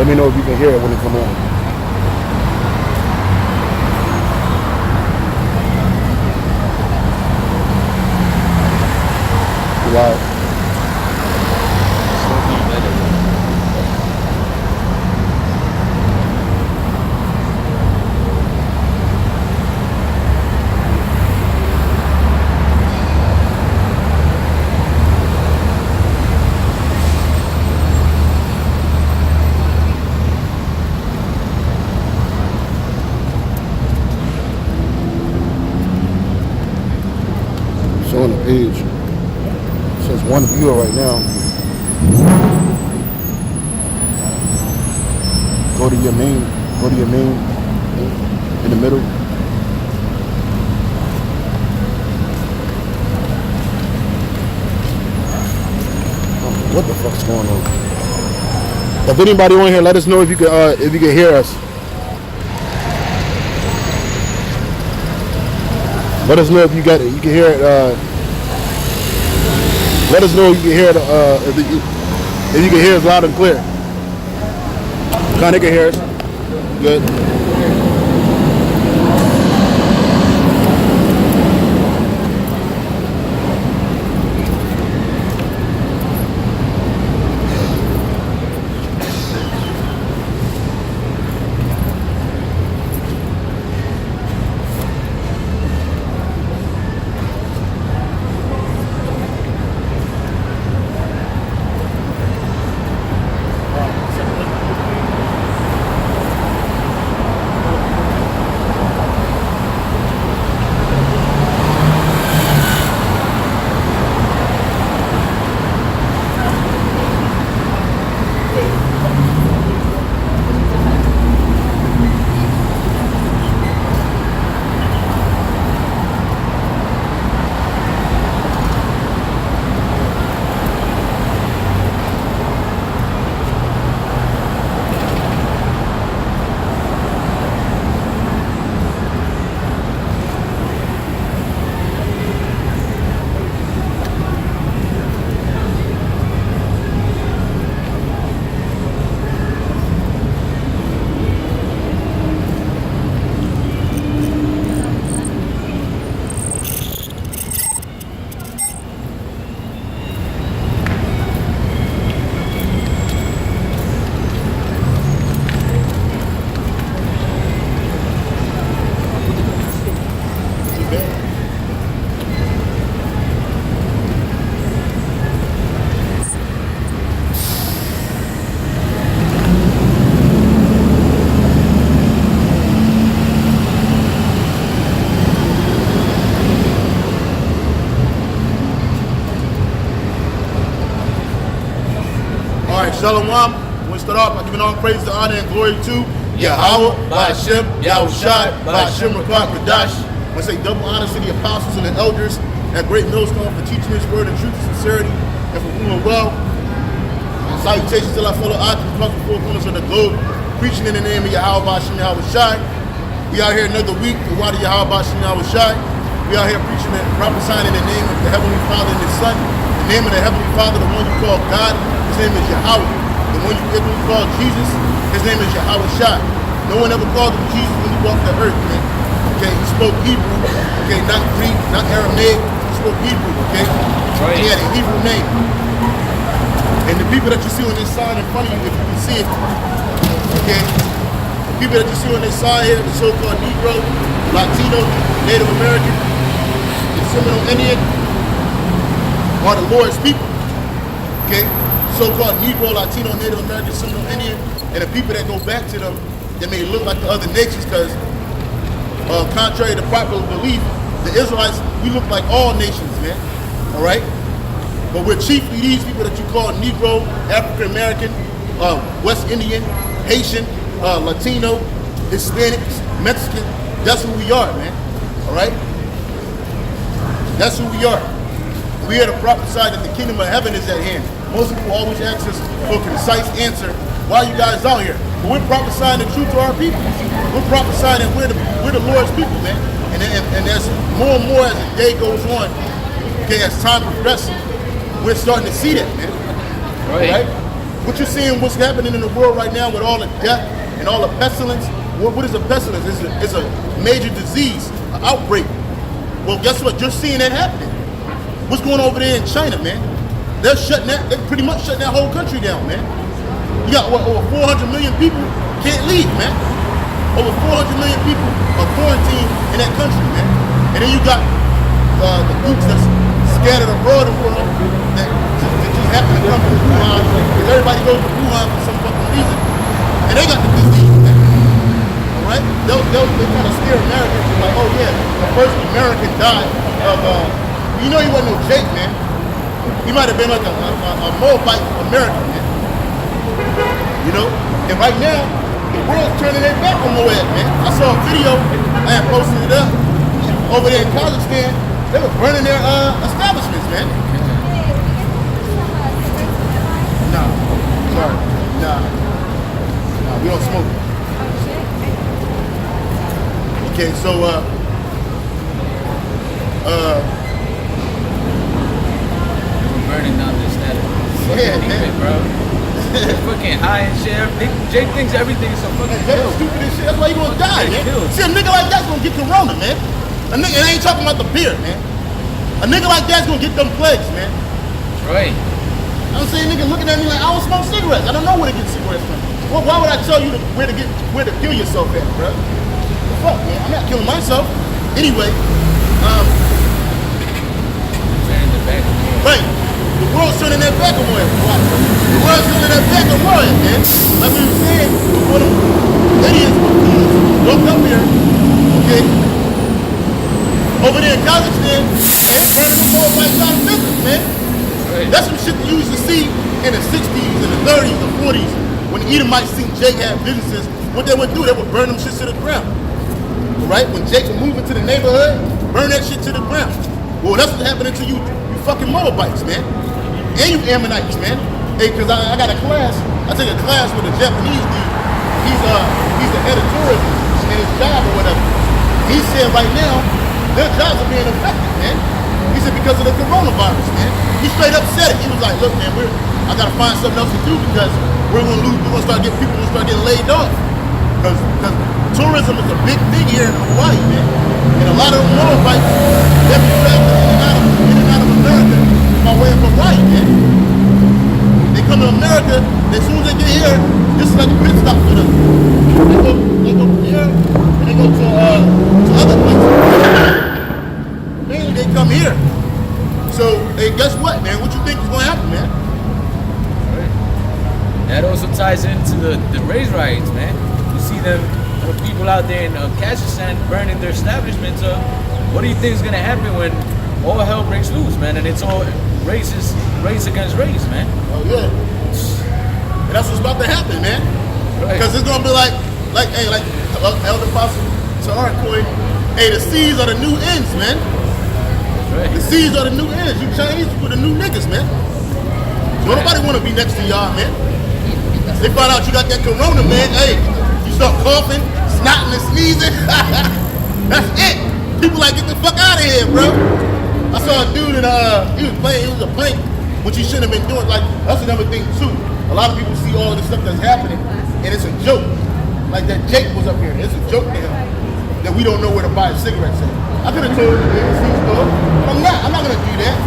Let me know if you can hear it when it come on. Loud. Showing the page. It says one viewer right now. Go to your main in the middle. What the fuck's going on? If anybody on here, let us know if you can hear us. Let us know if you got it. You can hear it. Let us know if you can hear it. If you can hear us loud and clear. Kind of can hear us. Good. Shalom. We'll start off by giving all praise, the honor, and glory to Yahweh, by Hashem, Yahushai, by Hashem, Rakah, Kadash. I want to say double honors to the apostles and the elders at Great Millstone for teaching His word in truth and sincerity and for doing well. And salutations to our fellow Akim across the four corners of the globe, preaching in the name of Yahweh, by Hashem, Yahushai. We out here another week for Wadi Yahweh, by Hashem, Yahushai. We out here preaching and prophesying in the name of the Heavenly Father and His Son. The name of the Heavenly Father, the one you call God, His name is Yahweh. The one you call Jesus, His name is Yahushai. No one ever called Him Jesus when He walked the earth, man. Okay, He spoke Hebrew, okay, not Greek, not Aramaic. He spoke Hebrew, okay? Right. He had a Hebrew name. And the people that you see on this sign in front of you, if you can see it, okay, the people that you see on this sign here, the so-called Negro, Latino, Native American, and Seminole Indian, are the Lord's people, okay? So-called Negro, Latino, Native American, Seminole Indian, and the people that go back to them, they may look like the other nations because, contrary to popular belief, the Israelites, we look like all nations, man, all right? But we're chiefly these people that you call Negro, African American, West Indian, Haitian, Latino, Hispanics, Mexican. That's who we are, man, all right? That's who we are. We are to prophesy that the kingdom of heaven is at hand. Most people always ask us for a concise answer. Why are you guys out here? But we're prophesying the truth to our people. We're prophesying that we're the Lord's people, man. And as more and more as the day goes on, okay, as time progresses, we're starting to see that, man. Right? What you're seeing, what's happening in the world right now with all the death and all the pestilence. What is a pestilence? It's a major disease, an outbreak. Well, guess what? You're seeing that happening. What's going on over there in China, man? They're pretty much shutting that whole country down, man. You got what, over 400 million people can't leave, man. Over 400 million people are quarantined in that country, man. And then you got the groups that's scattered abroad the world that just happen to come from Wuhan, because everybody goes to Wuhan for some fucking reason. And they got the disease, man. All right? They kind of scare Americans. They're like, oh yeah, the first American died of, you know he wasn't no Jake, man. He might have been like a Moabite American, man. You know? And right now, the world's turning their back on Moab, man. I saw a video, I had posted it up, over there in Kazakhstan. They were burning their establishments, man. Nah, sorry. Nah, we don't smoke. Okay, so, burning down this establishment. Yeah, man. Bro. Fucking high and shit. Jake thinks everything is so fucking Jake's stupid as shit. That's why he gonna die, man. See, a nigga like that's gonna get corona, man. A nigga, and I ain't talking about the beer, man. A nigga like that's gonna get them plagues, man. Right. I'm saying, nigga looking at me like I don't smoke cigarettes. I don't know where to get cigarettes from. Well, why would I tell you where to kill yourself at, bro? The fuck, man? I'm not killing myself. Anyway, Turning the back. right. The world's turning their back on Moab. The world's turning their back on Moab, man. Like we were saying, before them idiots looked up here, okay? Over there in Kazakhstan, they're burning the Moabites out of business, man. Right. That's some shit you used to see in the 60s and the 30s, the 40s, when the Edomites seen Jake have businesses. What they would do, they would burn them shit to the ground. Right? When Jake would move into the neighborhood, burn that shit to the ground. Well, that's what's happening to you fucking Moabites, man. And you Ammonites, man. Hey, cause I got a class, I take a class with a Japanese dude. He's the head of tourism in his job or whatever. He said right now, their jobs are being affected, man. He said because of the coronavirus, man. He straight up said it. He was like, look, man, I gotta find something else to do because we're gonna start getting laid off. Cause tourism is a big thing here in Hawaii, man. And a lot of them Moabites, they've been traveling in and out of America by way of Hawaii, man. They come to America, as soon as they get here, this is like a pit stop for them. They go from here, and they go to other places. Mainly they come here. So, hey, guess what, man? What you think is gonna happen, man? That also ties into the race riots, man. You see them people out there in Kazakhstan burning their establishments. What do you think is gonna happen when all hell breaks loose, man? And it's all race against race, man. Oh yeah, and that's what's about to happen, man. Because it's gonna be like Elder Apostle Tarakoi. Hey, the C's are the new ends, man. Right. The C's are the new ends. You Chinese people are the new niggas, man. Don't nobody want to be next to y'all, man. They find out you got that corona, man. Hey, you start coughing, snotting and sneezing. That's it. People like, get the fuck out of here, bro. I saw a dude and he was a prank, which he shouldn't have been doing. Like, that's another thing too. A lot of people see all of this stuff that's happening, and it's a joke. Like that Jake was up here. It's a joke to him that we don't know where to buy cigarettes at. I could have told you the ABC store, but I'm not gonna do that.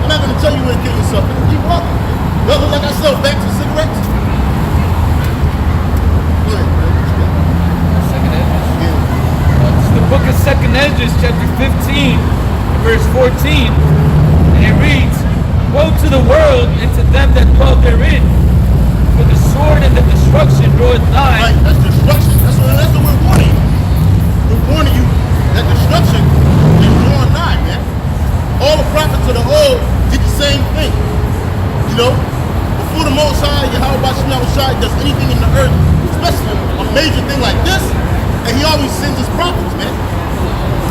I'm not gonna tell you where to kill yourself. Keep walking. Do I look like I sell back to cigarettes? Go ahead, man. What you got? Second Esdras. Yeah. This is the book of Second Esdras, chapter 15, verse 14, and it reads, "Woe to the world and to them that dwell therein, for the sword and the destruction draweth nigh." Right, that's destruction. That's what we're warning you. We're warning you that destruction is drawing nigh, man. All the prophets of the old did the same thing. You know, before the Most High, Yahweh Shai does anything in the earth, especially a major thing like this, and he always sends his prophets, man.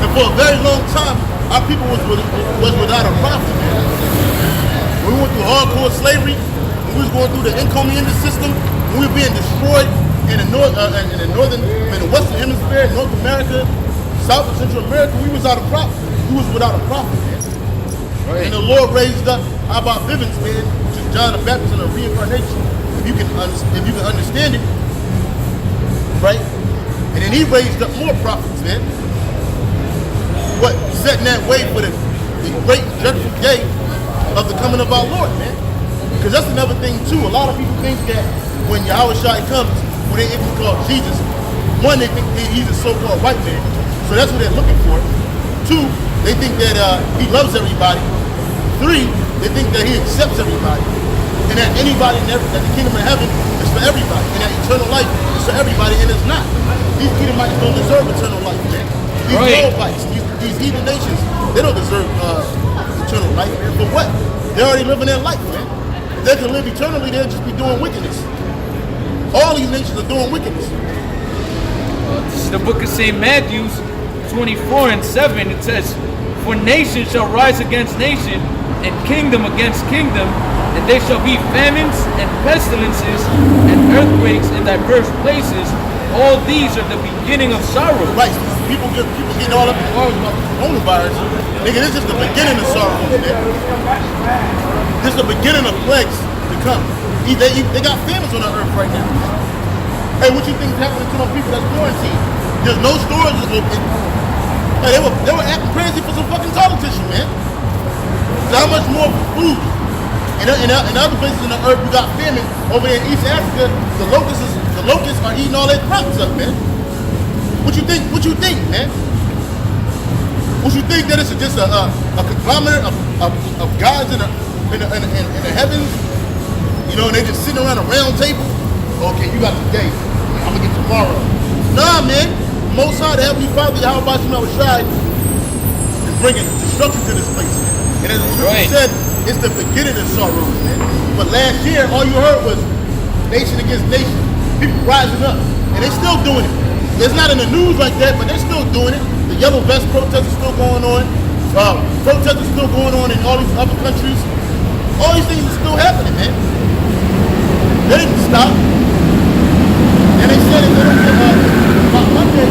And for a very long time, our people was without a prophet, man. When we went through hardcore slavery, when we was going through the incoming system, when we were being destroyed in the Western Hemisphere, North America, South and Central America, we was without a prophet, man. Right. And the Lord raised up Abba Bivens, man, which is John the Baptist and a reincarnation. If you can understand it, right? And then he raised up more prophets, man. What? Setting that way for the great and dreadful day of the coming of our Lord, man. Because that's another thing too. A lot of people think that when Yahushua comes, when they even call Jesus, one, they think he's a so-called white man. So that's what they're looking for. Two, they think that he loves everybody. Three, they think that he accepts everybody. And that anybody in that the kingdom of heaven is for everybody. And that eternal life is for everybody, and it's not. These Edomites don't deserve eternal life, man. These Moabites, these heathen nations, they don't deserve eternal life, man. For what? They're already living their life, man. If they can live eternally, they'll just be doing wickedness. All these nations are doing wickedness. This is the book of St. Matthew 24:7. It says, "For nation shall rise against nation, and kingdom against kingdom, and there shall be famines and pestilences and earthquakes in diverse places. All these are the beginning of sorrow." Right. People getting all up in arms about the coronavirus. Nigga, this is the beginning of sorrows, man. This is the beginning of plagues to come. They got famines on the earth right now. Hey, what you think is happening to those people that's quarantined? There's no stores open. Hey, they were acting crazy for some fucking politician, man. So how much more food? In other places in the earth, we got famine. Over there in East Africa, the locusts are eating all their crops up, man. What you think, man? What you think that it's just a conglomerate of gods in the heavens? You know, and they just sitting around a round table. Okay, you got today. I'm gonna get tomorrow. Nah, man. Most High, the Heavenly Father, Yahweh Shai, is bringing destruction to this place. And as the scripture said, it's the beginning of sorrows, man. But last year, all you heard was nation against nation. People rising up. And they still doing it. It's not in the news like that, but they're still doing it. The yellow vest protests are still going on. Protests are still going on in all these other countries. All these things are still happening, man. They didn't stop. And they said it about Monday.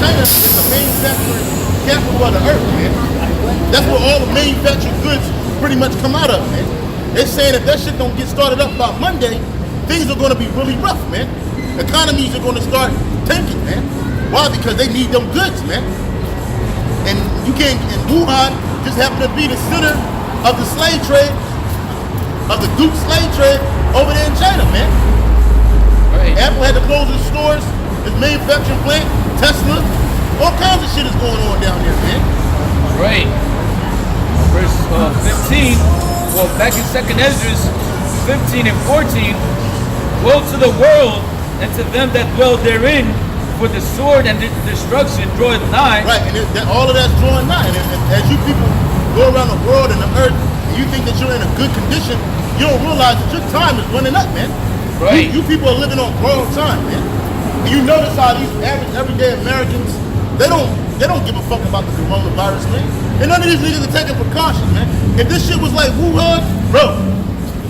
China is the manufacturing capital of the earth, man. That's where all the manufactured goods pretty much come out of, man. They're saying if that shit don't get started up by Monday, things are going to be really rough, man. Economies are going to start tanking, man. Why? Because they need them goods, man. And you can't, and Wuhan just happened to be the center of the slave trade, of the Duke slave trade over there in China, man. Right. Apple had to close its stores, its manufacturing plant, Tesla, all kinds of shit is going on down there, man. Right. Verse 15, well, back in 2nd Ezra 15 and 14, woe to the world and to them that dwell therein, for the sword and the destruction draweth nigh. Right, and all of that's drawing nigh. And as you people go around the world and the earth, and you think that you're in a good condition, you don't realize that your time is running up, man. Right. You people are living on borrowed time, man. And you notice how these average, everyday Americans, they don't give a fuck about the coronavirus, man. And none of these niggas are taking precautions, man. If this shit was like Wuhan, bro,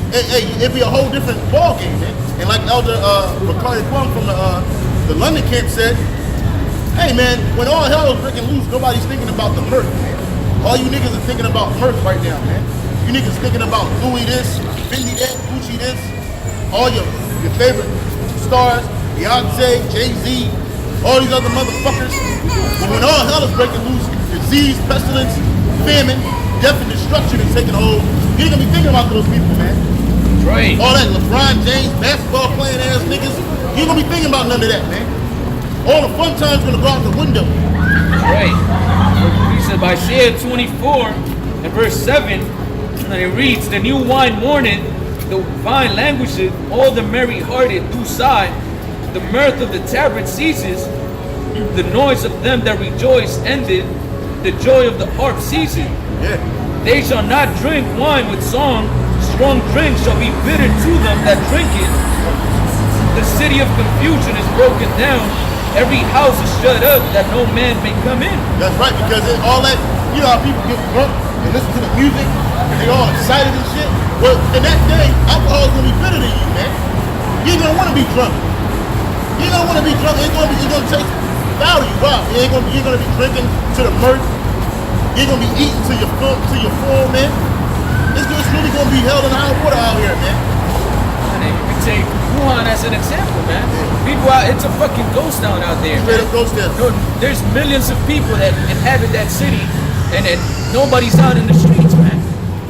it'd be a whole different ball game, man. And like Elder Bakari Kwong from the London camp said, hey man, when all hell is breaking loose, nobody's thinking about the mirth, man. All you niggas are thinking about mirth right now, man. You niggas thinking about Louis this, Fendi that, Gucci this, all your favorite stars, Beyonce, Jay-Z, all these other motherfuckers. But when all hell is breaking loose, disease, pestilence, famine, death and destruction is taking hold, you ain't gonna be thinking about those people, man. Right. All that LeBron James basketball playing ass niggas, you ain't gonna be thinking about none of that, man. All the fun times gonna go out the window. Right. He said by Isaiah 24 and verse 7, and it reads, the new wine mourneth, the vine languisheth, all the merry-hearted do sigh, the mirth of the tabret ceases, the noise of them that rejoice ended, the joy of the harp ceases. Yeah. They shall not drink wine with song, strong drink shall be bitter to them that drink it. The city of confusion is broken down, every house is shut up that no man may come in. That's right, because all that, you know how people get drunk and listen to the music and they all excited and shit? Well, in that day, alcohol is going to be better than you, man. You ain't going to want to be drunk. You ain't going to want to be drunk. It's going to taste value you out. You ain't gonna be drinking to the mirth. You ain't gonna be eating to your full, man. It's really gonna be held in high water out here, man. And you can take Wuhan as an example, man. People out, it's a fucking ghost town out there. Straight up ghost town. No, there's millions of people that inhabit that city, and nobody's out in the streets, man.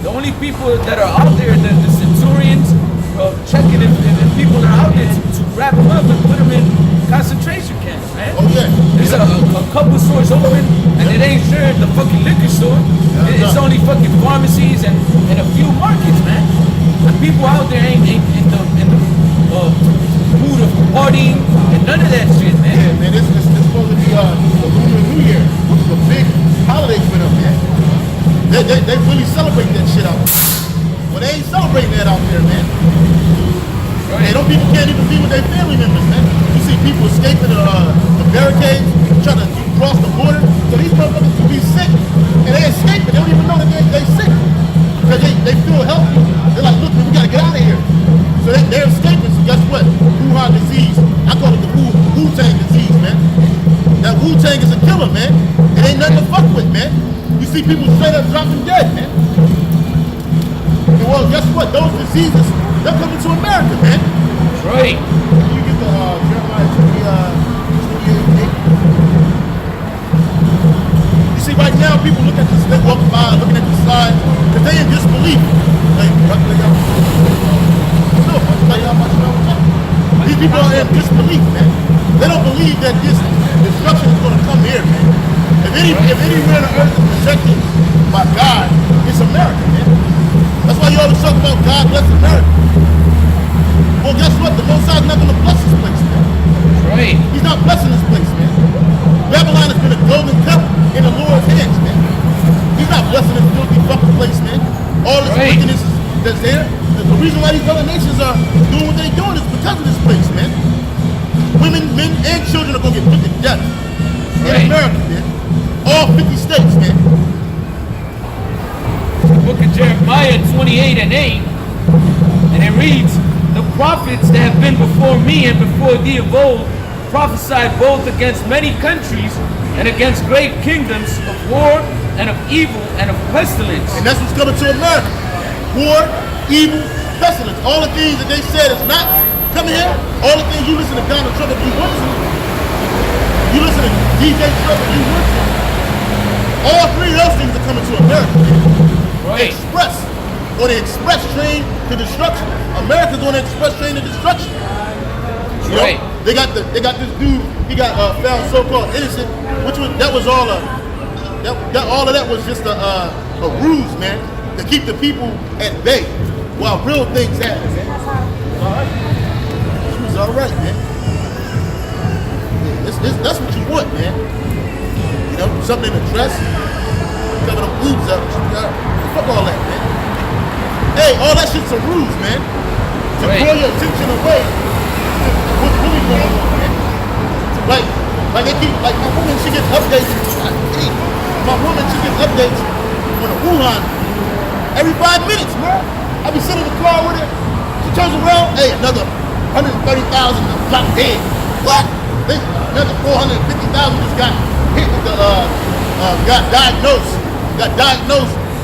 The only people that are out there, the centurions, checking if people are out there to wrap them up and put them in concentration camps, man. Oh yeah. There's a couple stores open, and it ain't sure the fucking liquor store. It's only fucking pharmacies and a few markets, man. And people out there ain't in the mood of partying and none of that shit, man. Yeah, man. It's supposed to be the Lunar New Year, which is a big holiday for them, man. They really celebrate that shit out there. Well, they ain't celebrating that out there, man. Right. Hey, people can't even be with their family members, man. You see people escaping the barricades, trying to cross the border. So these motherfuckers could be sick, and they escaping. They don't even know that they sick. Because they feel healthy. They're like, look, man, we gotta get out of here. So they're escaping. So guess what? Wuhan disease. I call it the Wu-Tang disease, man. That Wu-Tang is a killer, man. It ain't nothing to fuck with, man. You see people straight up dropping dead, man. And well, guess what? Those diseases, they're coming to America, man. That's right. You get the Jeremiah 28. You see, right now, people look at this, they walk by, looking at the sign, because they in disbelief. These people are in disbelief, man. They don't believe that this destruction is going to come here, man. If anywhere on earth is protected by God, it's America, man. That's why you always talk about God bless America. Well, guess what? The Most High is not going to bless this place, man. Right. He's not blessing this place, man. Babylon has been a golden cup in the Lord's hands, man. He's not blessing this filthy fucking place, man. All this wickedness that's there. The reason why these other nations are doing what they're doing is because of this place, man. Women, men, and children are going to get put to death in America, man. All 50 states, man. The book of Jeremiah 28 and 8, and it reads, the prophets that have been before me and before thee of old prophesied both against many countries and against great kingdoms of war and of evil and of pestilence. And that's what's coming to America. War, evil, pestilence. All the things that they said is not coming here. All the things you listen to Donald Trump, if you want to. You listen to DJ Trump, if you want to. All three of those things are coming to America. Right. Express. On the express train to destruction. America's on the express train to destruction. You know, they got this dude, he got found so-called innocent, which was all all of that was just a ruse, man, to keep the people at bay while real things happen, man. Alright. She was alright, man. That's what you want, man. You know, something in the dress, cover them boobs up. Fuck all that, man. Hey, all that shit's a ruse, man. To draw your attention away from what's really going on, man. Like they keep, like my woman, she gets updates. My woman, she gets updates on the Wuhan every 5 minutes, man. I be sitting in the car with her. She turns around, hey, another 130,000 dropped dead. What? Another 450,000 just got hit with the, got diagnosed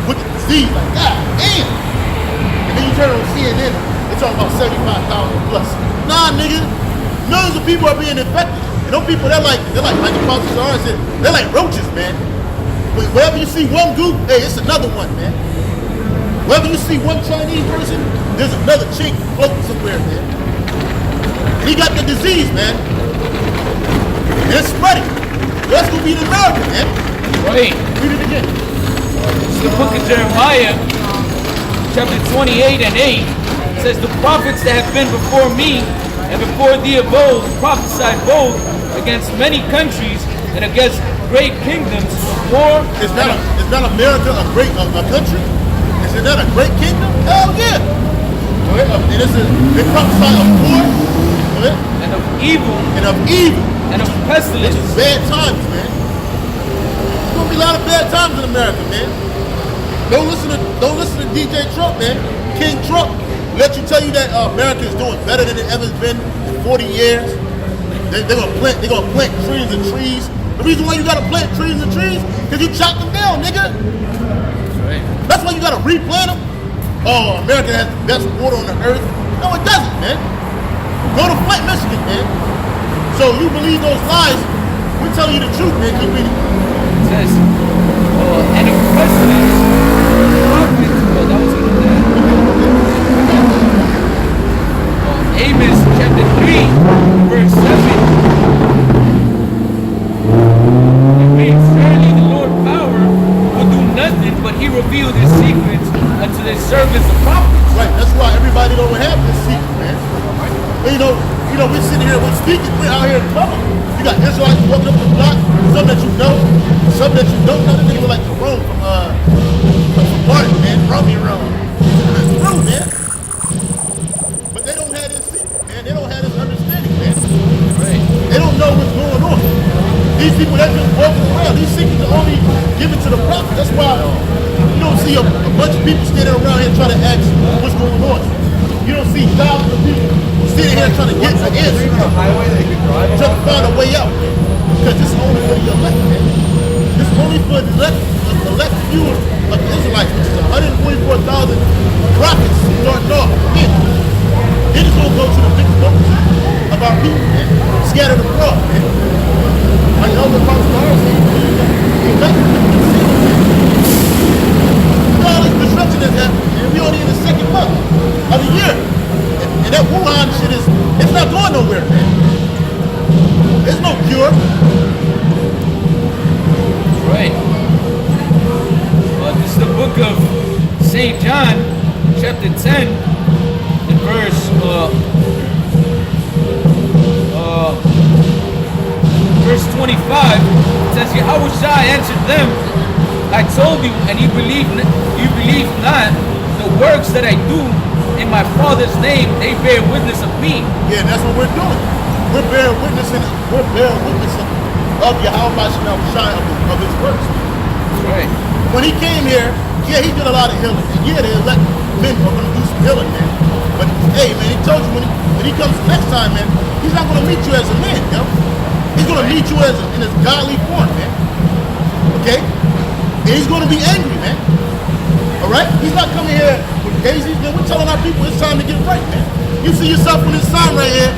with the disease. Like, God damn. And then you turn on CNN, they talking about 75,000 plus. Nah, nigga, millions of people are being infected. And those people, they're like the politicians are and said, they're like roaches, man. Wherever you see one goop, hey, it's another one, man. Wherever you see one Chinese person, there's another chink floating somewhere, man. And he got the disease, man. And it's spreading. That's gonna be in America, man. Right. Read it again. The book of Jeremiah, chapter 28 and 8, says, the prophets that have been before me and before thee of old prophesied both against many countries and against great kingdoms of war. Is not America a great country? Is it not a great kingdom? Hell yeah. And they prophesy of war, and of evil, and of pestilence. Which is bad times, man. There's gonna be a lot of bad times in America, man. Don't listen to DJ Trump, man. King Trump let you tell you that America is doing better than it ever been in 40 years. They're gonna plant trees and trees. The reason why you gotta plant trees and trees, because you chop them down, nigga. That's right. That's why you gotta replant them. Oh, America has the best water on the earth. No, it doesn't, man. Go to Flint, Michigan, man. So you believe those lies, we're telling you the truth, man. Keep reading. It says, and the president, that was in that. Amos chapter 3, verse 7. Surely the Lord power will do nothing, but he revealed his secrets unto his servants the prophets. Right, that's why everybody don't have this secret, man. And we're sitting here, we're speaking, we're out here in public. You got Israelites walking up the block, some that you know, some that you don't know. The nigga like Jerome from Martin, man. Rome. That's true, man. But they don't have this secret, man. They don't have this understanding, man. Right. They don't know what's going on. These people that just walking around, these secrets are only given to the prophet. That's why you don't see a bunch of people standing around here trying to ask what's going on. You don't see thousands of people sitting here trying to get an answer, trying to find a way out. Because this is only for the elect, man. This is only for the elect few of the Israelites, which is 144,000 prophets starting off. Then it's going to go to the big multitude of our people, man. Scattered abroad, man. Like Elder Pastor said, the elect all this disruption that's happening, and we only in the second month of the year. And that Wuhan shit it's not going nowhere, man. There's no cure. Right. Well, this is the book of St. John, chapter 10, and verse 25. It says, Yahushua answered them, I told you, and you believe not. The works that I do in my Father's name, they bear witness of me. Yeah, that's what we're doing. We're bearing witness of Yahweh Shai of his works. That's right. When he came here, yeah, he did a lot of healing. And yeah, the elect men are going to do some healing, man. But hey, man, he told you when he comes next time, man, he's not going to meet you as a man, yo. He's going to meet you in his godly form, man. Okay? And he's going to be angry, man. All right? He's not coming here with daisies, man. We're telling our people it's time to get right, man. You see yourself on this sign right here.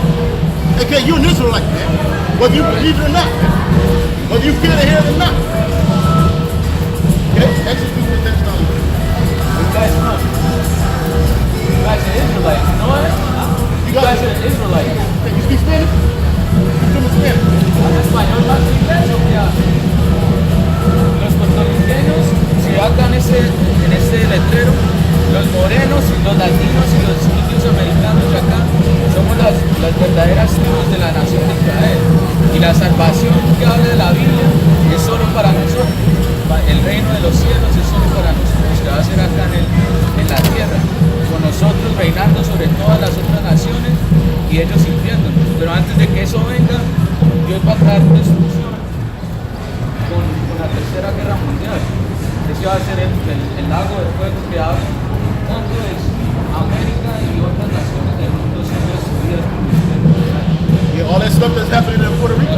Okay, you're an Israelite, man. Whether you believe it or not, man. Whether you feel to hear it or not. Okay? Execute with that knowledge. You guys know. You guys are Israelites. You know what? You guys are Israelites. Hey, you speak Spanish? You speak Spanish? Español más inglés o qué hace? Los puertorriqueños, si acá en ese letrero, los morenos y los latinos y los indios americanos de acá somos las verdaderas tribus de la nación de Israel. Y la salvación que habla de la Biblia es solo para nosotros. El reino de los cielos es solo para nosotros, que va a ser acá en la tierra, con nosotros reinando sobre todas las otras naciones y ellos sirviéndonos. Pero antes de que eso venga, Dios va a traer destrucción con la tercera guerra mundial. Ese va a ser el lago de fuego que habla tanto de América y otras naciones del mundo siendo destruidas por Dios. Yeah, all that stuff that's happening in Puerto Rico.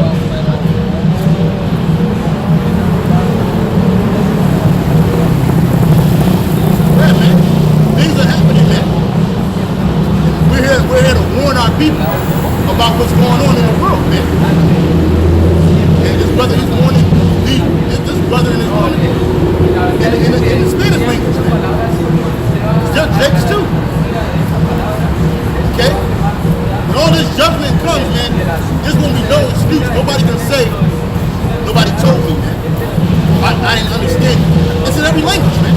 Yeah, man. Things are happening, man. We're here to warn our people about what's going on in the world, man. And this brother, he's warning this brother in his morning in the Spanish language, man. It's just Jakes too. Okay? When all this judgment comes, man, there's gonna be no excuse. Nobody can say, nobody told me, man. I didn't understand it. It's in every language, man.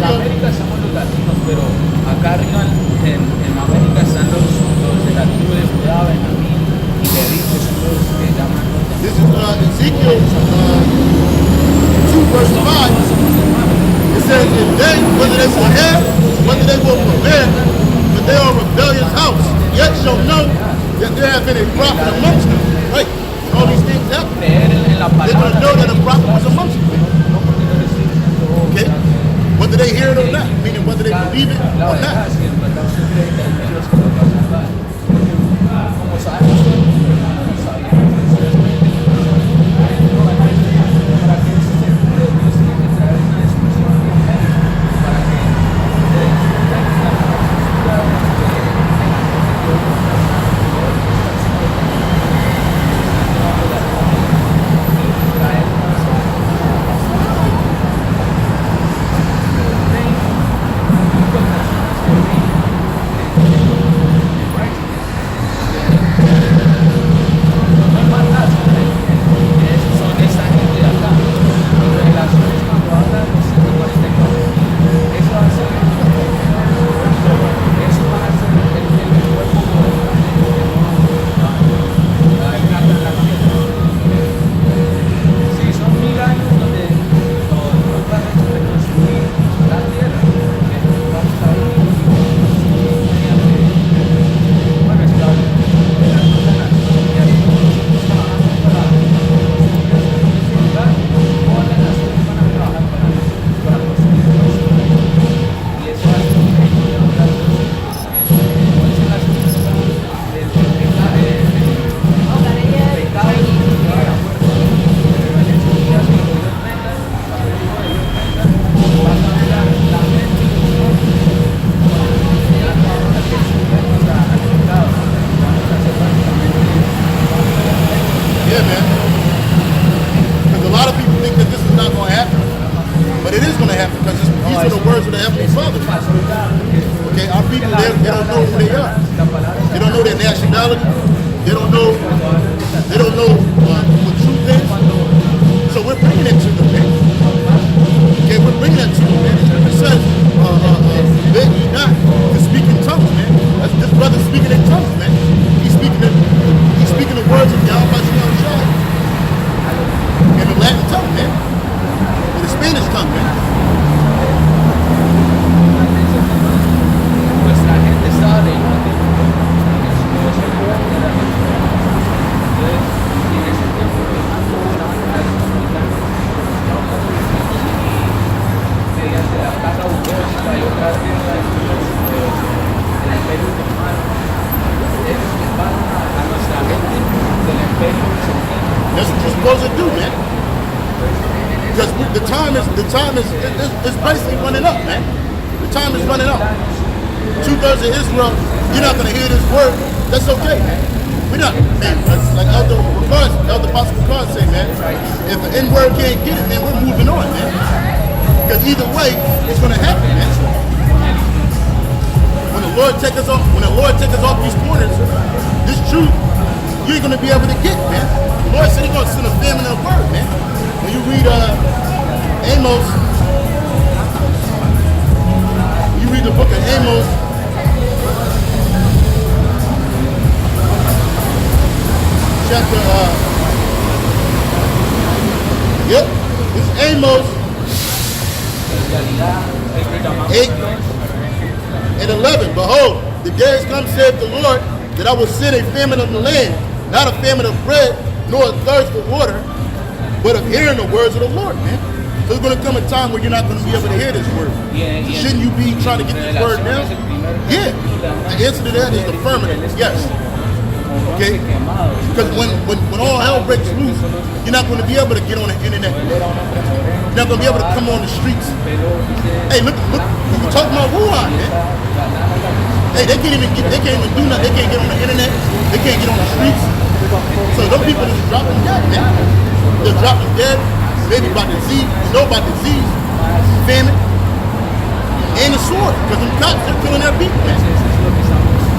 América somos los latinos, pero acá arriba en América están los de la tribu de Judá, Benjamín y Leví, que son los que llaman los de This is Ezekiel 2 verse 5. It says, if they, whether they will have, whether they will prepare, but they are a rebellious house, yet shall know that there have been a prophet amongst them. Right? When all these things happen, creer en la they're going to know that palabra. a prophet was amongst them. No porque no les estoy diciendo, Okay? Whether they hear it or not, meaning whether they believe it la or verdad not. es que en verdad usted cree que hay Dios que nos va a salvar. Como sabemos, no sabíamos que ustedes no para que ese sentido de Dios tiene que traer una expresión para que It's basically running up, man. The time is running up. 2/3 of Israel, you're not going to hear this word. That's okay, man. We're not, man. That's like Elder Apostle Ricard say, man. If the N-word can't get it, man, we're moving on, man. Because either way, it's going to happen, man. When the Lord take us off these corners, this truth, you ain't going to be able to get, man. The Lord said He's going to send a famine of word, man. When you read Amos, you read the book of Amos, chapter, it's Amos 8 and 11. Behold, the days come, saith the Lord, that I will send a famine on the land, not a famine of bread, nor a thirst for water, but of hearing the words of the Lord, man. So there's going to come a time where you're not going to be able to hear this word. Shouldn't you be trying to get this word now? Yeah. The answer to that is affirmative. Yes. Okay? Because when all hell breaks loose, you're not going to be able to get on the internet. You're not going to be able to come on the streets. Hey, look, we're talking about Wuhan, man. Hey, they can't even do nothing. They can't get on the internet. They can't get on the streets. So those people just dropping dead, man. They're dropping dead. Maybe about disease, you know about disease, famine, and the sword. Because them cops, they're killing their people, man.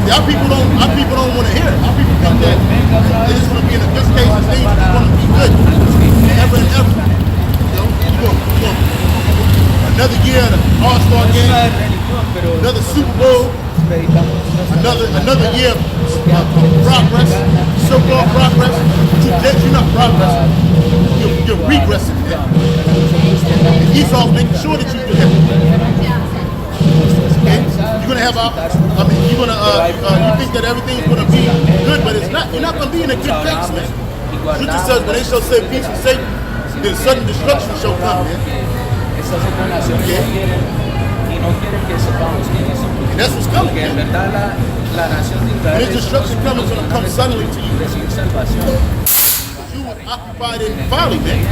Our people don't want to hear it. Our people think that it's going to be in this case, things are going to be good. Ever and ever. You know, you go. Another year of the All-Star game, another Super Bowl, another year of progress, so-called progress. But you're not progressing. You're regressing. And Esau's making sure that you do that. Okay? You're gonna have, you think that everything's gonna be good, but it's not. You're not gonna be in a good place, man. Scripture says when they shall say peace and safety, then sudden destruction shall come, man. Okay? And that's what's coming, man. When this destruction comes, it's gonna come suddenly to you. You were occupied in folly, man.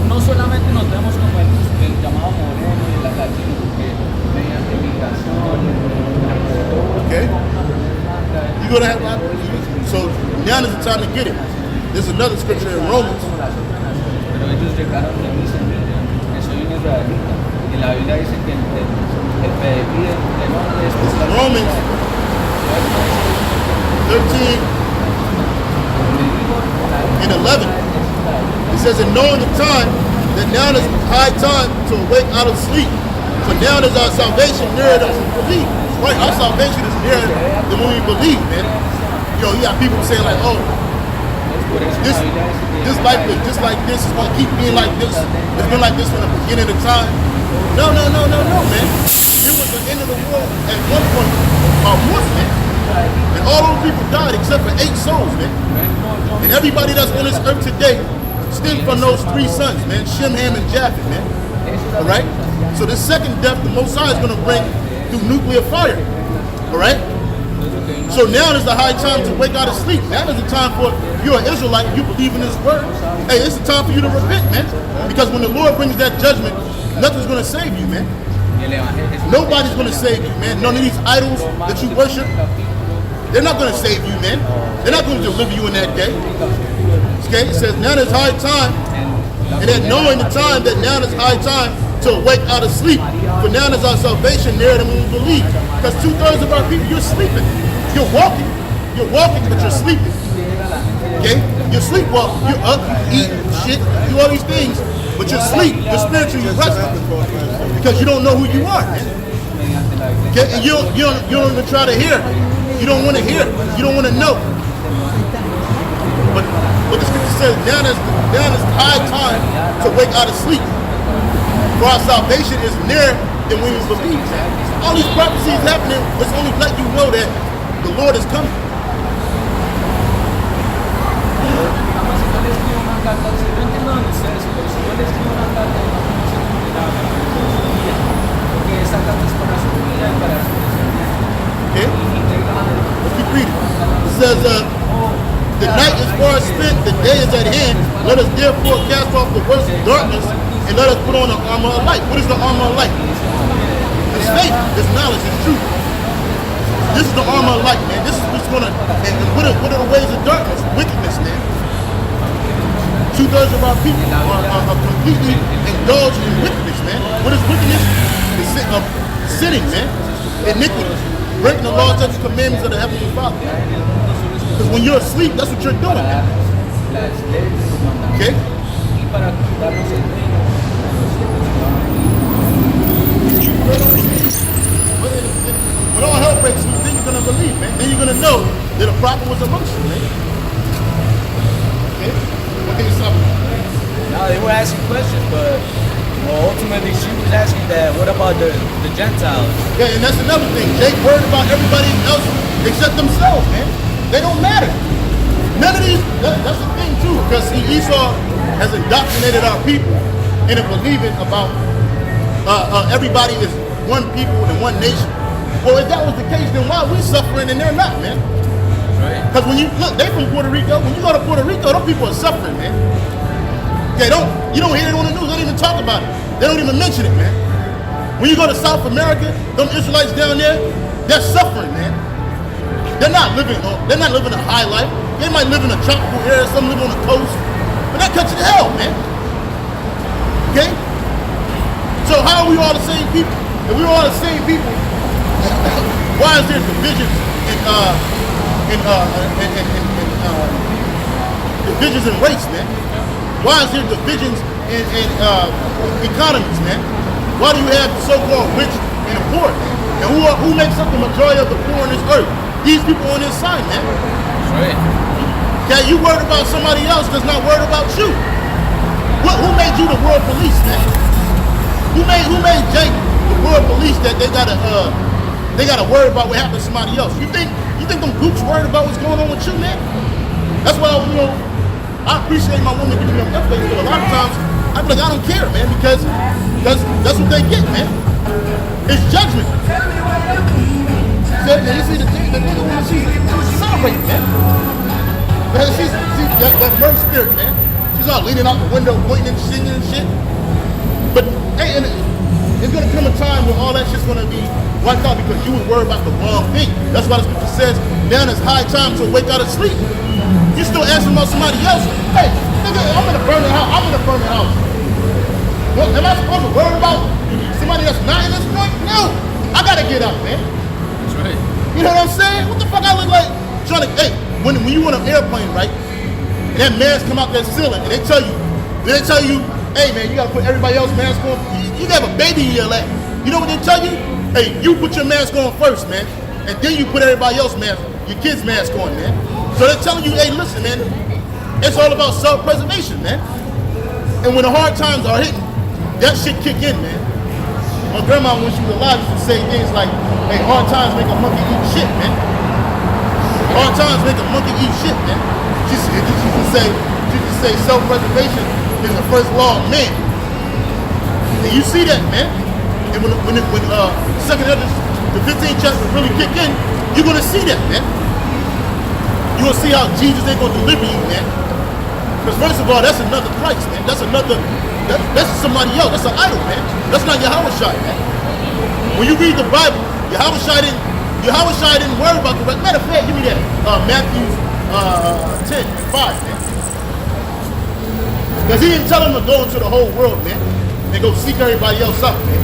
No solamente nos vemos como el llamado moreno y la latino, porque mediante migración, okay, you're gonna have so now is the time to get it. There's another scripture in Romans. Pero ellos llegaron de mi semilla, que soy un israelita, y la Biblia dice que el FEB del hombre es Romans 13 and 11. It says, and knowing the time, that now is high time to awake out of sleep. For now is our salvation nearer than we believe. Right? Our salvation is nearer than when we believe, man. You know, you got people saying like, oh, this life is just like this. It's gonna keep being like this. It's been like this from the beginning of time. No, man. It was the end of the world at one point by once, man. And all those people died except for 8 souls, man. And everybody that's on this earth today stem from those 3 sons, man. Shem, Ham, and Japheth, man. All right? So the second death, the Most High is going to bring through nuclear fire. All right? So now is the high time to wake out of sleep. Now is the time for, if you're an Israelite, you believe in His word. Hey, it's the time for you to repent, man. Because when the Lord brings that judgment, nothing's going to save you, man. Nobody's going to save you, man. None of these idols that you worship, they're not going to save you, man. They're not going to deliver you in that day. Okay, it says now is high time, and that knowing the time that now is high time to wake out of sleep. For now is our salvation nearer than we believe. Because 2/3 of our people, you're sleeping. You're walking, but you're sleeping. Okay, you're sleepwalking. You're up, you eat shit, you do all these things, but you're asleep. You're spiritually resting because you don't know who you are, man. Okay, and you don't even try to hear. You don't want to hear. You don't want to know. But the scripture says, now is high time to wake out of sleep. For our salvation is nearer than when we believe. All these prophecies happening, it's only let you know that the Lord is coming. Okay? Let's keep reading. It says, the night is far spent, the day is at hand. Let us therefore cast off the works of darkness and let us put on the armor of light. What is the armor of light? It's faith, it's knowledge, it's truth. This is the armor of light, man. This is what's gonna, and what are the ways of darkness? Wickedness, man. 2/3 of our people are completely indulged in wickedness, man. What is wickedness? It's sinning, man. Iniquity. Breaking the laws, such commandments of the Heavenly Father. Because when you're asleep, that's what you're doing, man. Okay? When all hell breaks loose, then you're going to believe, man. Then you're going to know that a prophet was amongst you, man. Okay? What can you stop with? No, they were asking questions, but ultimately she was asking that, what about the Gentiles? Yeah, and that's another thing. Jake worried about everybody else except themselves, man. They don't matter. None of these, that's the thing too, because Esau has indoctrinated our people into believing about everybody is one people and one nation. Well, if that was the case, then why are we suffering and they're not, man? Right. Because when you look, they from Puerto Rico. When you go to Puerto Rico, those people are suffering, man. You don't hear it on the news. They don't even talk about it. They don't even mention it, man. When you go to South America, them Israelites down there, they're suffering, man. They're not living a high life. They might live in a tropical area, some live on the coast, but that cuts you to hell, man. Okay? So how are we all the same people? If we're all the same people, why is there divisions divisions in race, man? Why is there divisions in economies, man? Why do you have the so-called rich and the poor, man? And who makes up the majority of the poor on this earth? These people on this side, man. That's right. Okay, you worried about somebody else that's not worried about you. Who made you the world police, man? Who made Jake the world police that they gotta worry about what happened to somebody else? You think them groups worried about what's going on with you, man? That's why, I appreciate my woman giving me them updates, but a lot of times I be like, I don't care, man, because that's what they get, man. It's judgment. So, you see the nigga when she's celebrating, man. She's that murder spirit, man. She's all leaning out the window, pointing and singing and shit. But hey, and it's gonna come a time where all that shit's gonna be wiped out because you was worried about the wrong thing. That's why the scripture says, now it's high time to wake out of sleep. You still asking about somebody else. Hey, nigga, I'm in a burning house. Well, am I supposed to worry about somebody that's not in this joint? No. I gotta get out, man. That's right. You know what I'm saying? What the fuck I look like? Trying to, hey, when you on an airplane, right? And that mask come out that ceiling, and they tell you, hey man, you gotta put everybody else's mask on. You got a baby in your lap. You know what they tell you? Hey, you put your mask on first, man, and then you put everybody else's mask, your kid's mask on, man. So they're telling you, hey, listen, man, it's all about self-preservation, man. And when the hard times are hitting, that shit kick in, man. My grandma, when she was alive, used to say things like, hey, hard times make a monkey eat shit, man. Hard times make a monkey eat shit, man. She used to say self-preservation is the first law of man. And you see that, man. And when second Edges, the 15th chapter really kick in, you're gonna see that, man. You're gonna see how Jesus ain't gonna deliver you, man. Because first of all, that's another Christ, man. That's somebody else. That's an idol, man. That's not Yahushua, man. When you read the Bible, Yahushua didn't worry about the rest. Matter of fact, give me that. Matthew 10:5, man. Because he didn't tell them to go into the whole world, man, and go seek everybody else out, man.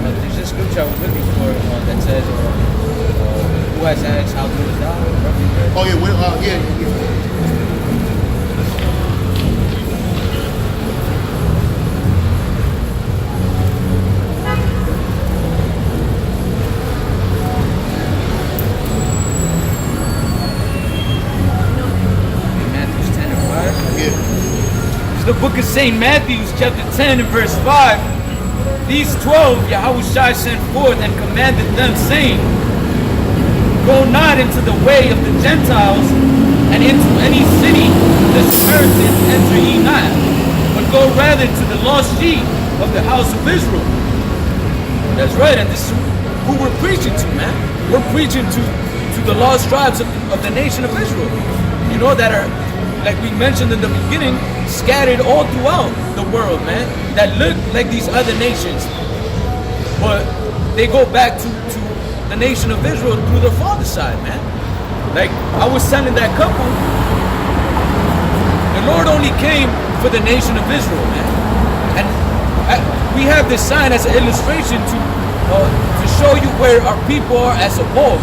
There's a scripture I was looking for that says, who has asked how good is thou? Oh yeah, yeah. The book of St. Matthew, chapter 10 and verse 5. These 12 Yahushua sent forth and commanded them, saying, go not into the way of the Gentiles, and into any city the Samaritan enter ye not, but go rather to the lost sheep of the house of Israel. That's right, and this is who we're preaching to, man. We're preaching to the lost tribes of the nation of Israel. You know, that are, like we mentioned in the beginning, scattered all throughout the world, man, that look like these other nations, but they go back to the nation of Israel through their father's side, man. Like I was telling that couple, the Lord only came for the nation of Israel, man. And we have this sign as an illustration to show you where our people are as a whole,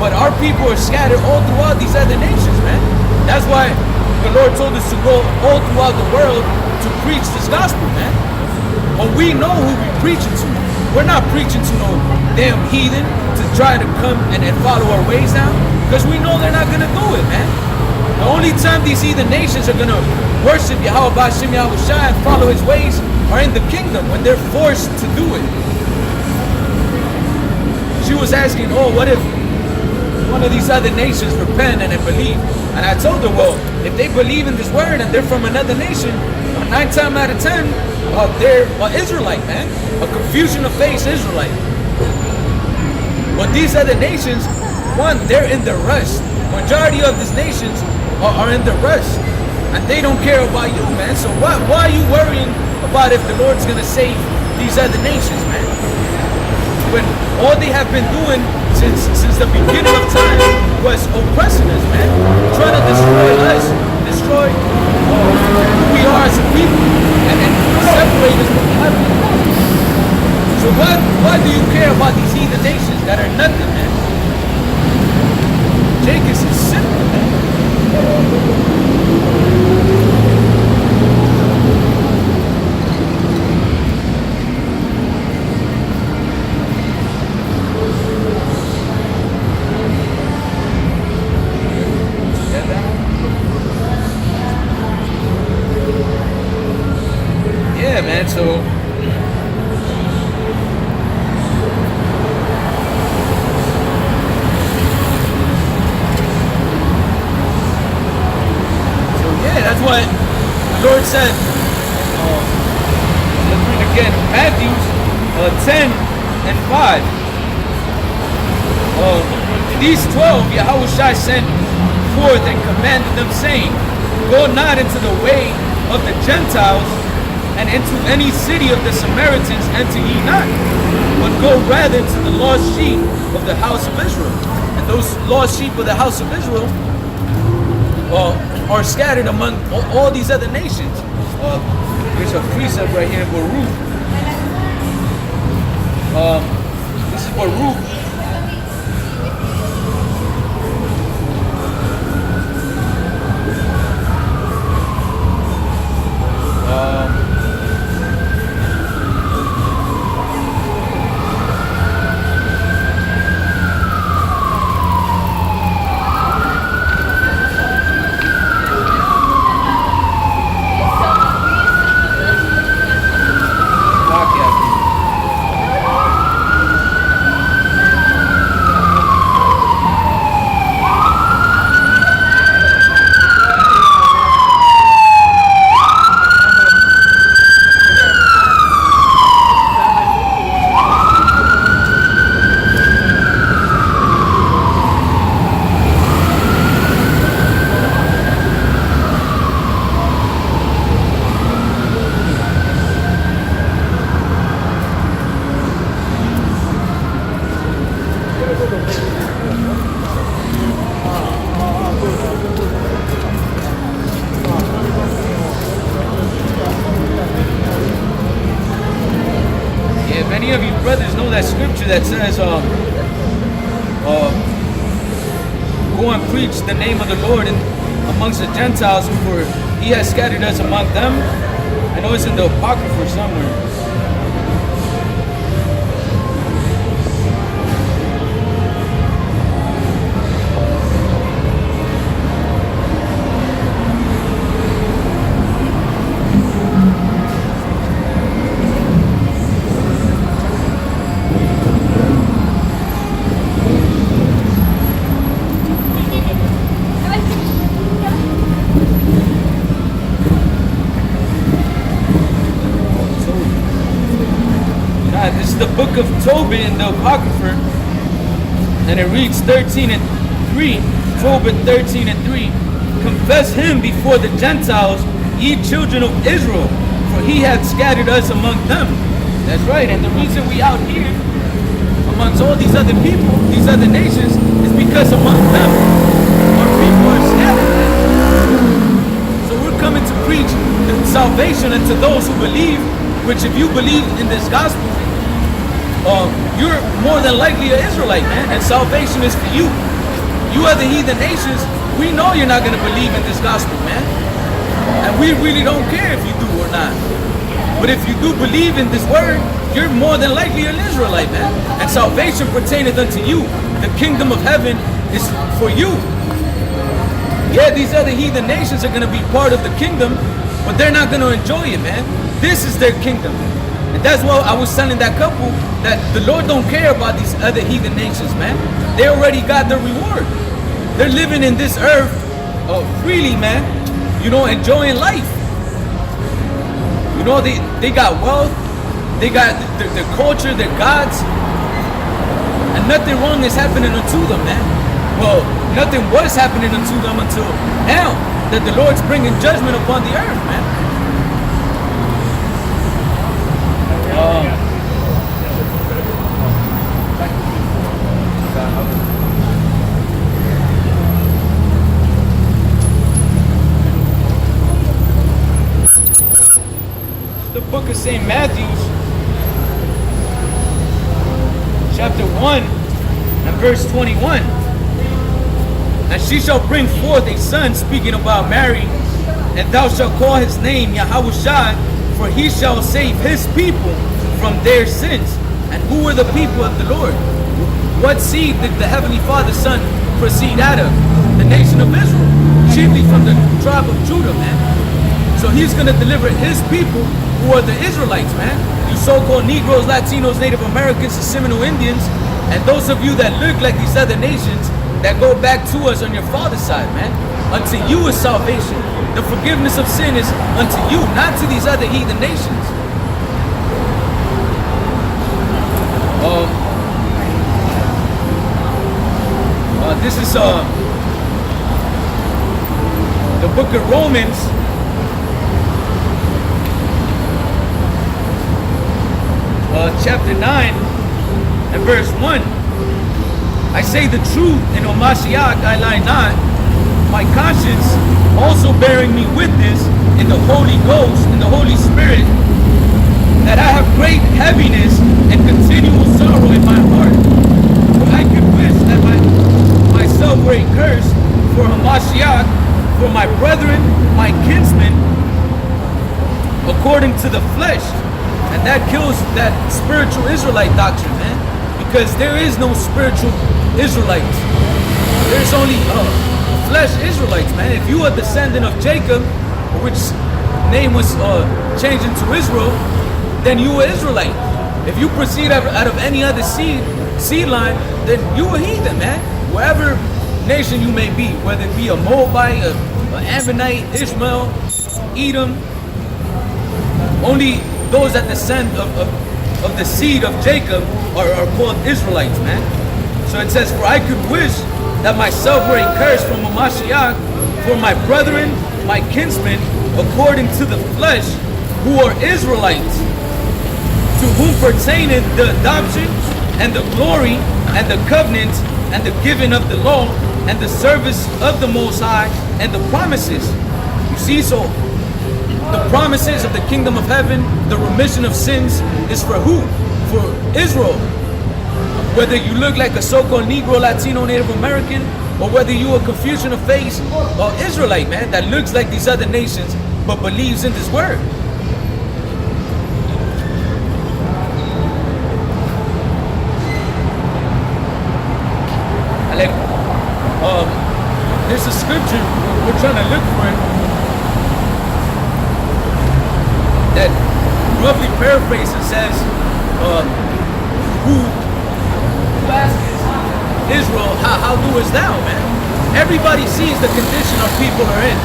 but our people are scattered all throughout these other nations, man. That's why the Lord told us to go all throughout the world to preach this gospel, man. But we know who we're preaching to. We're not preaching to no damn heathen to try to come and follow our ways now, because we know they're not going to do it, man. The only time these heathen nations are going to worship Yahweh Ba'Shem Yahushua and follow his ways are in the kingdom, when they're forced to do it. She was asking, oh, what if one of these other nations repent and believe? And I told her, well, if they believe in this word and they're from another nation, 9 times out of 10, they're an Israelite, man. A confusion of face Israelite. But these other nations, one, they're in the rush. Majority of these nations are in the rush. And they don't care about you, man. So why are you worrying about if the Lord's going to save these other nations, man? When all they have been doing since the beginning of time was oppressing us, man. Trying to destroy us, destroy who we are as a people, and then separate us from heaven. what the Lord said. Let's read again. Matthew 10 and 5. These 12 Yahushua sent forth and commanded them, saying, Go not into the way of the Gentiles, and into any city of the Samaritans enter ye not, but go rather to the lost sheep of the house of Israel. And those lost sheep of the house of Israel are scattered among all these other nations. There's a precept right here in Baruch. This is Baruch. Many of you brothers know that scripture that says, go and preach the name of the Lord amongst the Gentiles, for he has scattered us among them. I know it's in the Apocrypha somewhere. The book of Tobit in the Apocrypha, and it reads 13 and 3, Tobit 13 and 3, confess him before the Gentiles, ye children of Israel, for he hath scattered us among them. That's right, and the reason we out here amongst all these other people, these other nations, is because among them our people are scattered. So we're coming to preach the salvation unto those who believe, which if you believe in this gospel, you're more than likely an Israelite, man, and salvation is for you. You other heathen nations, we know you're not going to believe in this gospel, man, and we really don't care if you do or not. But if you do believe in this word, you're more than likely an Israelite, man, and salvation pertaineth unto you. The kingdom of heaven is for you. Yeah, these other heathen nations are going to be part of the kingdom, but they're not going to enjoy it, man. This is their kingdom. And that's why I was telling that couple that the Lord don't care about these other heathen nations, man. They already got their reward. They're living in this earth freely, man. You know, enjoying life. You know, they got wealth. They got their culture, their gods. And nothing wrong is happening unto them, man. Well, nothing was happening unto them until now that the Lord's bringing judgment upon the earth, man. The book of St. Matthew, chapter 1 and verse 21. And she shall bring forth a son, speaking about Mary, and thou shalt call his name Yahushua, for he shall save his people from their sins. And who were the people of the Lord? What seed did the Heavenly Father's Son proceed out of? The nation of Israel, chiefly from the tribe of Judah, man. So he's going to deliver his people, who are the Israelites, man. You so-called Negroes, Latinos, Native Americans, the Seminole Indians, and those of you that look like these other nations, that go back to us on your father's side, man. Unto you is salvation. The forgiveness of sin is unto you, not to these other heathen nations. This is the book of Romans, chapter 9 and verse 1. I say the truth in Mashiach, I lie not. My conscience also bearing me witness in the Holy Ghost, in the Holy Spirit, that I have great heaviness and continual sorrow in my heart. For I could wish that myself were accursed for Mashiach, for my brethren, my kinsmen, according to the flesh. And that kills that spiritual Israelite doctrine, man. Because there is no spiritual Israelites. There's only flesh Israelites, man. If you are a descendant of Jacob, which name was changed into Israel, then you are Israelite. If you proceed out of any other seed line, then you are heathen, man. Wherever nation you may be, whether it be a Moabite, an Ammonite, Ishmael, Edom, only those that descend of the seed of Jacob are called Israelites, man. So it says, for I could wish that myself were accursed from Mashiach, for my brethren, my kinsmen, according to the flesh, who are Israelites, to whom pertaineth the adoption, and the glory, and the covenant, and the giving of the law, and the service of the Most High, and the promises. You see, so the promises of the kingdom of heaven, the remission of sins, is for who? For Israel. Whether you look like a so-called Negro, Latino, Native American, or whether you a Confucian of face, or Israelite, man, that looks like these other nations, but believes in this word. There's a scripture, we're trying to look for it, that roughly paraphrases says, who asks Israel, how doest thou, man? Everybody sees the condition our people are in,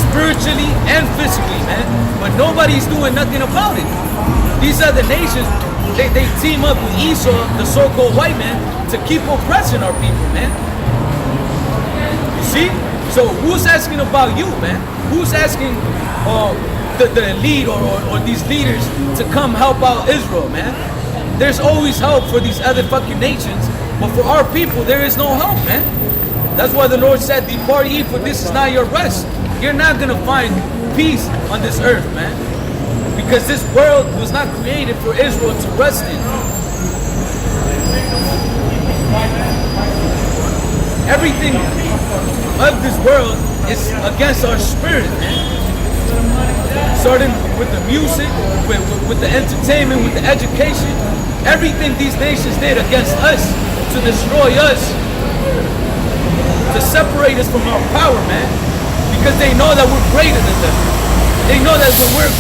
spiritually and physically, man, but nobody's doing nothing about it. These other nations, they team up with Esau, the so-called white man, to keep oppressing our people, man. You see? So who's asking about you, man? Who's asking the elite or these leaders to come help out Israel, man? There's always help for these other fucking nations, but for our people, there is no help, man. That's why the Lord said, depart ye, for this is not your rest. You're not gonna find peace on this earth, man. Because this world was not created for Israel to rest in. Everything of this world is against our spirit, man. Starting with the music, with the entertainment, with the education, everything these nations did against us, to destroy us, to separate us from our power, man. Because they know that we're greater than them. They know that when we're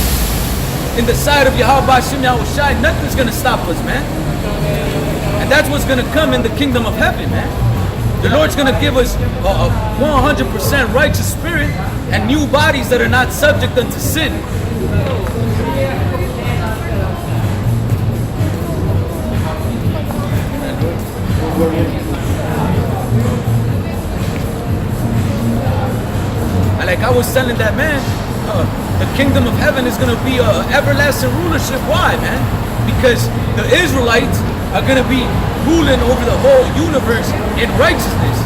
in the side of GMSHAWAII, nothing's gonna stop us, man. And that's what's gonna come in the kingdom of heaven, man. The Lord's gonna give us a 100% righteous spirit and new bodies that are not subject unto sin. Like I was telling that man, the kingdom of heaven is going to be an everlasting rulership. Why, man? Because the Israelites are going to be ruling over the whole universe in righteousness.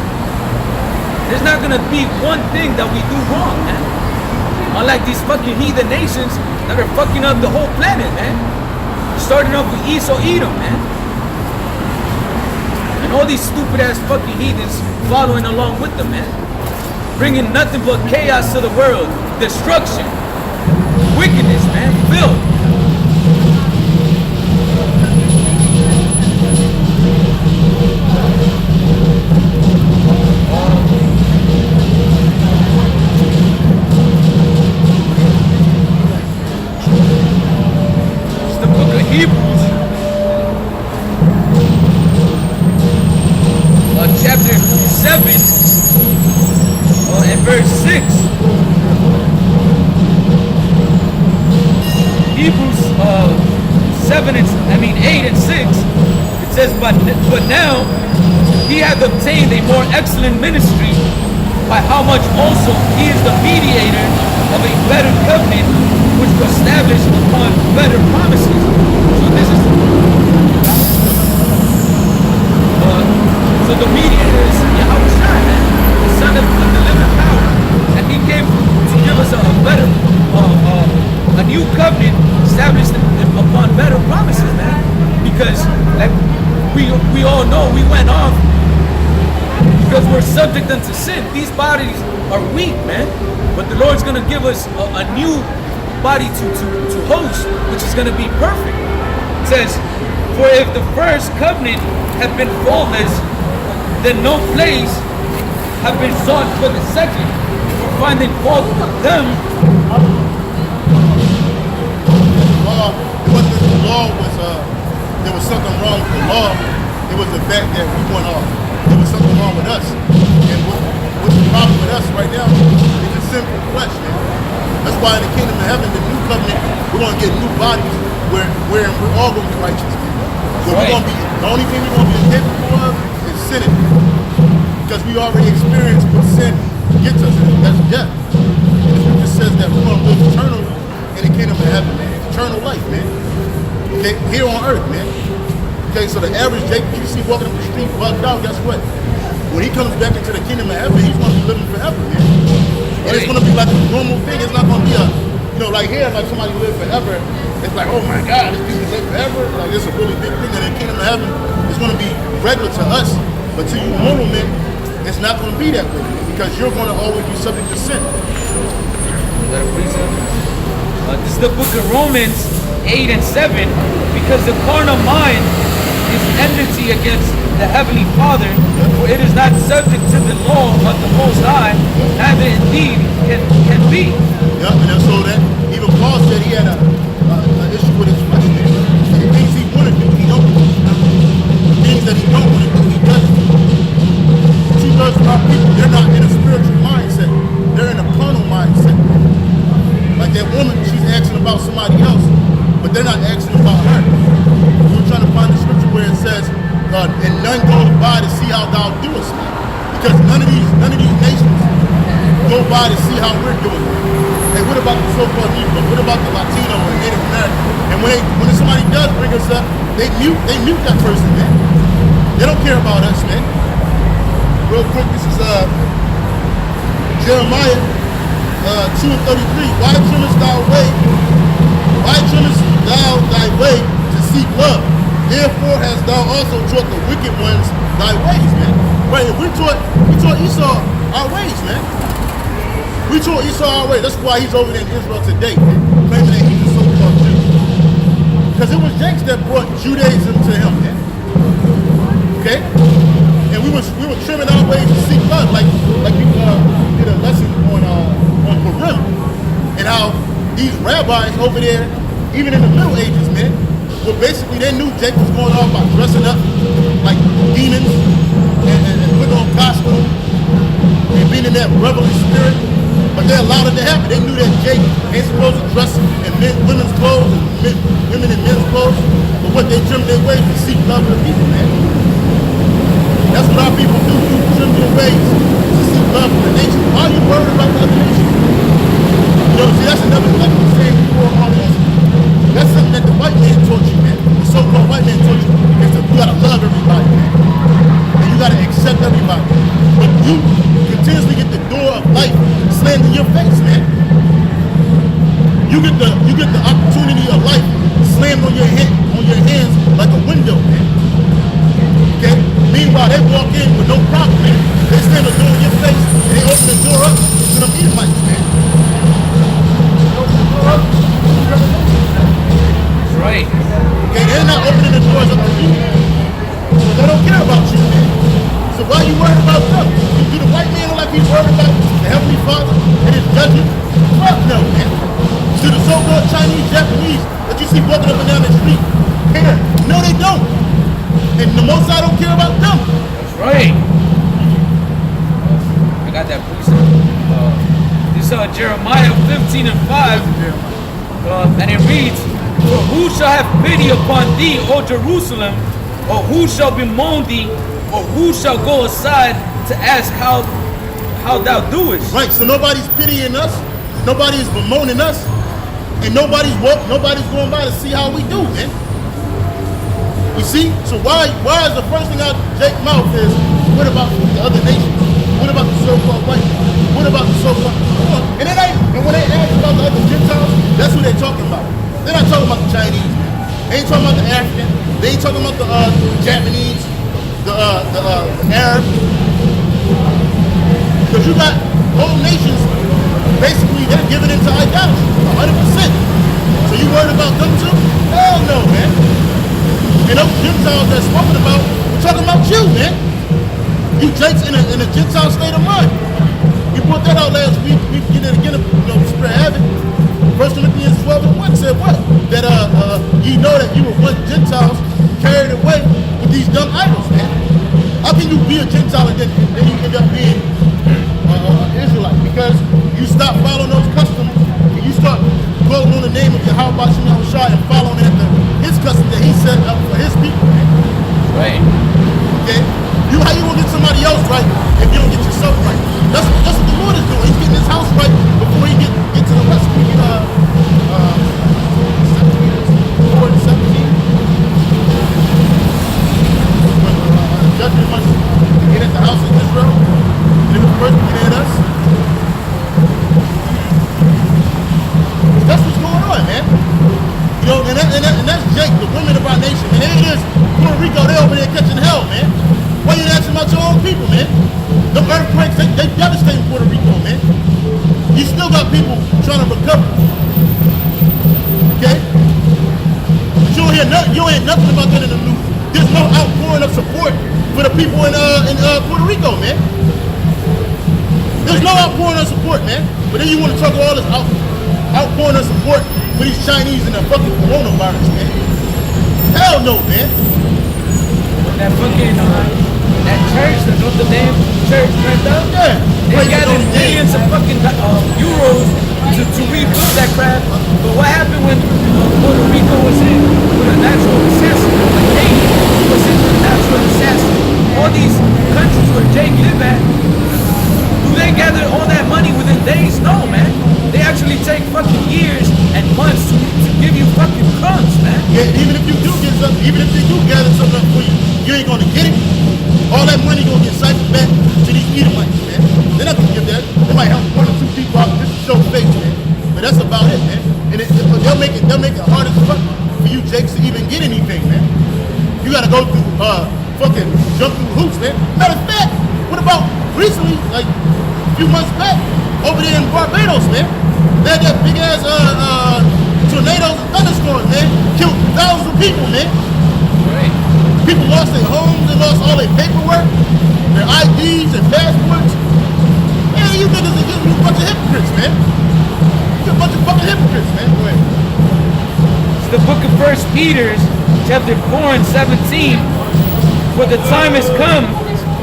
There's not going to be one thing that we do wrong, man. Unlike these fucking heathen nations that are fucking up the whole planet, man. Starting off with Esau, Edom, man. And all these stupid ass fucking heathens following along with them, man. Bringing nothing but chaos to the world, destruction, wickedness, man, filth. It's the book of Hebrews, 8 and 6, it says, but now he hath obtained a more excellent ministry, by how much also he is the mediator of a better covenant, which was established upon better promises. So this is so the mediator is Yahushua, the son of the living power, and he came to give us a better, a new covenant established upon better promises, man. Because like we all know, we went off because we're subject unto sin. These bodies are weak, man. But the Lord's gonna give us a new body to host, which is gonna be perfect. It says, for if the first covenant had been faultless, then no place have been sought for the second, for finding fault with them. It wasn't that the law was, there was something wrong with the law. It was the fact that we went off. There was something wrong with us. And what's the problem with us right now is a sinful flesh, man. That's why in the kingdom of heaven, the new covenant, we're going to get new bodies where we're all going to be righteous, man. Where we're going to be, the only thing we're going to be incapable of is sinning. Because we already experienced what sin gets us, and that's death. And the scripture says that we're going to live eternal in the kingdom of heaven, man. Eternal life, man. Okay, here on earth, man. Okay, so the average Jake you see walking up the street bugged out, guess what? When he comes back into the kingdom of heaven, he's going to be living forever, man. And it's going to be like a normal thing. It's not going to be a, like here, like somebody live forever. It's like, oh my God, this people live forever. Like it's a really big thing. And in the kingdom of heaven, it's going to be regular to us. But to you normal men, it's not going to be that way. Because you're going to always be subject to sin. This is the book of Romans 8 and 7. Because the carnal mind is enmity against the Heavenly Father, for it is not subject to the law of the Most High, neither indeed can be. Yeah, and so that even Paul said he had an issue with his flesh. The things he wanted to do, he don't do. The things that he don't want to do, he doesn't. Two-thirds of our people, they're not in a spiritual mindset. They're in a carnal mindset. Like that woman, she's asking about somebody else, but they're not asking about her. We were trying to find the scripture where it says, and none goes by to see how thou doest, man. Because none of these nations go by to see how we're doing. Hey, what about the so-called Negro? What about the Latino and Native American? And when somebody does bring us up, they mute that person, man. They don't care about us, man. Real quick, this is Jeremiah 2:33. Why trimmest thou way? Why trimmest thou thy way to seek love? Therefore hast thou also taught the wicked ones thy ways, man. Right? We taught Esau our ways, man. We taught Esau our ways. That's why he's over there in Israel today, man, claiming that he's a so-called Jew. Because it was Jakes that brought Judaism to him, man. Okay? And we were trimming our ways to seek love, like we did a lesson on Purim, and how these rabbis over there, even in the Middle Ages, man, well, basically they knew Jake was going off by dressing up like demons and putting on costumes and being in that revelry spirit, but they allowed it to happen. They knew that Jake ain't supposed to dress in women's clothes and women in men's clothes, but what they trimmed their ways to seek love of the people, man. That's what our people do. You trim your ways to seek love for the nation. Why are you worried about the other nation? See, that's another thing we're saying before all this. That's something that the white man taught you, man. The so-called white man taught you. Is that you gotta love everybody, man. And you gotta accept everybody. But you continuously get the door of life slammed in your face, man. You get the opportunity of life slammed on your hands like a window, man. Okay? Meanwhile, they walk in with no problem, man. They slam the door in your face and they open the door up to them Edomites, man. They open the door up to them. Right. Okay, they're not opening the doors up to you. They don't care about you, man. So why are you worried about them? Do the white man look like he's worried about the Heavenly Father and his judgment? Fuck no, man. Do the so-called Chinese, Japanese that you see walking up and down the street care? No, they don't. And the Most High don't care about them. That's right. I got that precept. This is Jeremiah 15 and 5. And it reads, For who shall have pity upon thee, O Jerusalem? Or who shall bemoan thee? Or who shall go aside to ask how thou doest? Right, so nobody's pitying us, nobody's bemoaning us, and nobody's going by to see how we do, man. You see? So why is the first thing out Jake's mouth is, what about the other nations? What about the so-called white people? What about the so-called... And when they ask about the other Gentiles, that's who they're talking about. They're not talking about the Chinese. They ain't talking about the African. They ain't talking about the Japanese, the Arab. Because you got whole nations, basically, they're giving into idolatry, 100%. So you worried about them too? Hell no, man. And those Gentiles that's spoken about, we're talking about you, man. You Jake's in a Gentile state of mind. We put that out last week. We get it again, spread havoc. 1 Corinthians 12:1 said what? That you know that you were once Gentiles carried away with these dumb idols, man. How can you be a Gentile and then you end up being an Israelite? Because you stop following those customs and you start calling on the name of Yahweh and following after his customs that he set up for his people, man. Right. Okay? How you gonna get somebody else right if you don't get yourself right? That's what the Lord is doing. He's getting his house right before he get to the rest. We get 4 and 17. When judgment must get at the house of Israel, and it was first begin at us. That's what's going on, man. You know, and that's Jake, the women of our nation. And here it is, Puerto Rico, they over there catching hell, man. Why you asking about your own people, man? The earthquakes, they devastating Puerto Rico, man. You still got people trying to recover. Okay? But you don't hear nothing about that in the news. There's no outpouring of support for the people in Puerto Rico, man. There's no outpouring of support, man. But then you want to talk all this outpouring of support for these Chinese and the fucking coronavirus, man. Hell no, man. That fucking that church, the Notre Dame church burnt up. Yeah. They gathered millions of fucking euros to rebuild that crap. But what happened when Puerto Rico was in with a natural disaster? Like Haiti was in a natural disaster. All these countries where Jake lived at, do they gather all that money within days? No, man. They actually take fucking years and months to give you fucking crumbs, man. Yeah, even if you do get something, even if they do gather something up for you, you ain't gonna get it. All that money gonna get siphoned back to these Edomites, man. They're not gonna give that. They might help 1 or 2 people out just to show face, man. But that's about it, man. And they'll make it hard as fuck for you Jakes to even get anything, man. You gotta go through fucking jump through hoops, man. Matter of fact, what about recently, like a few months back, over there in Barbados, man? They had that big ass tornadoes and thunderstorms, man. Killed thousands of people, man. Right. People lost their homes, they lost all their paperwork, their IDs and passports. Man, you niggas are just a bunch of hypocrites, man. You're a bunch of fucking hypocrites, man. Go ahead. It's the book of 1 Peter, chapter 4 and 17. For the time has come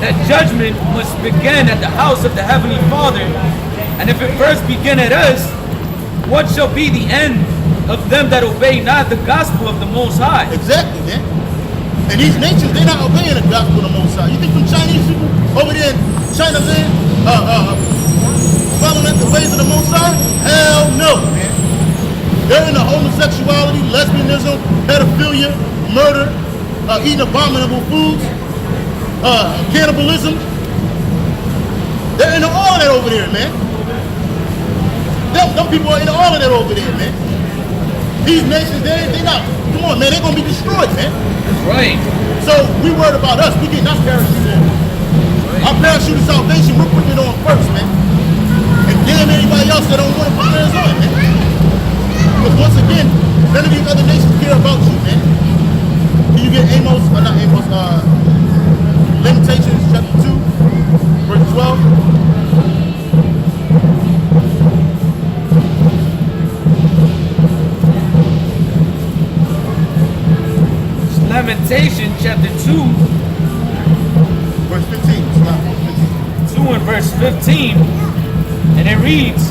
that judgment must begin at the house of the Heavenly Father. And if it first begin at us, what shall be the end of them that obey not the gospel of the Most High? Exactly, man. And these nations, they're not obeying the gospel of the Most High. You think them Chinese people over there in China, man, following the ways of the Most High? Hell no, man. They're into homosexuality, lesbianism, pedophilia, murder, eating abominable foods, cannibalism. They're into all that over there, man. Them people are into all of that over there, man. These nations, they not, come on, man, they're gonna be destroyed, man. That's right. So we worried about us, we getting our parachute on. Right. Our parachute of salvation, we're putting it on first, man. And damn anybody else that don't want to put theirs on, man. Because once again, none of these other nations care about you, man. Can you get Lamentations chapter 2, verse 12? Lamentation chapter 2, verse 15. 2 and verse 15, and it reads,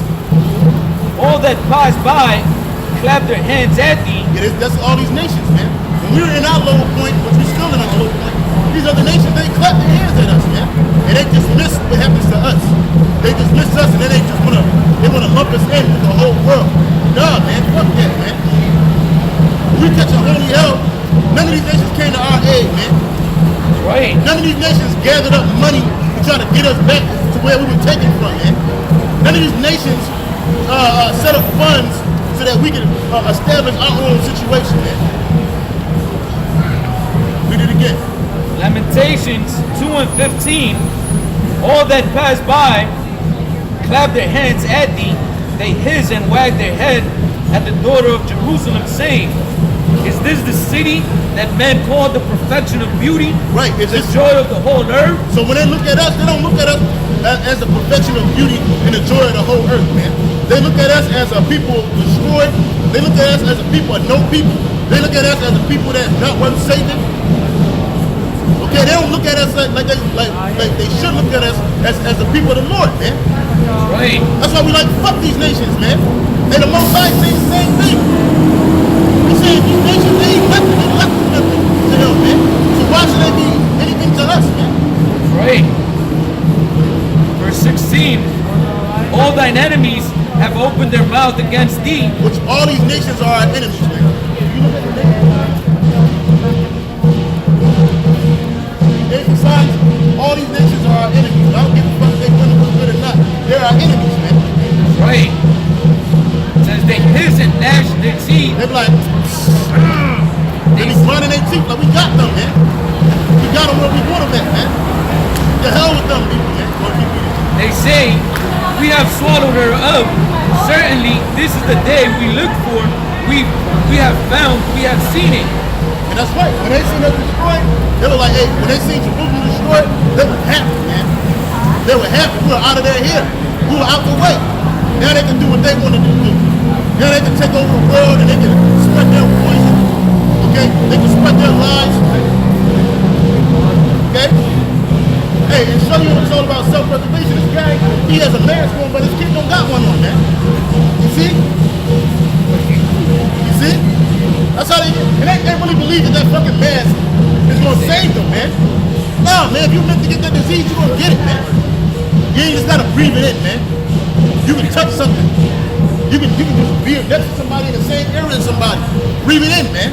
all that pass by clap their hands at thee. Yeah, that's all these nations, man. When we were in our low point, which we're still in our low point, these other nations, they clap their hands at us, man. And they dismiss what happens to us. They dismiss us and then they just wanna lump us in with the whole world. Nah, man, fuck that, man. When we catch a holy hell, none of these nations came to our aid, man. Right. None of these nations gathered up money to try to get us back to where we were taken from, man. None of these nations set up funds so that we can establish our own situation, man. Read it again. Lamentations 2:15. All that pass by clap their hands at thee. They hiss and wag their head at the daughter of Jerusalem, saying, is this the city that men call the perfection of beauty? Right. It's The joy of the whole earth? So when they look at us, they don't look at us as the perfection of beauty and the joy of the whole earth, man. They look at us as a people destroyed. They look at us as a people of no people. They look at us as a people that's not worth saving. Okay, they don't look at us like they should look at us as the people of the Lord, man. Right. That's why we like fuck these nations, man. And the Most High say the same thing. He said these nations, they ain't nothing to them, man. So why should they be anything to us, man? Right. Verse 16. All thine enemies have opened their mouth against thee. Which all these nations are our enemies, man. If you look at the nations, besides, all these nations are our enemies. I don't give a fuck if they win or good or not. They're our enemies, man. Right. It says they hiss and gnash their teeth. They be like, they be grinding their teeth like we got them, man. We got them where we want them at, man. The hell with them people, man. They say, we have swallowed her up. Certainly, this is the day we look for. We have found, we have seen it. And that's right. When they seen us destroyed, they were like, hey, when they seen Jerusalem destroyed, they were happy, man. They were happy. We were out of their hair. We were out the way. Now they can do what they want to do. Now they can take over the world and they can spread their poison. Okay? They can spread their lies. Okay? Hey, and show you what it's all about self-preservation. This guy, he has a mask on, but his kid don't got one on, man. You see? You see? That's how they really believe that fucking mask is gonna save them, man. Nah, man, if you meant to get that disease, you're gonna get it, man. You ain't just gotta breathe it in, man. You can touch something. You can just be next to somebody in the same area as somebody. Breathe it in, man.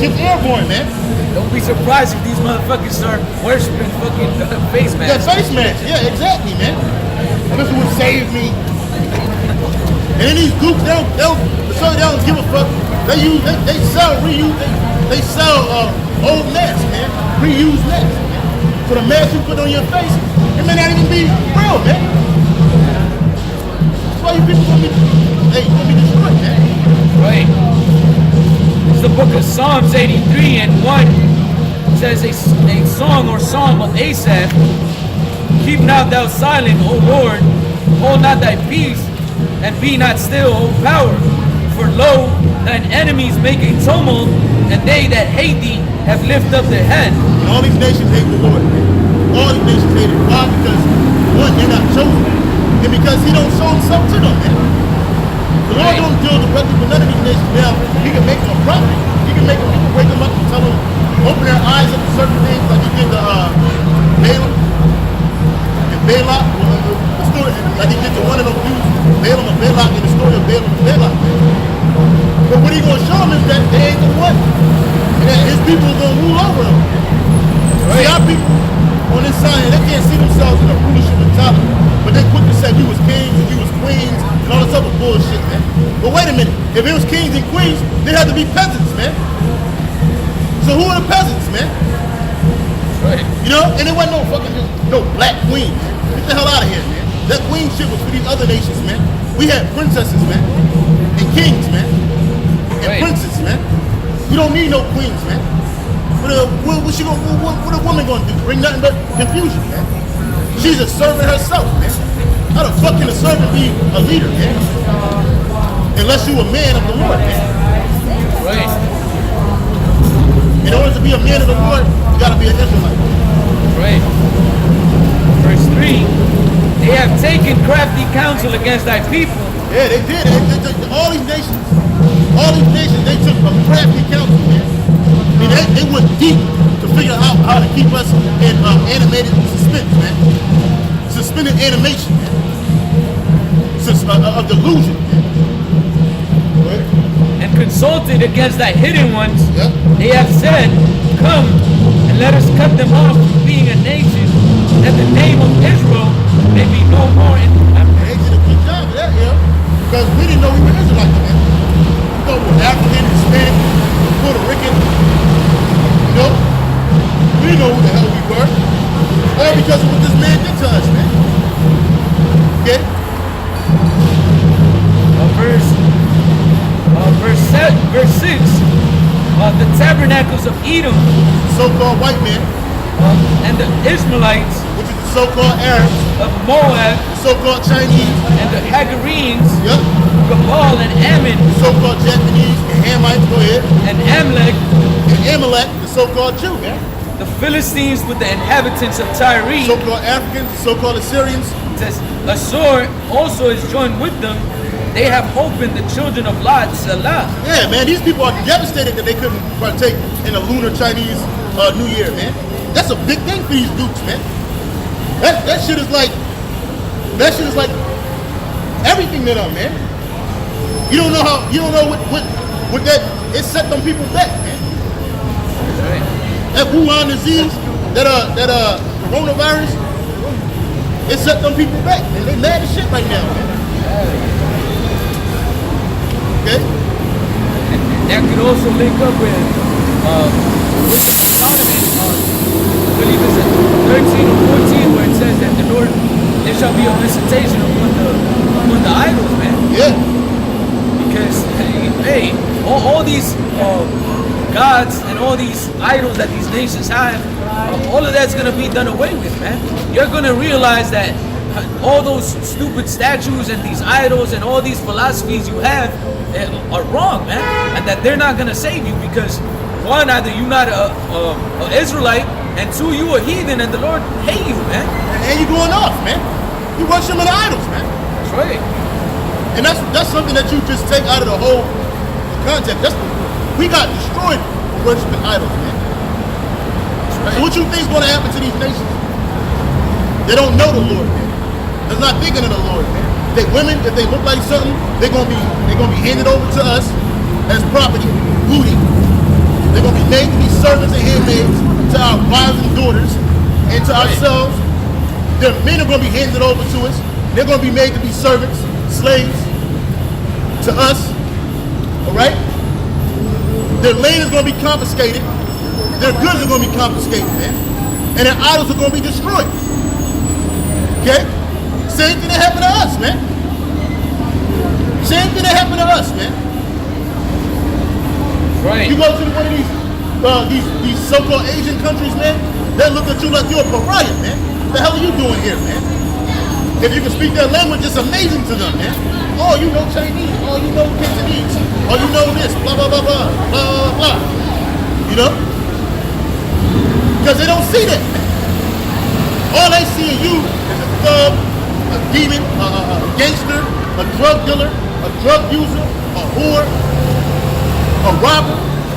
It's airborne, man. Don't be surprised if these motherfuckers start worshiping fucking face masks. Yeah, face masks. Yeah, exactly, man. This would save me. And then these groups, they don't give a fuck. They sell reuse. They sell old masks, man. Reused masks, man. So the mask you put on your face, it may not even be real, man. That's why you people gonna be destroyed, man. Right. It's the book of Psalms 83 and 1. It says a song or psalm of Asaph. Keep not thou silent, O Lord. Hold not thy peace, and be not still, O power. For lo, thine enemies make a tumult, and they that hate thee have lifted up their head. And all these nations hate the Lord, man. All these nations hate him. Why? Because, one, they're not chosen. And because he don't show himself to them, man. The Lord don't deal directly with none of these nations. Now, he can make them a prophet. He can make them, he can wake them up and tell them, open their eyes up to certain things, like he did to Balaam and Balak. The story, like he did to one of them dudes, Balaam and Balak, in the story of Balaam and Balak. But what he gonna show them is that they ain't the one. And that his people are gonna rule over them. See, our people on this side, they can't see themselves in a rulership mentality. But they quick to say we was kings and we was queens and all this other bullshit, man. But wait a minute, if it was kings and queens, they had to be peasants, man. So who are the peasants, man? Right. You know, and there wasn't no black queen. Get the hell out of here, man. That queen shit was for these other nations, man. We had princesses, man, and kings, man, and princes, man. We don't need no queens, man. What a woman gonna do? Bring nothing but confusion, man. She's a servant herself, man. How the fuck can a servant be a leader, man? Unless you a man of the Lord, man. Right. In order to be a man of the Lord, you gotta be an Israelite. Right. Verse 3. They have taken crafty counsel against thy people. Yeah, they did. All these nations, they took a crafty counsel, man. I mean, they went deep to figure out how to keep us in animated suspense, man. Suspended animation, man. A delusion, man. And consulted against thy hidden ones. Yep. They have said, come and let us cut them off from being a nation, that the name of Israel may be no more in They did a good job of that, yeah. Because we didn't know we were Israelites, man. We thought we were African, Hispanic, Puerto Rican. You know? We didn't know who the hell we were. All because of what this man did to us, man. Okay? Verse 6, the tabernacles of Edom, So-called white man, and the Ishmaelites which is the so-called Arabs, of Moab, the so-called Chinese, and the Hagarenes, yep, Gabal and Ammon, the so-called Japanese, the Hamites, go ahead, and Amalek, and Amalek, the so-called Jew, man. the Philistines with the inhabitants of Tyre, So-called Africans, the so-called Assyrians. says Assur also is joined with them. They have hope in the children of Lot, Salah. Yeah, man, these people are devastated that they couldn't partake in a lunar Chinese New Year, man. That's a big thing for these dudes, man. That shit is like everything to them, man. You don't know what that it set them people back, man. Right. That Wuhan disease, that coronavirus, it set them people back, man. They mad as shit right now, man. Okay? That could also link up with Solomon, I believe it's at 13 or 14, where it says that the Lord, there shall be a visitation upon the idols, man. Yeah. Because, hey, all these gods and all these idols that these nations have, all of that's going to be done away with, man. You're going to realize that all those stupid statues and these idols and all these philosophies you have are wrong, man, and that they're not gonna save you because one, either you're not a Israelite, and two, you a heathen, and the Lord hate you, man. And you going off, man. You worshiping the idols, man. That's right. And that's something that you just take out of the whole context. We got destroyed for worshiping idols, man. That's right. So what you think is going to happen to these nations? They don't know the Lord, man. They're not thinking of the Lord, man. Women, if they look like something, they're gonna be handed over to us as property, booty. They're gonna be made to be servants and handmaids to our wives and daughters and to ourselves. Their men are gonna be handed over to us. They're gonna be made to be servants, slaves to us. All right? Their land is gonna be confiscated. Their goods are gonna be confiscated, man. And their idols are gonna be destroyed. Okay? Same thing that happened to us, man. Same thing that happened to us, man. Right. You go to one of these so-called Asian countries, man, they look at you like you're a pariah, man. What the hell are you doing here, man? If you can speak their language, it's amazing to them, man. Oh, you know Chinese. Oh, you know Cantonese. Oh, you know this. Blah, blah, blah, blah, blah, blah. You know? Because they don't see that, man. All they see in you is a thug, a demon, a gangster, a drug dealer, a drug user, a whore, a robber.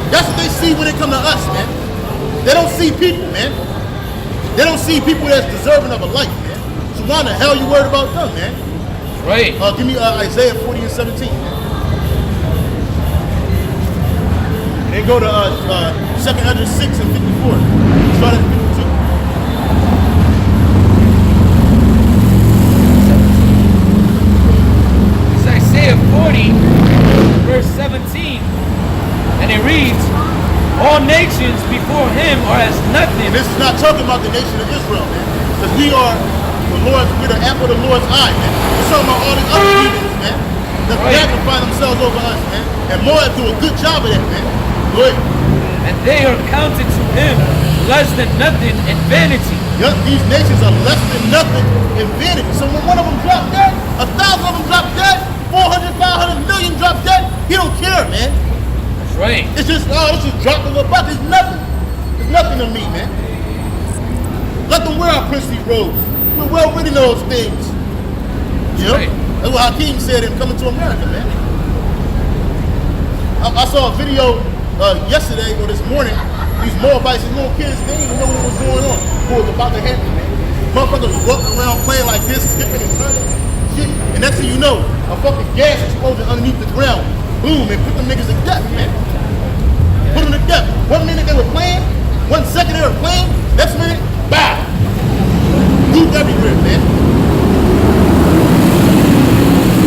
That's what they see when they come to us, man. They don't see people, man. They don't see people that's deserving of a life, man. So why the hell you worried about them, man? Right. Give me Isaiah 40 and 17, man. And then go to 2nd Ezra 6 and 54. Start at 52. Isaiah 40, verse 17, and it reads, all nations before him are as nothing. And this is not talking about the nation of Israel, man. Because we're the apple of the Lord's eye, man. We're talking about all the other heathens, man. That magnify themselves over us, man. And more do a good job of that, man. Go ahead. And they are counted to him less than nothing in vanity. Yep, these nations are less than nothing in vanity. So when one of them drop dead, 1,000 of them drop dead, 400, 500 million drop dead, he don't care, man. That's right. It's just drop of a buck. It's nothing. It's nothing to me, man. Let them wear our princely robes. We're well rid of those things. You know? Right. That's what Hakeem said in Coming to America, man. I saw a video yesterday or this morning. These Moabites, these little kids, they didn't even know what was going on. What was about to happen, man. Motherfuckers was walking around playing like this, skipping and running. Shit. And next thing you know, a fucking gas explosion underneath the ground. Boom, and put them niggas to death, man. Put them to death. 1 minute they were playing, 1 second they were playing, next minute, bow. Loot everywhere, man.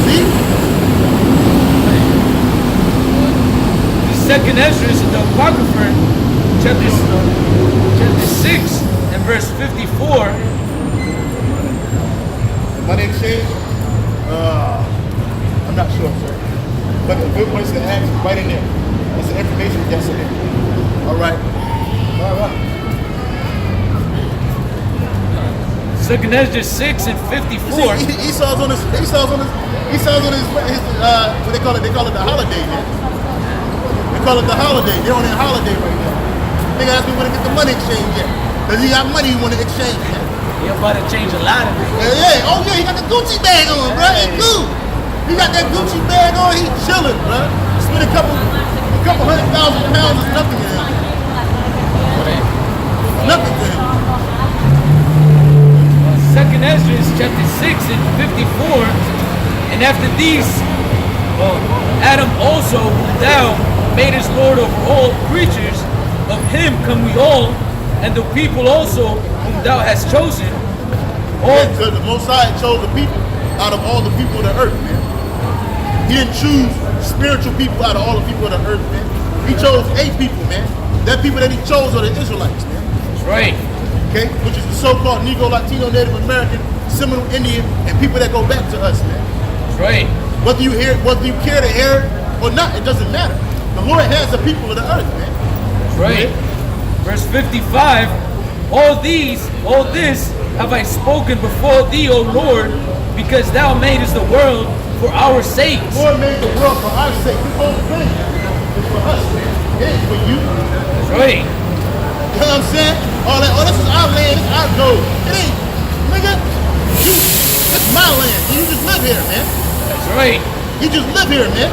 See? The second Ezra is the Apocrypha, chapter 6 and verse 54. My name changed? I'm not sure, sir. But a good place to ask is right in there. That's the information that's in there. All right. All right. Second Ezra 6 and 54. See, Esau's on his what they call it the holiday, man. They call it the holiday. They're on their holiday right now. Nigga asked me when to get the money exchange yet. Cause he got money he want to exchange, man. You're about to change a lot of it. Yeah. Oh yeah, he got the Gucci bag on, bro. He cool. He got that Gucci bag on. He chilling, bro. Spend a couple $100,000 is nothing to him. Nothing to him. Second Ezra chapter 6 and 54. And after these, Adam also, whom thou madest Lord over all creatures, of him come we all, and the people also whom thou hast chosen. Because the Most High chose the people out of all the people of the earth, man. He didn't choose spiritual people out of all the people of the earth, man. He chose a people, man. That people that he chose are the Israelites, man. That's right. Okay? Which is the so-called Negro, Latino, Native American, Seminole Indian, and people that go back to us, man. That's right. Whether you care to hear it or not, it doesn't matter. The Lord has the people of the earth, man. That's right. Verse 55, all this have I spoken before thee, O Lord, because thou madest the world for our sakes. The Lord made the world for our sake. This whole thing is for us, man. It ain't for you. That's right. You know what I'm saying? All that, this is our land, this is our gold. It ain't, nigga, it's my land. You just live here, man. That's right. You just live here, man.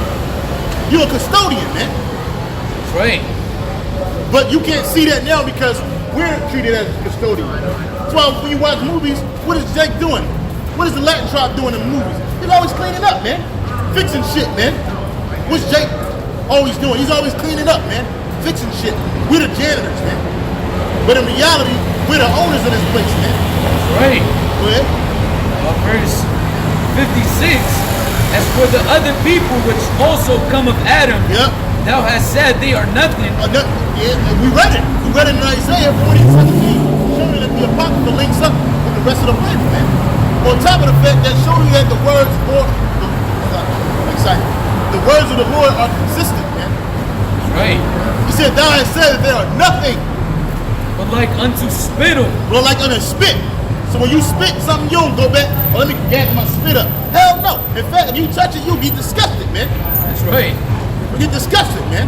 You're a custodian, man. That's right. But you can't see that now because we're treated as custodians. That's why when you watch movies, what is Jake doing? What is the Latin tribe doing in the movies? He's always cleaning up, man. Fixing shit, man. What's Jake always doing? He's always cleaning up, man. Fixing shit. We're the janitors, man. But in reality, we're the owners of this place, man. That's right. Go ahead. Verse 56, as for the other people which also come of Adam, Yep. thou hast said they are nothing. Yeah, we read it. We read it in Isaiah 40:17, showing that the Apocrypha links up with the rest of the Bible, man. On top of the fact that showing you that the words the words of the Lord are consistent, man. That's right. He said, thou hast said that they are nothing. But like unto spittle. Well, like on a spit. So when you spit something, you don't go back, let me gas my spit up. Hell no. In fact, if you touch it, you'll be disgusted, man. That's right. You get disgusted, man.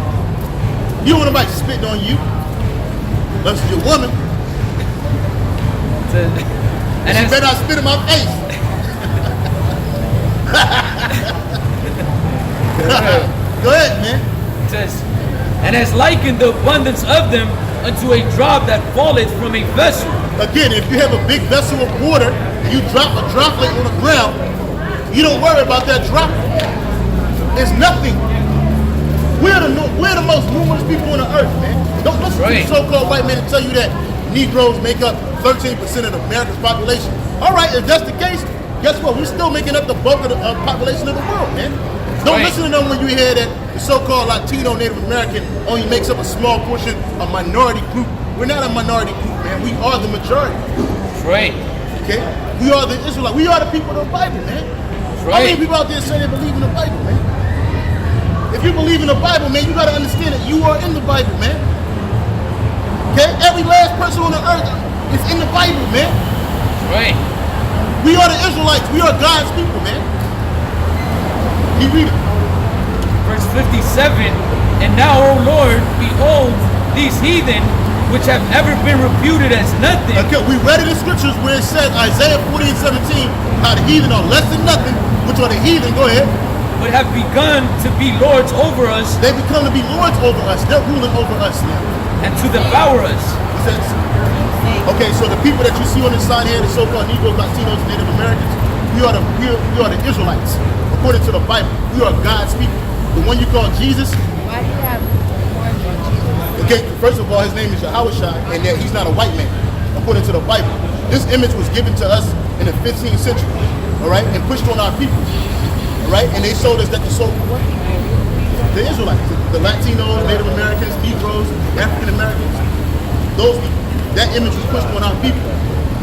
You don't want nobody spitting on you. Unless you're a woman. And She better not spit in my face. Go ahead, man. It says, and has likened the abundance of them unto a drop that falleth from a vessel. Again, if you have a big vessel of water and you drop a droplet on the ground, you don't worry about that droplet. It's nothing. We're the most numerous people on the earth, man. Don't listen to the so-called white men to tell you that Negroes make up 13% of America's population. All right, if that's the case, guess what? We're still making up the bulk of the population of the world, man. Don't listen to them when you hear that the so-called Latino Native American only makes up a small portion, a minority group. We're not a minority group, man. We are the majority. That's right. Okay? We are the Israelites. We are the people of the Bible, man. That's How right. many people out there say they believe in the Bible, man? If you believe in the Bible, man, you gotta understand that you are in the Bible, man. Okay? Every last person on the earth is in the Bible, man. That's right. We are the Israelites. We are God's people, man. Keep reading. Verse 57, and now, O Lord, behold these heathen which have ever been reputed as nothing. Okay, we read in the scriptures where it says, Isaiah 40:17, how the heathen are less than nothing, which are the heathen, go ahead. but have begun to be lords over us They become to be lords over us. They're ruling over us now. and to devour us. He says, okay, so the people that you see on this side here, the so-called Negroes, Latinos, Native Americans, we are the Israelites. According to the Bible, we are God's people. The one you call Jesus. Why do you have horns on Jesus? Okay, first of all, his name is GMSHAWAII, and that he's not a white man, according to the Bible. This image was given to us in the 15th century, all right, and pushed on our people, all right, and they showed us that the Israelites, the Latinos, Native Americans, Negroes, African Americans, that image was pushed on our people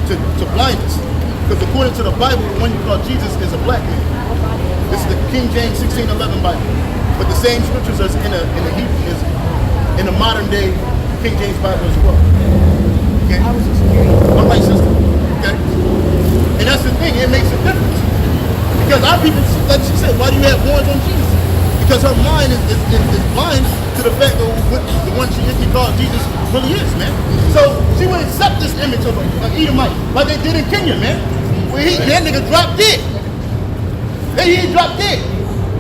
to blind us. Because according to the Bible, the one you call Jesus is a black man. This is the King James 1611 Bible. But the same scriptures are in the Hebrew, is in the modern day King James Bible as well. Okay? I was just curious. All right, sister. Okay? And that's the thing, it makes a difference. Because our people, like she said, why do you have horns on Jesus? Because her mind is blind to the fact of what the one she called Jesus really is, man. So she would accept this image of an Edomite, like they did in Kenya, man. Where that nigga dropped dead. He dropped dead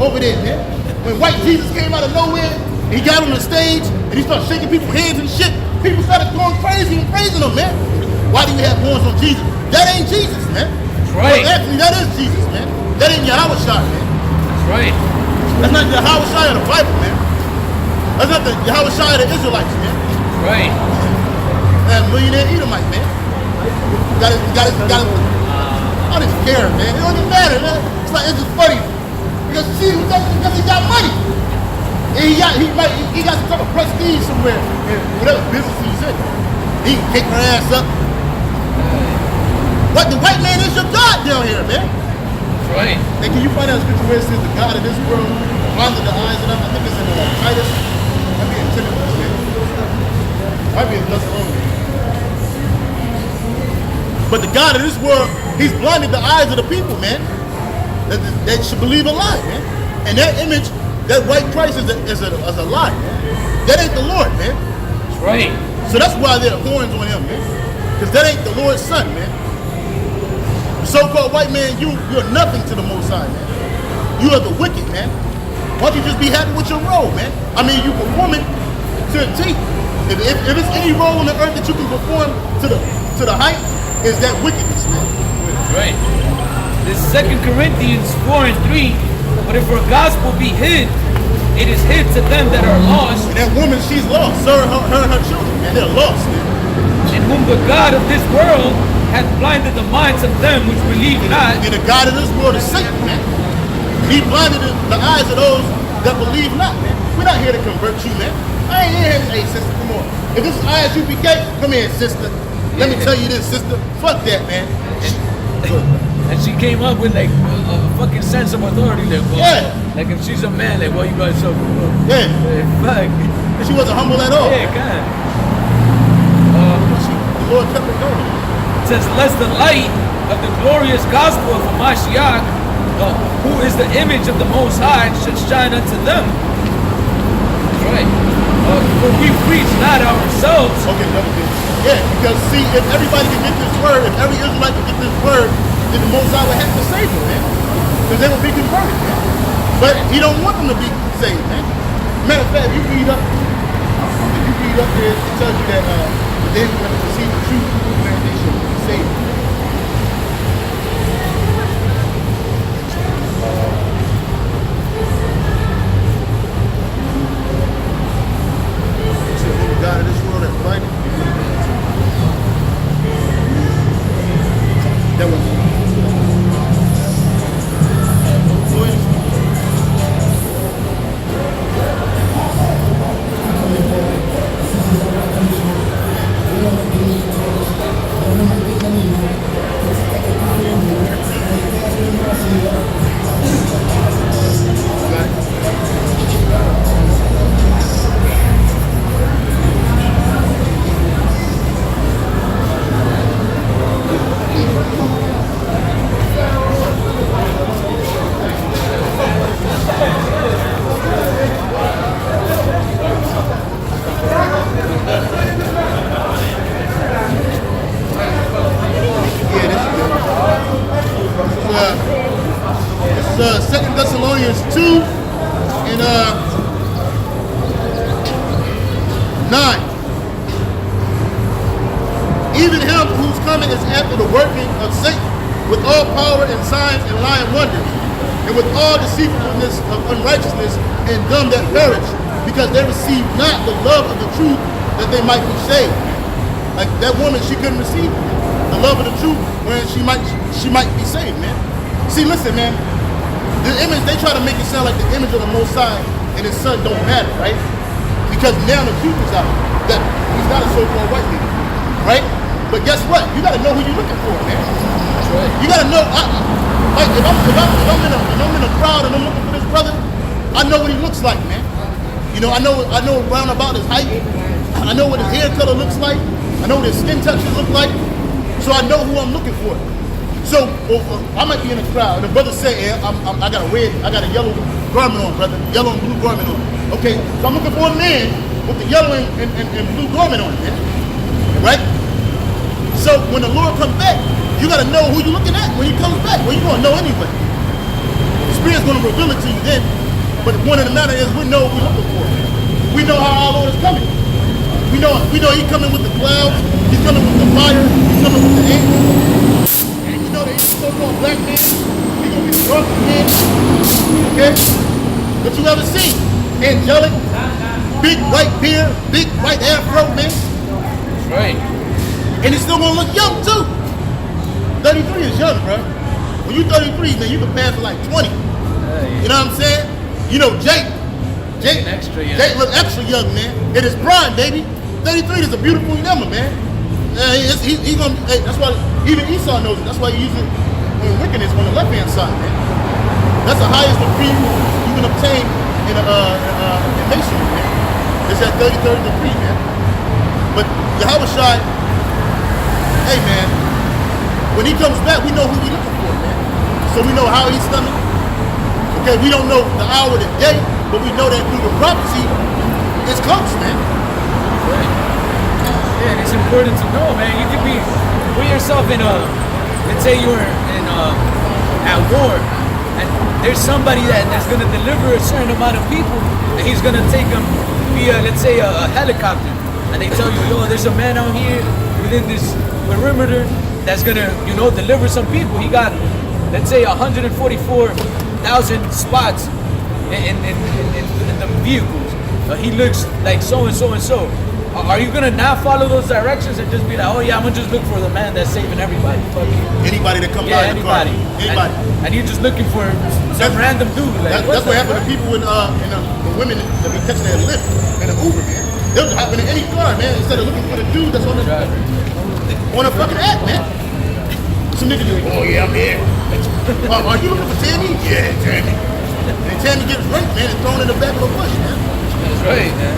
over there, man. When white Jesus came out of nowhere, he got on the stage and he started shaking people's hands and shit. People started going crazy and praising him, man. Why do you have horns on Jesus? That ain't Jesus, man. That's right. Well, actually, that is Jesus, man. That ain't Yahushua, man. That's right. That's not the Yahushua of the Bible, man. That's not the Yahushua of the Israelites, man. That's right. That millionaire Edomite, man. Got it. I don't care, man. It don't even matter, man. It's just funny. Because he got money. And he got some type of prestige somewhere in whatever business he's in. He can kick her ass up. But the white man is your God down here, man. That's right. And can you find out a scripture where it says the God of this world blinded the eyes of them? I think it's in Titus. Might be in Timothy, man. Might be in Thessalonians. But the God of this world, he's blinded the eyes of the people, man. That should believe a lie, man. And that image, that white Christ is a lie, man. That ain't the Lord, man. That's right. So that's why there are horns on him, man. Because that ain't the Lord's son, man. The so-called white man, you're nothing to the Most High, man. You are the wicked, man. Why don't you just be happy with your role, man? I mean, you perform it to a T. If it's any role on the earth that you can perform to the height, is that wickedness, man. That's right. This 2 Corinthians 4:3, but if our gospel be hid, it is hid to them that are lost. And that woman, she's lost. Her and her children, man, they're lost, man. In whom the God of this world hath blinded the minds of them which believe not. And the God of this world is Satan, man. He blinded the eyes of those that believe not, man. We're not here to convert you, man. I ain't here. Hey, sister, come on. If this is ISUPK, come here, sister. Let me tell you this, sister. Fuck that, man. And she came up with like a fucking sense of authority, like, well, Yeah. like if she's a man, like, well, you guys so cool. Yeah. Fuck. She wasn't humble at all. Yeah, God. The Lord kept her going. It says, lest the light of the glorious gospel of Mashiach, who is the image of the Most High, should shine unto them. That's right. For we preach not ourselves. Okay, yeah, because see, if everybody can get this word, if every Israelite can get this word, then the Most High would have to save them, man. Because they would be converted, man. But he don't want them to be saved, man. Matter of fact, you read up there, it tells you that they were going to receive the truth, man, they should be saved. God of this world that's blinded. That was 2 Thessalonians 2 and 9. Even him whose coming is after the working of Satan, with all power and signs and lying wonders, and with all deceitfulness of unrighteousness in them that perish, because they receive not the love of the truth, that they might be saved. Like that woman, she couldn't receive the love of the truth, when she might be saved, man. See, listen, man. The image, they try to make it sound like the image of the Most High and His Son don't matter, right? Because now the truth is out that He's not a so-called white man, right? But guess what? You got to know who you're looking for, man. That's right. You got to know. Like if I'm in a crowd and I'm looking for this brother, I know what he looks like, man. You know, I know round about his height. I know what his hair color looks like. I know what his skin texture look like. So I know who I'm looking for. So I might be in a crowd and the brother say, "Yeah, I got a yellow garment on, brother, yellow and blue garment on." Okay, so I'm looking for a man with the yellow and blue garment on, man. Right? So when the Lord comes back, you got to know who you're looking at when He comes back. Well, you're going to know anyway. The Spirit's going to reveal it to you then. But one of the matter is we know what we're looking for. We know how our Lord is coming. We know He's coming with the clouds. He's coming with the fire. He's coming with the angels. And you know that He's a so-called black man. He's going to be the rough man. Okay? What you ever seen? Angelic, big white beard, big white afro, man. That's right. And he's still gonna look young too. 33 is young, bro. When you 33, man, you can pass for like 20. Yeah. You know what I'm saying? You know, Jake Extra young. Jake look extra young, man. In his prime, baby. 33 is a beautiful number, man. He's gonna. Hey, that's why even Esau knows it. That's why he uses it when wickedness on the left hand side, man. That's the highest degree you can obtain in masonry, man. It's that 33rd degree, man. But Yahushua, hey man, when He comes back, we know who we looking for, man. So we know how He's coming. Okay, we don't know the hour of the day, but we know that through the prophecy, it's close, man. Right. Yeah, and it's important to know, man. You could put yourself in let's say you're at war, and there's somebody that's going to deliver a certain amount of people, and he's going to take them via, let's say, a helicopter. And they tell you, yo, there's a man out here within this perimeter that's gonna, deliver some people. He got, let's say, 144,000 spots in the vehicles. He looks like so and so and so. Are you gonna not follow those directions and just be like, oh yeah, I'm gonna just look for the man that's saving everybody? Anybody that comes out of the car. Anybody. And you're just looking for some random dude. Like, that's what happened to people in the women that be catching that lift and the Uber, man. They'll happen in any car, man, instead of looking for the dude that's on a fucking app, man. Some nigga just, oh yeah, I'm here. Are you looking for Tammy? Yeah, Tammy. And Tammy gets raped, man, and thrown in the back of a bush, man. That's right, man.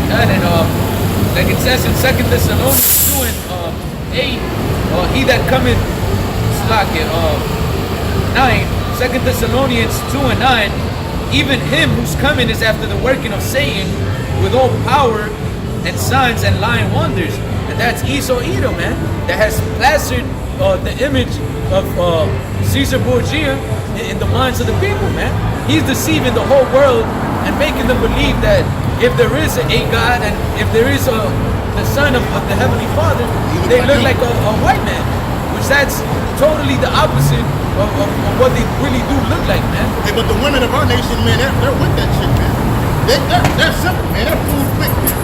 And then, like it says in 2 Thessalonians 2 and 8, he that cometh, 9, 2 Thessalonians 2 and 9, even him whose coming is after the working of Satan with all power and signs and lying wonders. And that's Esau Edom, man, that has plastered the image of Caesar Borgia in the minds of the people, man. He's deceiving the whole world and making them believe that if there is a God and if there is the Son of the Heavenly Father, they look like a white man, which that's totally the opposite of what they really do look like, man. Hey, but the women of our nation, man, they're with that shit, man. They're simple, man. They're cool quick, man.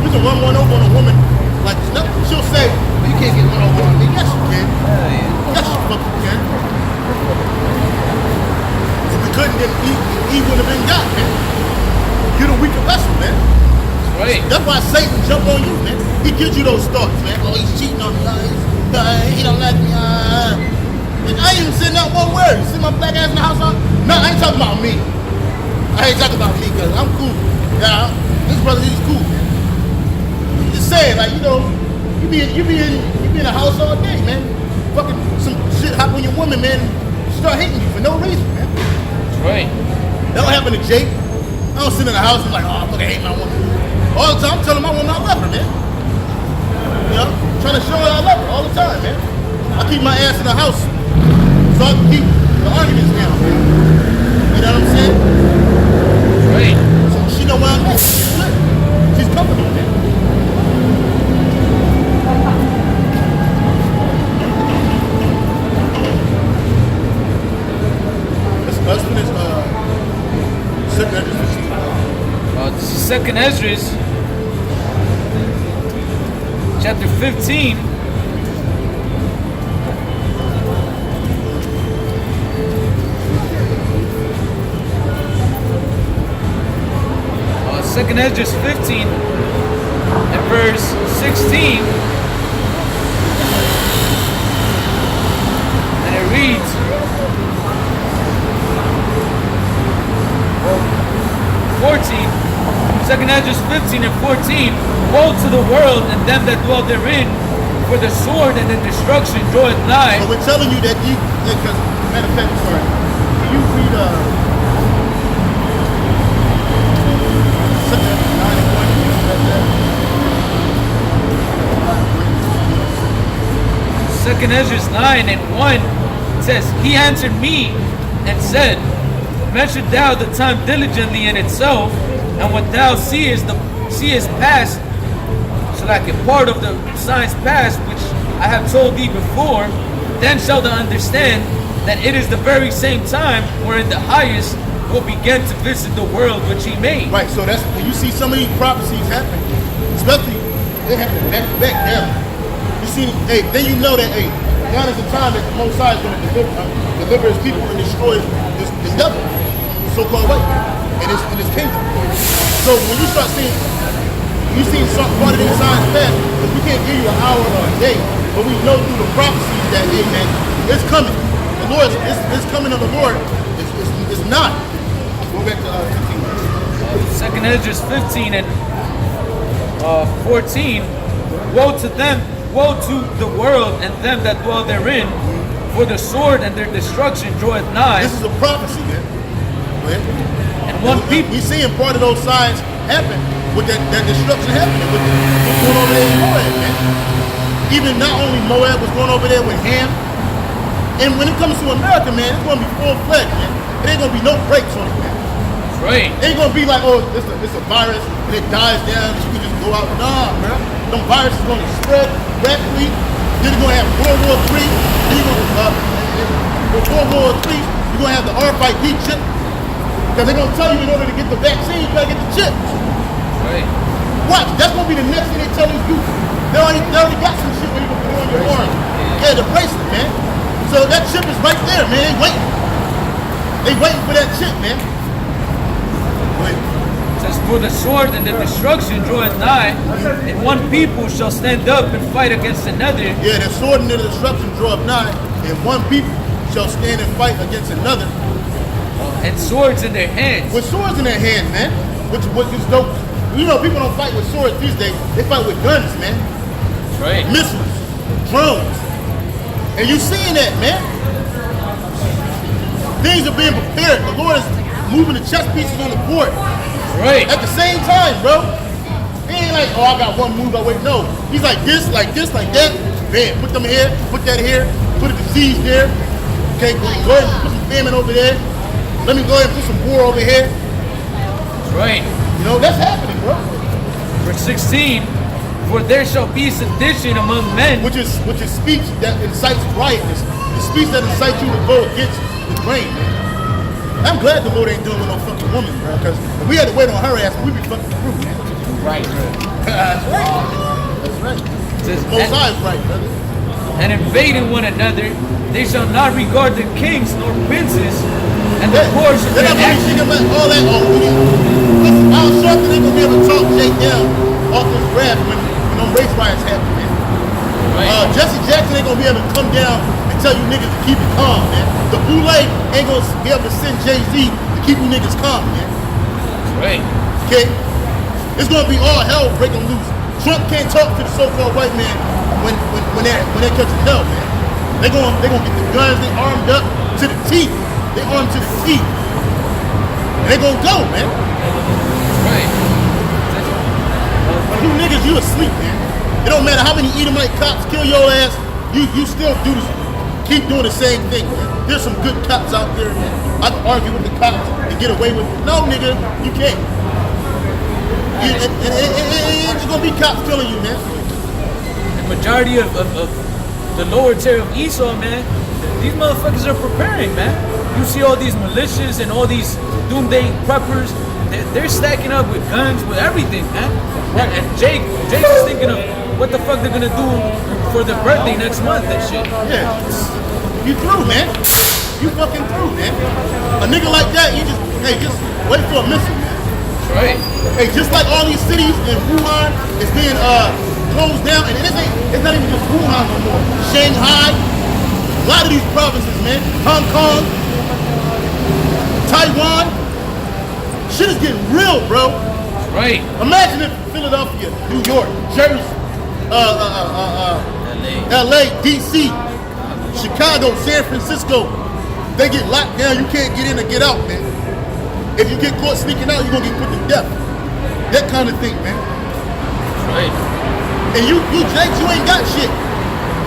You can run one over on a woman like she'll say, well, you can't get one over on me. Yes, you can. Yes, you fucking can. If we couldn't, then he would have been got, man. You're the weaker vessel, man. That's right. That's why Satan jump on you, man. He gives you those thoughts, man. Oh, he's cheating on me. He don't like me. And I ain't even said not one word. You see my black ass in the house? No, I ain't talking about me. I ain't talking about me because I'm cool. Yeah, this brother, he's cool, man. Just saying, like, you be in a house all day, man. Fucking some shit happen on your woman, man. Start hating you for no reason, man. That's right. That don't happen to Jake. I don't sit in the house and be like, oh, I fucking hate my woman. All the time, I'm telling my woman I love her, man. Trying to show her I love her all the time, man. I I keep my ass in the house so I can keep the arguments down, man. You know what I'm saying? Right. So she know where I'm at. She's comfortable, man. Let's finish second Esdras 15. This is second Esdras, chapter 15. Second Esdras 15 and verse 16, and it reads, 14, Second Esdras 15 and 14, woe to the world and them that dwell therein, for the sword and the destruction draweth nigh. So we're telling you that you, because matter of fact, sorry, can you read Second Esdras 9 and 1? Second Esdras 9 and 1 says, he answered me and said, measure thou the time diligently in itself, and what thou seest past, so like a part of the signs past, which I have told thee before, then shalt thou understand that it is the very same time wherein the highest will begin to visit the world which he made. Right, so that's when you see some of these prophecies happen, especially they happen back down. You see, hey, then you know that, hey, now is the time that the Most High is going to deliver his people and destroy this devil, so-called white man, and his kingdom. So when you start seeing, some part of these signs pass, because we can't give you an hour or a day, but we know through the prophecies that, hey man, it's coming. The Lord, it's coming of the Lord. It's not. Go back to 15. Second Esdras 15 and 14, woe to them, woe to the world and them that dwell therein, for the sword and their destruction draweth nigh. This is a prophecy, man. Go ahead. And one people, we seeing part of those signs happen with that destruction happening with what's going over there in Moab, man. Even not only Moab, was going over there with Ham, and when it comes to America, man, it's going to be full-fledged, man. It ain't going to be no breaks on it, man. that's right. It ain't going to be like, oh, it's a virus and it dies down and you can just go out. Nah, man. Them viruses going to spread rapidly. Then you're going to have World War III. Then you're going to, World War III, you're going to have the RFID chip. Because they're going to tell you in order to get the vaccine, you got to get the chip. Right. Watch, that's going to be the next thing they tell these youth. They already got some shit where you can put on your arm. Yeah, the bracelet, man. So that chip is right there, man. They waiting. They waiting for that chip, man. Wait. It says, for the sword and the destruction draweth nigh, and one people shall stand up and fight against another. Yeah, the sword and the destruction draweth nigh, and one people shall stand and fight against another. And swords in their hands. With swords in their hands, man. Which is dope. You know, people don't fight with swords these days. They fight with guns, man. That's right. Missiles, drones. And you seeing that, man. Things are being prepared. The Lord is moving the chess pieces on the board. That's right. At the same time, bro. He ain't like, oh, I got one move, I wait. No. He's like this, like that. Bam, put them here, put that here, put a disease there. Okay, go ahead and put some famine over there. Let me go ahead and put some war over here. That's right. You know, that's happening, bro. Verse 16, for there shall be sedition among men. Which is speech that incites riotness. The speech that incites you to go against the grain, man. I'm glad the Lord ain't dealing with no fucking woman, bro. Because if we had to wait on her ass, we'd be fucking through, man. Right. That's right. That's right. Most High is right, brother. And invading one another, they shall not regard the kings nor princes, and the course of They're their not really action. thinking about all that. Listen, I was sure that they're gonna be able to talk Jake down off this graph when them race riots happen, man. Right. Jesse Jackson ain't gonna be able to come down and tell you niggas to keep it calm, man. The Boule ain't gonna be able to send Jay-Z to keep you niggas calm, man. Right. Okay? It's gonna be all hell breaking loose. Trump can't talk to the so-called white man when they're catching hell, man. They gonna get the guns, they armed up to the teeth. They armed to the teeth. And they gonna go, man. Right. You niggas, you asleep, man. It don't matter how many Edomite cops kill your ass, you still do this, keep doing the same thing, man. There's some good cops out there, man. I can argue with the cops and get away with it. No, nigga, you can't. And it ain't just gonna be cops killing you, man. The majority of the lower tier of Esau, man, these motherfuckers are preparing, man. You see all these militias and all these doomsday preppers, they're stacking up with guns, with everything, man. And Jake is thinking of what the fuck they're gonna do for their birthday next month and shit. Yeah, you through, man. You fucking through, man. A nigga like that, just wait for a missile, man. Right. Hey, just like all these cities in Wuhan is being closed down, and it's not even just Wuhan no more. Shanghai, a lot of these provinces, man. Hong Kong, Taiwan. Shit is getting real, bro. Right. Imagine if Philadelphia, New York, Jersey, LA, DC, Chicago, San Francisco, they get locked down. You can't get in or get out, man. If you get caught sneaking out, you're gonna get put to death. That kind of thing, man. Right. And you Jakes, you ain't got shit.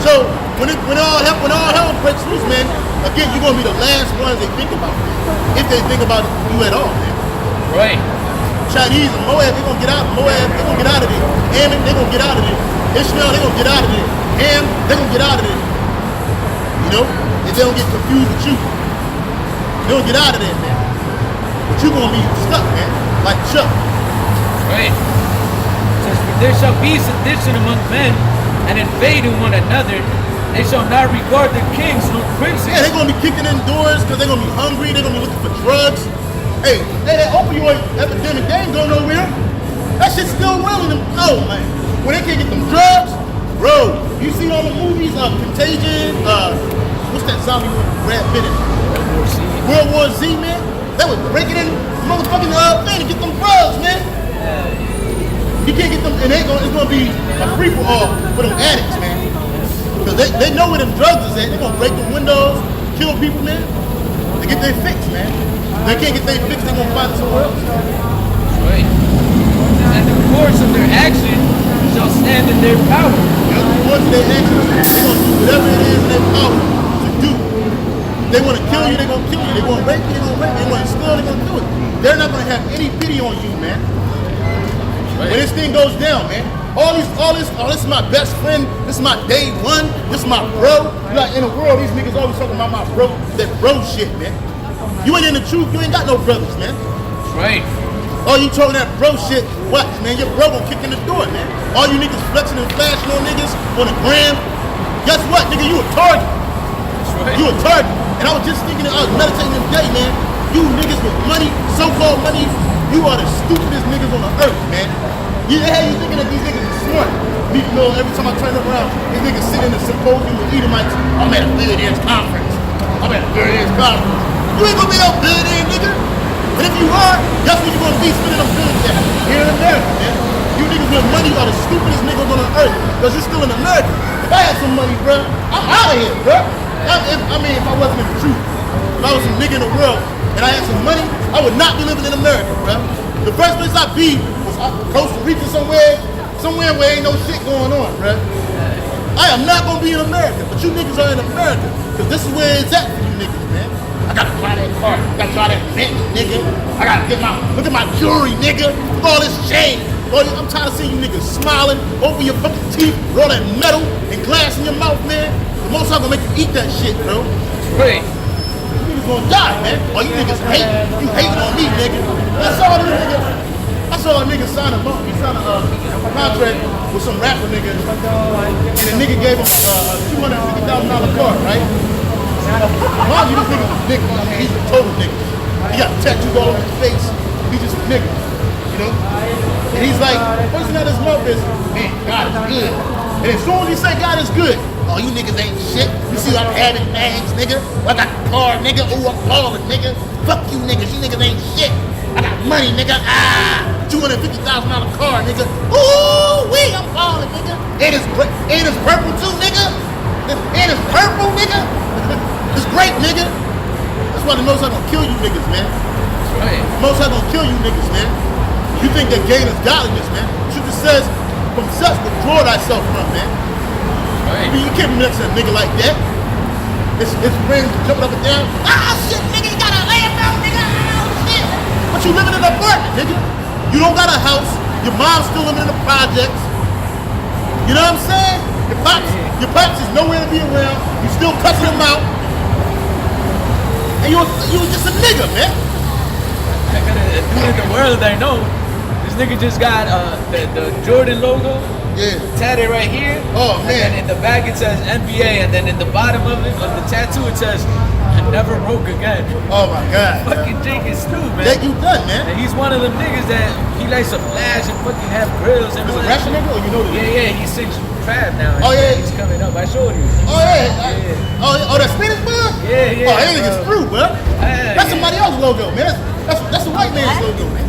So when all hell breaks loose, man, again, you're gonna be the last ones they think about, if they think about you at all, man. Right. Chinese and Moab, they're gonna get out. Moab, they're gonna get out of there. Ammon, they're gonna get out of there. Ishmael, they're gonna get out of there. Ham, they're gonna get out of there. You know? If they don't get confused with you. They don't get out of there, man. But you're gonna be stuck, man. Like Chuck. Right. Says, "For there shall be sedition among men, and invading one another. They shall not regard their kings nor princes." Yeah, they're gonna be kicking in doors because they're gonna be hungry. They're gonna be looking for drugs. Hey, that opioid epidemic, they ain't going nowhere. That shit's still real in them. Oh, man. When they can't get them drugs, bro, you see all the movies of Contagion, what's that zombie with Brad Pitt in? World War Z, man. They was breaking in the motherfucking thing to get them drugs, man. You can't get them, and it's gonna be a free for all for them addicts, man. Because they know where them drugs is at. They're gonna break the windows, kill people, man, to get their fix, man. They can't get their fix, they're gonna find it somewhere else. Right. And the course of their action shall stand in their power. The course of their actions, they're gonna do whatever it is in their power to do. They wanna kill you, they're gonna kill you. They wanna rape you, they're gonna rape you. They wanna steal, they're gonna do it. They're not gonna have any pity on you, man. Right. When this thing goes down, man, all this is my best friend, this is my day one, this is my bro. Like in the world, these niggas always talking about my bro, that bro shit, man. You ain't in the truth, you ain't got no brothers, man. Right. All you talking that bro shit, watch, man, your bro gonna kick in the door, man. All you niggas flexing and flashing on niggas on the gram, guess what, nigga, you a target. That's right. You a target. And I was just thinking, I was meditating today, man. You niggas with money, so-called money, you are the stupidest niggas on the earth, man. You thinking that these niggas are smart. You know, every time I turn around, these niggas sit in the symposium with Edomites. I'm at a billionaires conference. I'm at a billionaires conference. You ain't gonna be no billionaire, nigga. And if you are, that's what you're gonna be spending them billions at. Here in America, man. You niggas with money are the stupidest niggas on the earth. Because you're still in America. If I had some money, bro, I'm out of here, bro. If I wasn't in the truth. If I was some nigga in the world and I had some money, I would not be living in America, bro. The first place I'd be was Costa Rica somewhere where ain't no shit going on, bro. I am not gonna be in America, but you niggas are in America. Because this is where it's at for you niggas, man. I gotta buy that car, I gotta drive that Bentley, nigga. I gotta look at my jewelry, nigga. Look at all this chain. I'm tired of seeing you niggas smiling, open your fucking teeth, with all that metal and glass in your mouth, man. The most I'm gonna make you eat that shit, bro. Right. You niggas gonna die, man. All you niggas hate. You hating on me, nigga. I saw a nigga sign a contract with some rapper nigga, and the nigga gave him a $250,000 car, right? Mind you, this nigga's a nigga. I mean, he's a total nigga. He got tattoos all over his face. He's just a nigga, you know? And he's like, first thing out of his mouth is, man, God is good. And as soon as he say God is good, oh, you niggas ain't shit. You see I'm having things, nigga. I got the car, nigga. Ooh, I'm balling, nigga. Fuck you niggas. You niggas ain't shit. I got money, nigga. $250,000 car, nigga. Ooh, wee, I'm balling, nigga. And it's purple too, nigga. And it's purple, nigga. It's great, nigga. That's why the Most High gonna kill you niggas, man. That's right. The Most High gonna kill you niggas, man. You think that gain is godliness, man. Scripture says, from such withdraw thyself from, man. Right. You can't be next to a nigga like that. His friends jumping up and down. Ah, shit, nigga, you got a AFL, nigga. Oh, shit. But you live in an apartment, nigga. You don't got a house. Your mom's still living in the projects. You know what I'm saying? Your pops is nowhere to be around. You still cussing him out. And you was just a nigga, man. I got a dude in the world I know. This nigga just got the Jordan logo tatted right here. Oh, man. And then in the back it says NBA, and then in the bottom of it, of the tattoo, it says, "I never broke again." Oh my God. Fucking Jake is stupid, man. That you done, man. And he's one of them niggas that he likes to flash and fucking have grills and Is all it that rapper shit. nigga or you know this? Yeah, he sings trap now. Oh, yeah. He's coming up. I showed you. Oh yeah. Oh, that Spanish bug? Yeah. Oh, that nigga's bro. through, bro. That's somebody else's logo, man. That's a white man's logo, man.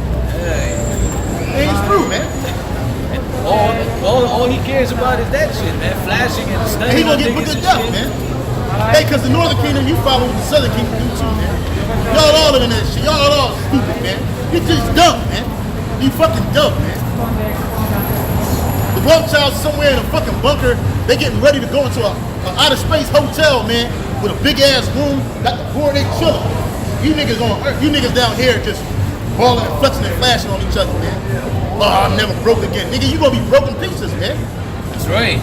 Hey, it's true, man. All he cares about is that shit, man. Flashing and And stunning he gonna on get niggas put to and death, shit. man. Hey, cause the Northern Kingdom, you follow what the Southern Kingdom do too, man. Y'all all living that shit. Y'all all stupid, man. You just dumb, man. You fucking dumb, man. The Rothschilds somewhere in a fucking bunker. They getting ready to go into a outer space hotel, man, with a big ass room. Got the board, they chilling. You niggas on Earth, you niggas down here just balling and flexing and flashing on each other, man. Oh, I'm never broke again, nigga. You gonna be broken pieces, man. That's right.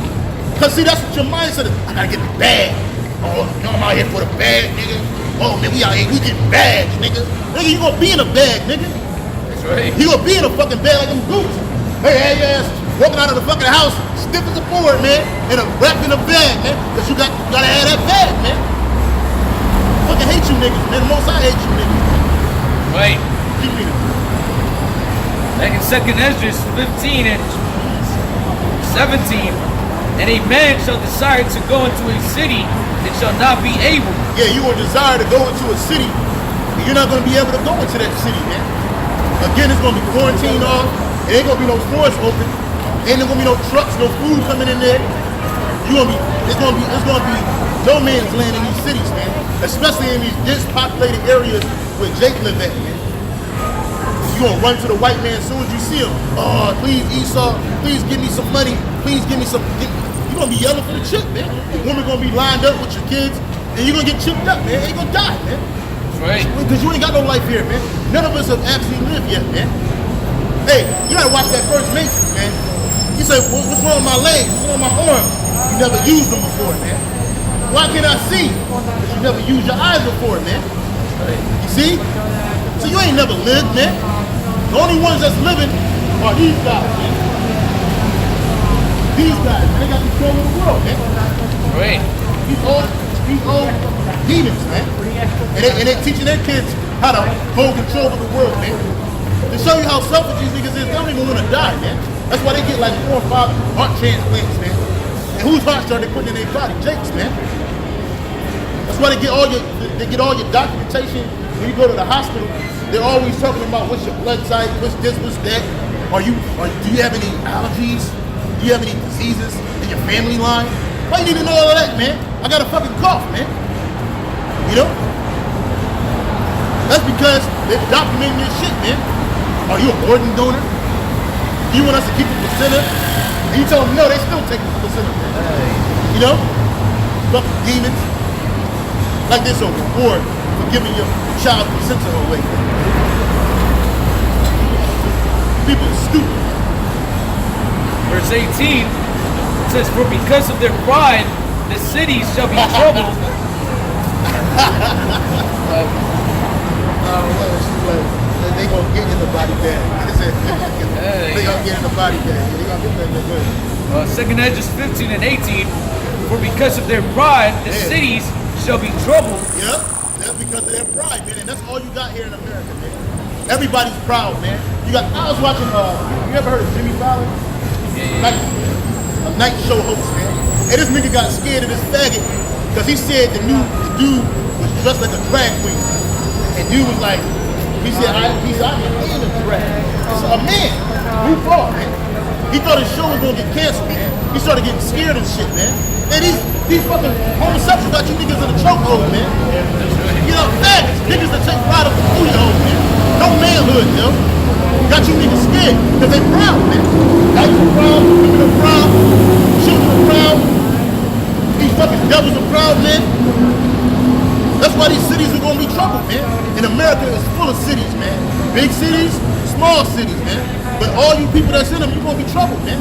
Cause see, that's what your mindset is. I gotta get the bag. Oh, you know I'm out here for the bag, nigga. Oh man, we out here, we get bags, nigga. Nigga, you gonna be in a bag, nigga. That's right. You gonna be in a fucking bag like them goons. Hey, ass walking out of the fucking house, stiff as a board, man, and wrapped in a bag, man. Cause you gotta have that bag, man. Fucking hate you niggas, man. The most I hate you niggas. Right. Keep reading. Back in 2nd Esdras 15 and 17, and a man shall desire to go into a city and shall not be able. Yeah, you gonna desire to go into a city, and you're not gonna be able to go into that city, man. Again, it's gonna be quarantined off. It ain't gonna be no stores open. Ain't gonna be no trucks, no food coming in there. It's gonna be no man's land in these cities, man. Especially in these dense populated areas where Jake live at, man. You gonna run to the white man as soon as you see him. Oh, please, Esau, please give me some money. Please give me some. You gonna be yelling for the chip, man. The woman gonna be lined up with your kids, and you're gonna get chipped up, man. And you're gonna die, man. That's right. Because you ain't got no life here, man. None of us have actually lived yet, man. Hey, you gotta watch that first Matrix, man. You say, what's wrong with my legs? What's wrong with my arms? You never used them before, man. Why can't I see? Because you never used your eyes before, man. You see? So you ain't never lived, man. The only ones that's living are these guys, man. These guys, man, they got control of the world, man. Right. These old demons, man. And they teaching their kids how to hold control of the world, man. To show you how selfish these niggas is, they don't even want to die, man. That's why they get like 4 or 5 heart transplants, man. And whose hearts are they putting in their body? Jake's, man. That's why they get all your documentation when you go to the hospital. They're always talking about what's your blood type, what's this, what's that. Do you have any allergies? Do you have any diseases in your family line? Why you need to know all of that, man? I got a fucking cough, man. You know? That's because they're documenting this shit, man. Are you an organ donor? Do you want us to keep the placenta? And you tell them no, they still take the placenta, man. You know? Fucking demons. Like this a reward for giving your child placenta away. People are stupid. Verse 18 says, "For because of their pride, the cities shall be troubled." They gonna get in the body bag. They gonna get in the body bag. They gonna get that good. 2nd Esdras 15 and 18, "For because of their pride, the cities shall be troubled." Yep, that's because of their pride, man. And that's all you got here in America, man. Everybody's proud, man. I was watching, you ever heard of Jimmy Fallon? Yeah. A night show host, man. And this nigga got scared of this faggot because he said the dude was dressed like a drag queen. And dude was like, he said, I'm in a drag. So a man, who far, man? He thought his show was gonna get canceled, man. He started getting scared and shit, man. And these fucking homosexuals got you niggas in a chokehold, man. You know, faggots, niggas that take pride of the booty-hole, man. No manhood, yo. Got you niggas scared, because they proud, man. Guys are proud, women are proud, children are proud. These fucking devils are proud, man. That's why these cities are gonna be trouble, man. And America is full of cities, man. Big cities, small cities, man. But all you people that's in them, you're gonna be troubled, man.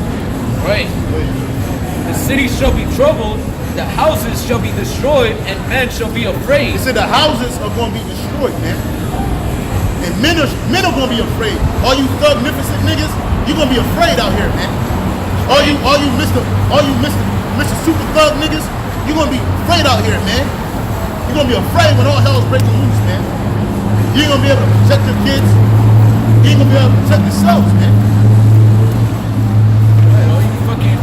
Right. The cities shall be troubled, the houses shall be destroyed, and men shall be afraid. They said the houses are gonna be destroyed, man. And men are gonna be afraid. All you thugnificent niggas, you're gonna be afraid out here, man. All you Mr. Super Thug niggas, you're gonna be afraid out here, man. You're gonna be afraid when all hell's breaking loose, man. You ain't gonna be able to protect your kids. You ain't gonna be able to protect yourselves, man. Right, all you fucking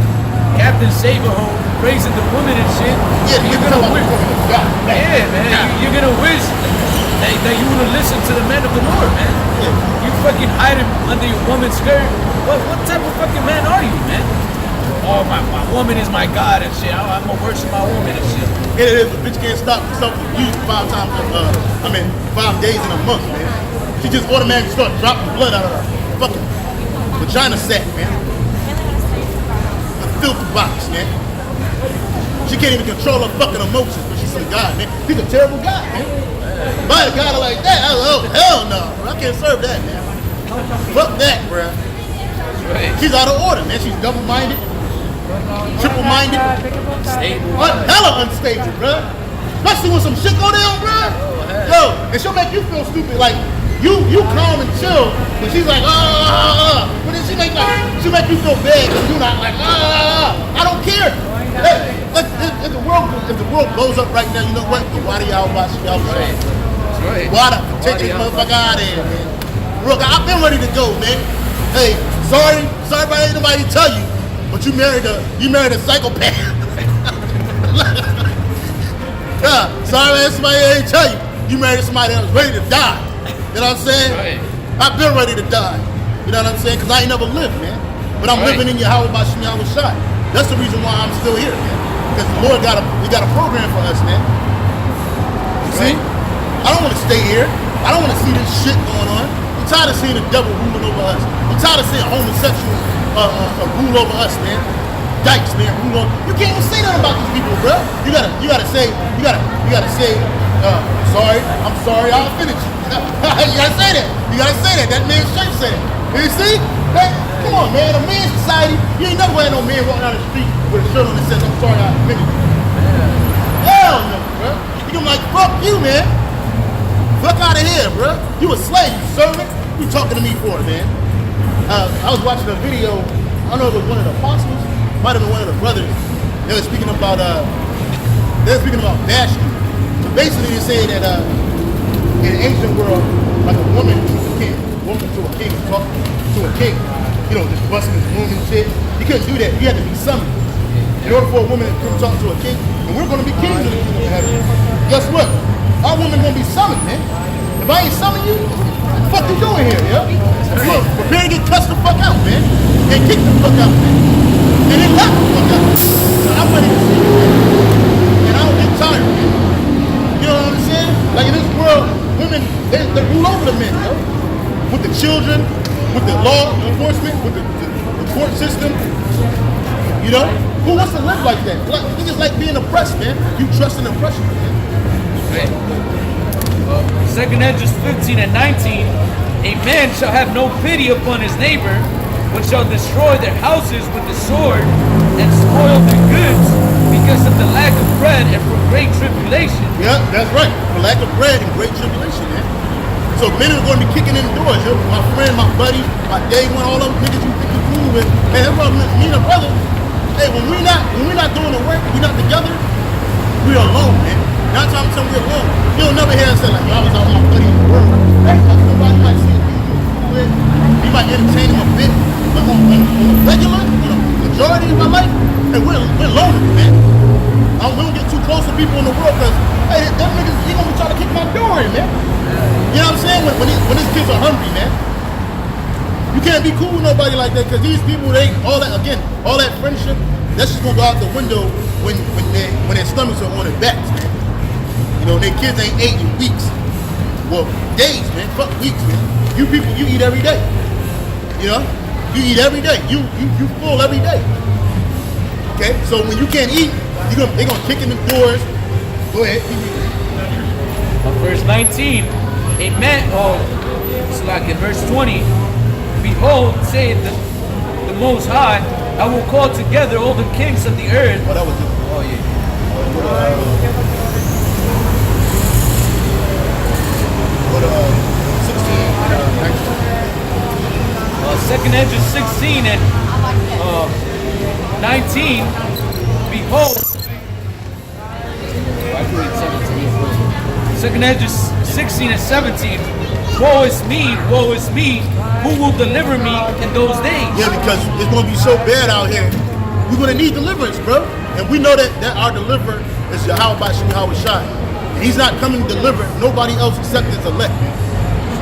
Captain Saberhole praising the woman and shit. Yeah, you're gonna wish. God, Yeah, man. You're gonna wish that you would have listened to the man of the Lord, man. Yeah. You fucking hiding under your woman's skirt. What type of fucking man are you, man? Oh, my woman is my God and shit. I'm gonna worship my woman and shit. It is. A bitch can't stop herself from using 5 days in a month, man. She just automatically starts dropping blood out of her fucking vagina sack, man. The filthy box, man. She can't even control her fucking emotions, but she's some God, man. He's a terrible guy, man. By a guy like that, oh hell no, bro. I can't serve that, man. Fuck that, bro. Right. She's out of order, man. She's double-minded, triple-minded, hella unstable, bro. Especially when some shit go down, bro. Yo, and she'll make you feel stupid. Like you calm and chill, but she's like, but then she'll make you feel bad because you're not like, I don't care. Hey, if the world blows up right now, you know what? Why do y'all watch y'all show? That's right. Why the take this motherfucker out of here, man? Look, I've been ready to go, man. Hey, sorry about ain't nobody tell you, but you married a psychopath. Yeah, sorry man, somebody ain't tell you. You married somebody that was ready to die. You know what I'm saying? Right. I've been ready to die. You know what I'm saying? Because I ain't never lived, man. But I'm living in Yahweh by Shem Yahweh Shai. That's the reason why I'm still here, man. Because the Lord got a program for us, man. You see? I don't want to stay here. I don't want to see this shit going on. I'm tired of seeing the devil ruling over us. I'm tired of seeing homosexuals rule over us, man. Dykes, man, rule over. You can't even say nothing about these people, bro. You gotta say, I'm sorry, I offended you. You gotta say that. You gotta say that. That man's church said it. You see? Hey, come on, man. A man's society, you ain't never had no man walking down the street with a shirt on that says, I'm sorry, I offended you. Hell no, bro. You gonna be like, fuck you, man. Fuck out of here, bro. You a slave, you servant. You talking to me for it, man. I was watching a video. I don't know if it was one of the apostles, might have been one of the brothers. They were speaking about bashing. So basically, they say that in the ancient world, like a woman to a king, talk to a king, you know, just busting his room and shit. You couldn't do that. You had to be summoned. In order for a woman to come talk to a king, and we're going to be kings in the kingdom of heaven. Guess what? Our woman going to be summoned, man. If I ain't summoning you, what the fuck you doing here, yo? Look, prepare to get cussed the fuck out, man. And kicked the fuck out, man. And then left the fuck out. So I'm ready to see you, man. And I don't get tired, man. You know what I'm saying? Like in this world, women, they rule over the men, yo. With the children, with the law enforcement, with the court system. You know? Who wants to live like that? Like, niggas like being oppressed, man. You trust in oppression, man. Right. 2 Esdras 15 and 19, a man shall have no pity upon his neighbor, but shall destroy their houses with the sword and spoil their goods because of the lack of bread and for great tribulation. Yeah, that's right. For lack of bread and great tribulation, man. So men are going to be kicking in the doors. Yo. My friend, my buddy, my day one, all them niggas you think you cool with. Man, that's what me and a brother. Hey, when we're not doing the work, we're not together, we're alone, man. 9 times 10 we're alone. You'll never hear us say like, yo, I was out with my buddy in the world. Hey, somebody might see a dude you're cool with. You might entertain him a bit, but on the regular, on the majority of my life, hey, we're loners, man. We don't get too close to people in the world because, hey, them niggas, you gonna be trying to kick my door in, man. You know what I'm saying? When these kids are hungry, man. You can't be cool with nobody like that because these people, all that friendship, that's just gonna go out the window when their stomachs are on their backs, man. You know, their kids ain't ate in weeks. Well, days, man. Fuck weeks, man. You people, you eat every day. You know? You eat every day. You full every day. Okay? So when you can't eat, They're gonna kick in the doors. Go ahead. Verse 19, a man, it's like in verse 20, behold, saith the Most High, I will call together all the kings of the earth. Oh, that was it. Oh, yeah. But 16, 2nd Ezra 16 and 19, behold, I can read 17. 2nd Ezra 16 and 17, woe is me, who will deliver me in those days? yeah, because it's gonna be so bad out here. We're gonna need deliverance, bro. And we know that our deliverer is Yahweh Shai. And he's not coming to deliver nobody else except his elect.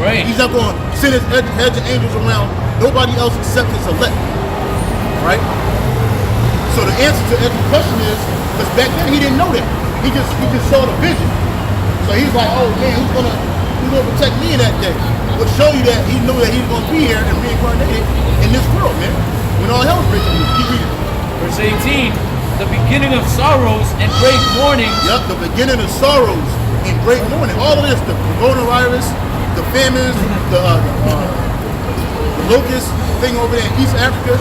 Right. He's not gonna send his hedge of angels around nobody else except his elect. Right? So the answer to every question is, because back then he didn't know that. He just saw the vision. So he's like, oh man, who's gonna protect me in that day? Would show you that he knew that he was gonna be here and reincarnated in this world, man. When all hell's breaking loose. Keep reading. Verse 18, the beginning of sorrows and great mourning. Yep, the beginning of sorrows and great mourning. All of this, the coronavirus, the famines, the locust thing over there in East Africa,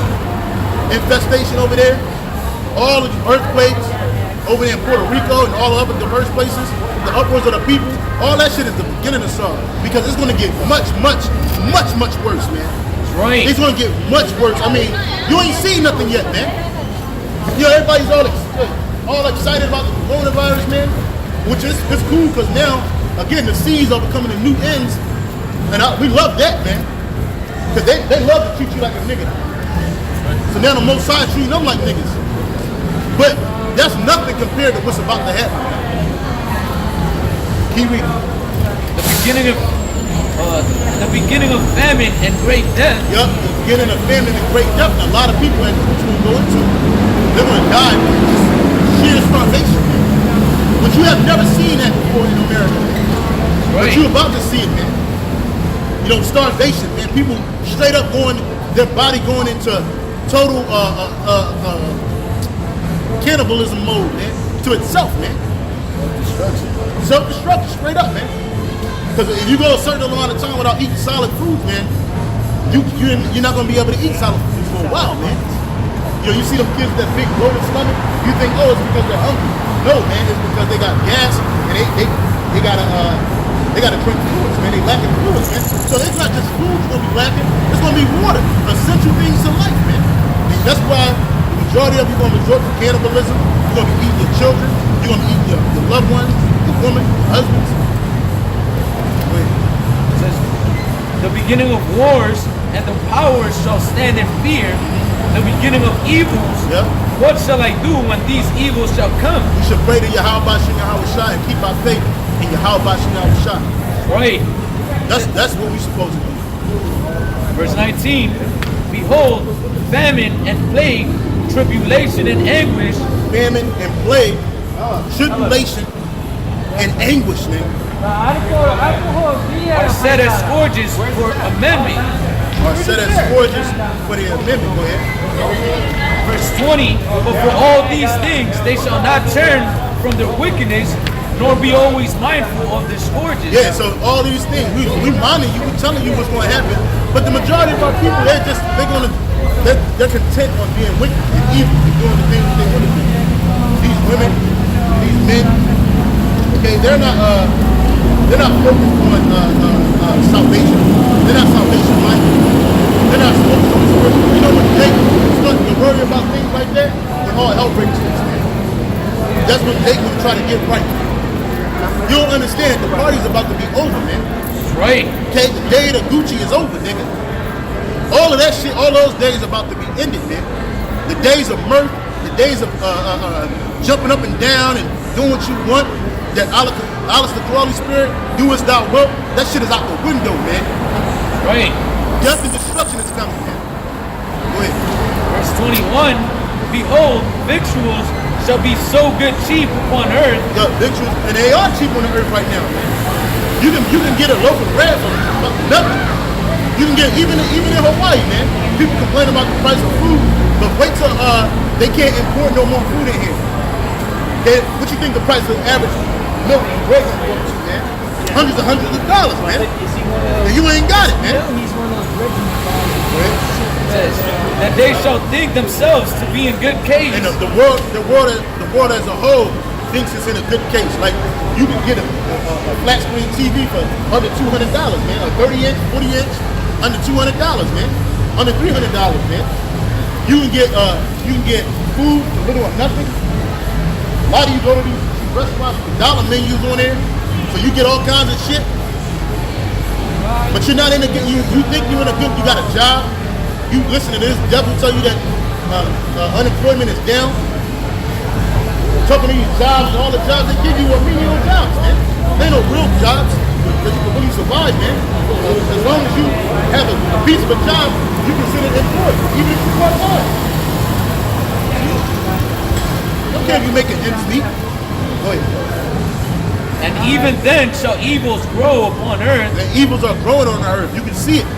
infestation over there, all of the earthquakes over there in Puerto Rico and all other diverse places, the upwards of the people, all that shit is the beginning of sorrow. Because it's gonna get much worse, man. Right. It's gonna get much worse. I mean, you ain't seen nothing yet, man. You know, everybody's all excited about the coronavirus, man, which is it's cool because now, again, the seas are becoming the new ends, and we love that, man, because they love to treat you like a nigga. So now the Most High treating them like niggas, but that's nothing compared to what's about to happen. Keep reading. The beginning of famine and great death. Yup, the beginning of famine and great death. And a lot of people are going to go into. They're going to die from sheer starvation, man. But you have never seen that before in America, man. Right. But you're about to see it, man. You know, starvation, man. People straight up their body going into total cannibalism mode, man. To itself, man. Self-destruction, straight up, man. Because if you go a certain amount of time without eating solid foods, man, you're not going to be able to eat solid foods for a while, man. You know, you see them kids with that big bloated stomach, you think, oh, it's because they're hungry. No, man, it's because they got gas and they gotta drink fluids, man. They lacking fluids, man. So it's not just food you're gonna be lacking, it's gonna be water, essential things to life, man. And that's why the majority of you are gonna resort to cannibalism. You're gonna be eating your children, you're gonna be eating your loved ones, your woman, your husbands. It says, the beginning of wars and the powers shall stand in fear. The beginning of evils. Yep. What shall I do when these evils shall come? We should pray to Yahweh Shai and keep our faith in Yahweh Shai. Right. That's what we're supposed to do. Verse 19. Behold, famine and plague, tribulation and anguish. Famine and plague, tribulation and anguish, man. Are set as scourges for amendment. Are set as scourges for the amendment. Go ahead. Verse 20, but for all these things they shall not turn from their wickedness, nor be always mindful of their scourges. Yeah, so all these things, we reminding you, we're telling you what's going to happen, but the majority of our people, they're content on being wicked and evil and doing the things they want to do. These women, these men, okay, they're not focused on salvation. They're not salvation minded. They're not focused on spiritual. You know when they start to worry about things like that, when all hell breaks loose, man. That's when they gonna try to get right. You don't understand. The party's about to be over, man. Right. Okay, the day of the Gucci is over, nigga. All of that shit, all those days about to be ended, man. The days of mirth, the days of jumping up and down and doing what you want. That Alistair Crowley spirit, do as thou wilt. That shit is out the window, man. Right. Death and destruction is coming, man. Go ahead. Verse 21, behold, victuals shall be so good cheap upon earth. The victuals, and they are cheap on the earth right now, man. You can get a loaf of bread for nothing. You can get even in Hawaii, man. People complain about the price of food, but wait till they can't import no more food in here. Okay, what you think the price of average milk and bread is going to, man? Hundreds of dollars, man. Is he one of those? And you ain't got it, man. No, he's one of those Reggie says that they shall think themselves to be in good case. And the world as a whole thinks it's in a good case. Like you can get a flat screen TV for under $200, man. A 30-inch, 40-inch, under $200, man. Under $300, man. You can get food for little or nothing. A lot of you go to these restaurants with dollar menus on there, so you get all kinds of shit. But you're not in a good. You think you're in a good. You got a job. You listen to this devil tell you that unemployment is down. Talking to these jobs and all the jobs they give you are menial jobs, man. They ain't no real jobs that you can really survive, man. As long as you have a piece of a job, you consider employed, even if you work hard. Okay, if you make an ends meet. Go ahead. And even then shall evils grow upon earth. The evils are growing on the earth. You can see it.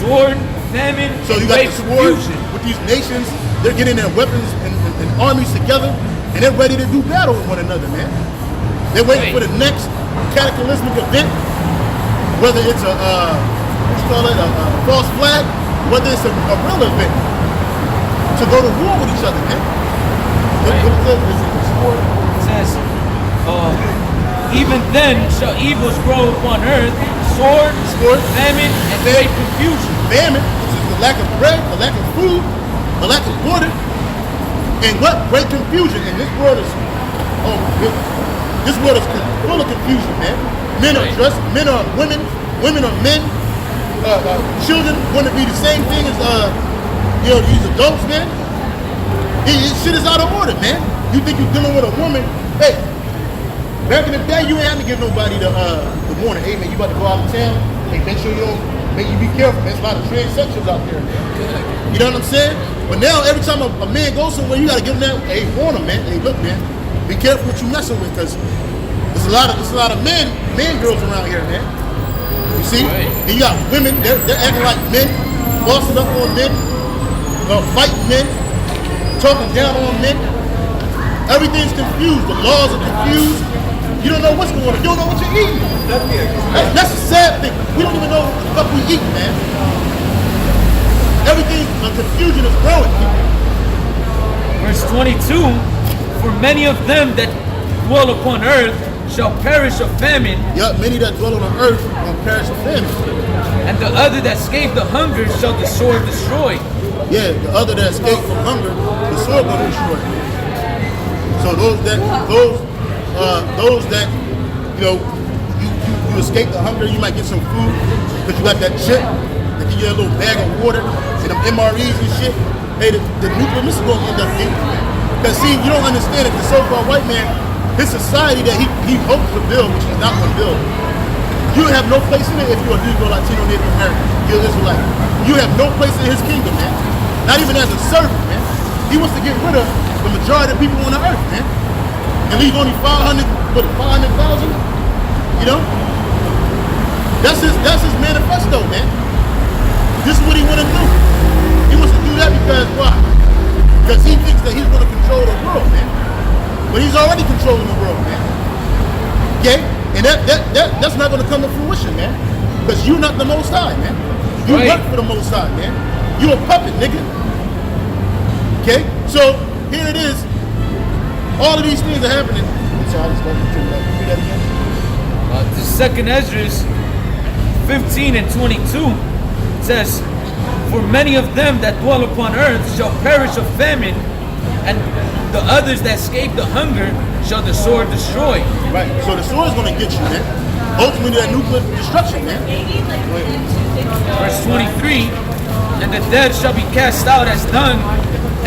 Sword, famine, So you and got great the sword confusion. with these nations. They're getting their weapons and armies together, and they're ready to do battle with one another, man. They're waiting for the next cataclysmic event, whether it's a false flag, whether it's a real event, to go to war with each other, man. Right. What is it? Sword? It says, even then shall evils grow upon earth, sword, famine, and great confusion. Famine, which is the lack of bread, the lack of food, the lack of water, and what? Great confusion. And this world is, full of confusion, man. Men are dressed, men are women, women are men. Children want to be the same thing as these adults, man. Shit is out of order, man. You think you're dealing with a woman? Hey, back in the day, you ain't have to give nobody the warning. Hey, man, you about to go out of town. Hey, make sure you be careful, man. There's a lot of transsexuals out there, man. You know what I'm saying? But now, every time a man goes somewhere, you gotta give him that. Hey, warn him, man. Hey, look, man, be careful what you messing with, because there's a lot of man girls around here, man. You see? Right. And you got women. They're acting like men, bossing up on men, fighting men, talking down on men. Everything's confused. The laws are confused. You don't know what's going on. You don't know what you're eating. That's a sad thing. We don't even know what the fuck we eat, man. Everything, confusion is growing. Verse 22, for many of them that dwell upon earth shall perish of famine, Yup, many that dwell on the earth will perish of famine. and the other that escape the hunger shall the sword destroy. Yeah, the other that escape from hunger, the sword will destroy. So those that you escape the hunger, you might get some food because you got that chip. They give you a little bag of water and them MREs and shit. Hey, the nuclear missile gonna end up getting you. Because see, you don't understand it. The so-called white man, his society that he hopes to build, which he's not gonna build. You have no place in it if you're a Negro, Latino, Native American. You're Israelite. You have no place in his kingdom, man. Not even as a servant, man. He wants to get rid of the majority of people on the earth, man. And leave only 500,000? You know? That's his manifesto, man. This is what he want to do. He wants to do that because why? Because he thinks that he's going to control the world, man. But he's already controlling the world, man. Okay? And that's not going to come to fruition, man. Because you're not the Most High, man. You work for the Most High, man. You a puppet, nigga. Okay? So, here it is. All of these things are happening. I'm sorry, I just got to turn that. Read that again. The second Esdras 15 and 22 says, for many of them that dwell upon earth shall perish of famine, and the others that escape the hunger shall the sword destroy. Right. So the sword is going to get you, man. Ultimately, that nuclear destruction, man. Verse 23, and the dead shall be cast out as dung,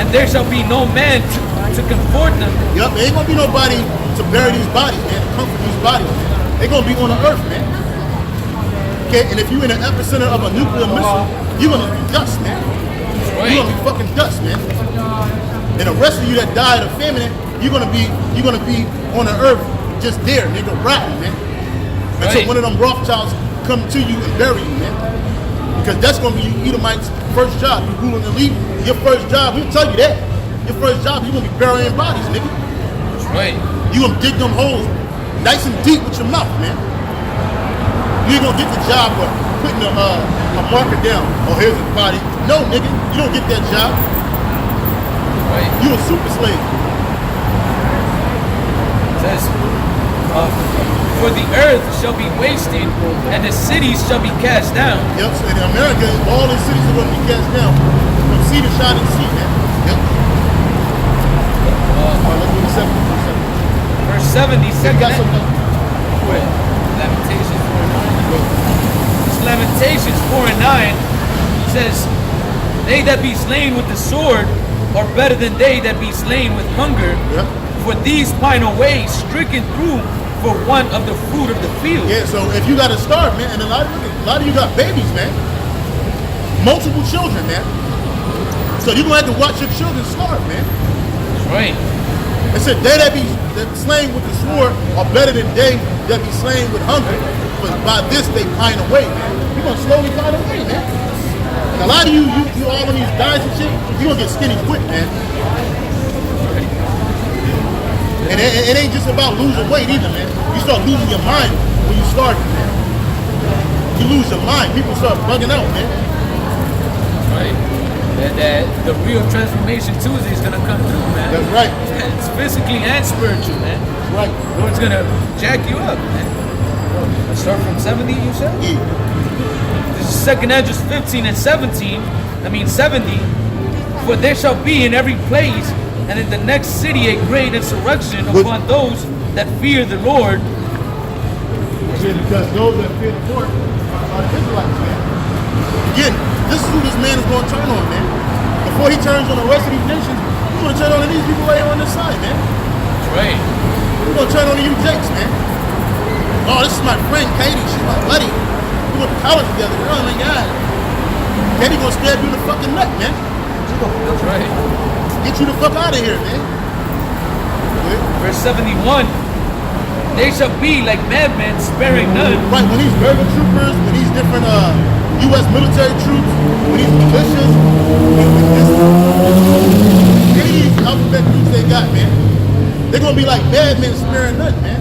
and there shall be no man to comfort them. Yup, there ain't going to be nobody to bury these bodies, man, to comfort these bodies, man. They're going to be on the earth, man. Okay, and if you're in the epicenter of a nuclear missile, you're going to be dust, man. You're going to be fucking dust, man. And the rest of you that died of famine, you're gonna be on the earth just there, nigga, rotting, man. Until one of them Rothschilds come to you and bury you, man. Because that's gonna be you Edomite's first job. You ruling the elite, your first job, we'll tell you that. Your first job, you're gonna be burying bodies, nigga. Right. You gonna dig them holes nice and deep with your mouth, man. You ain't gonna get the job of putting a marker down. Oh, here's a body. No, nigga, you don't get that job. Right. You a super slave. It says, for the earth shall be wasted, and the cities shall be cast down. Yep, so in America, all the cities are gonna be cast down. From sea to shine and sea, man. Yep. All right, let's do the second. Verse 70, second. Got something. Wait, Lamentations 4:9. It's Lamentations 4:9 says, they that be slain with the sword are better than they that be slain with hunger. Yep. For these pine away, stricken through for one of the fruit of the field. Yeah, so if you gotta starve, man, and a lot of you got babies, man. Multiple children, man. So you're gonna have to watch your children starve, man. That's right. It said they that be slain with the sword are better than they that be slain with hunger. But by this they pine away, man. You're gonna slowly pine away, man. And a lot of you all on these diets and shit, you're gonna get skinny quick, man. And it ain't just about losing weight either, man. You start losing your mind when you start, man. You lose your mind. People start bugging out, man. Right. That the real transformation Tuesday is gonna come through, man. That's right. It's physically and spiritual, man. That's right. Lord's gonna jack you up, man. Let's start from 70, you said? Yeah. This is 2nd Ezra 15 and 17. I mean 70. For there shall be in every place and in the next city a great insurrection upon those that fear the Lord. Yeah, because those that fear the Lord are the Israelites, man. Again, this is who this man is going to turn on, man. Before he turns on the rest of these nations, he's going to turn on to these people right here on this side, man. That's right. He's going to turn on to you Jakes, man. Oh, this is my friend Katie. She's my buddy. We went to college together. Oh my God. Katie going to stab you in the fucking neck, man. That's right. Get you the fuck out of here, man. Yeah. Verse 71. They shall be like madmen, sparing none. Right, when these burger troopers, when these different U.S. military troops, when these militias, any of these alphabet groups they got, man, they're going to be like madmen sparing none, man.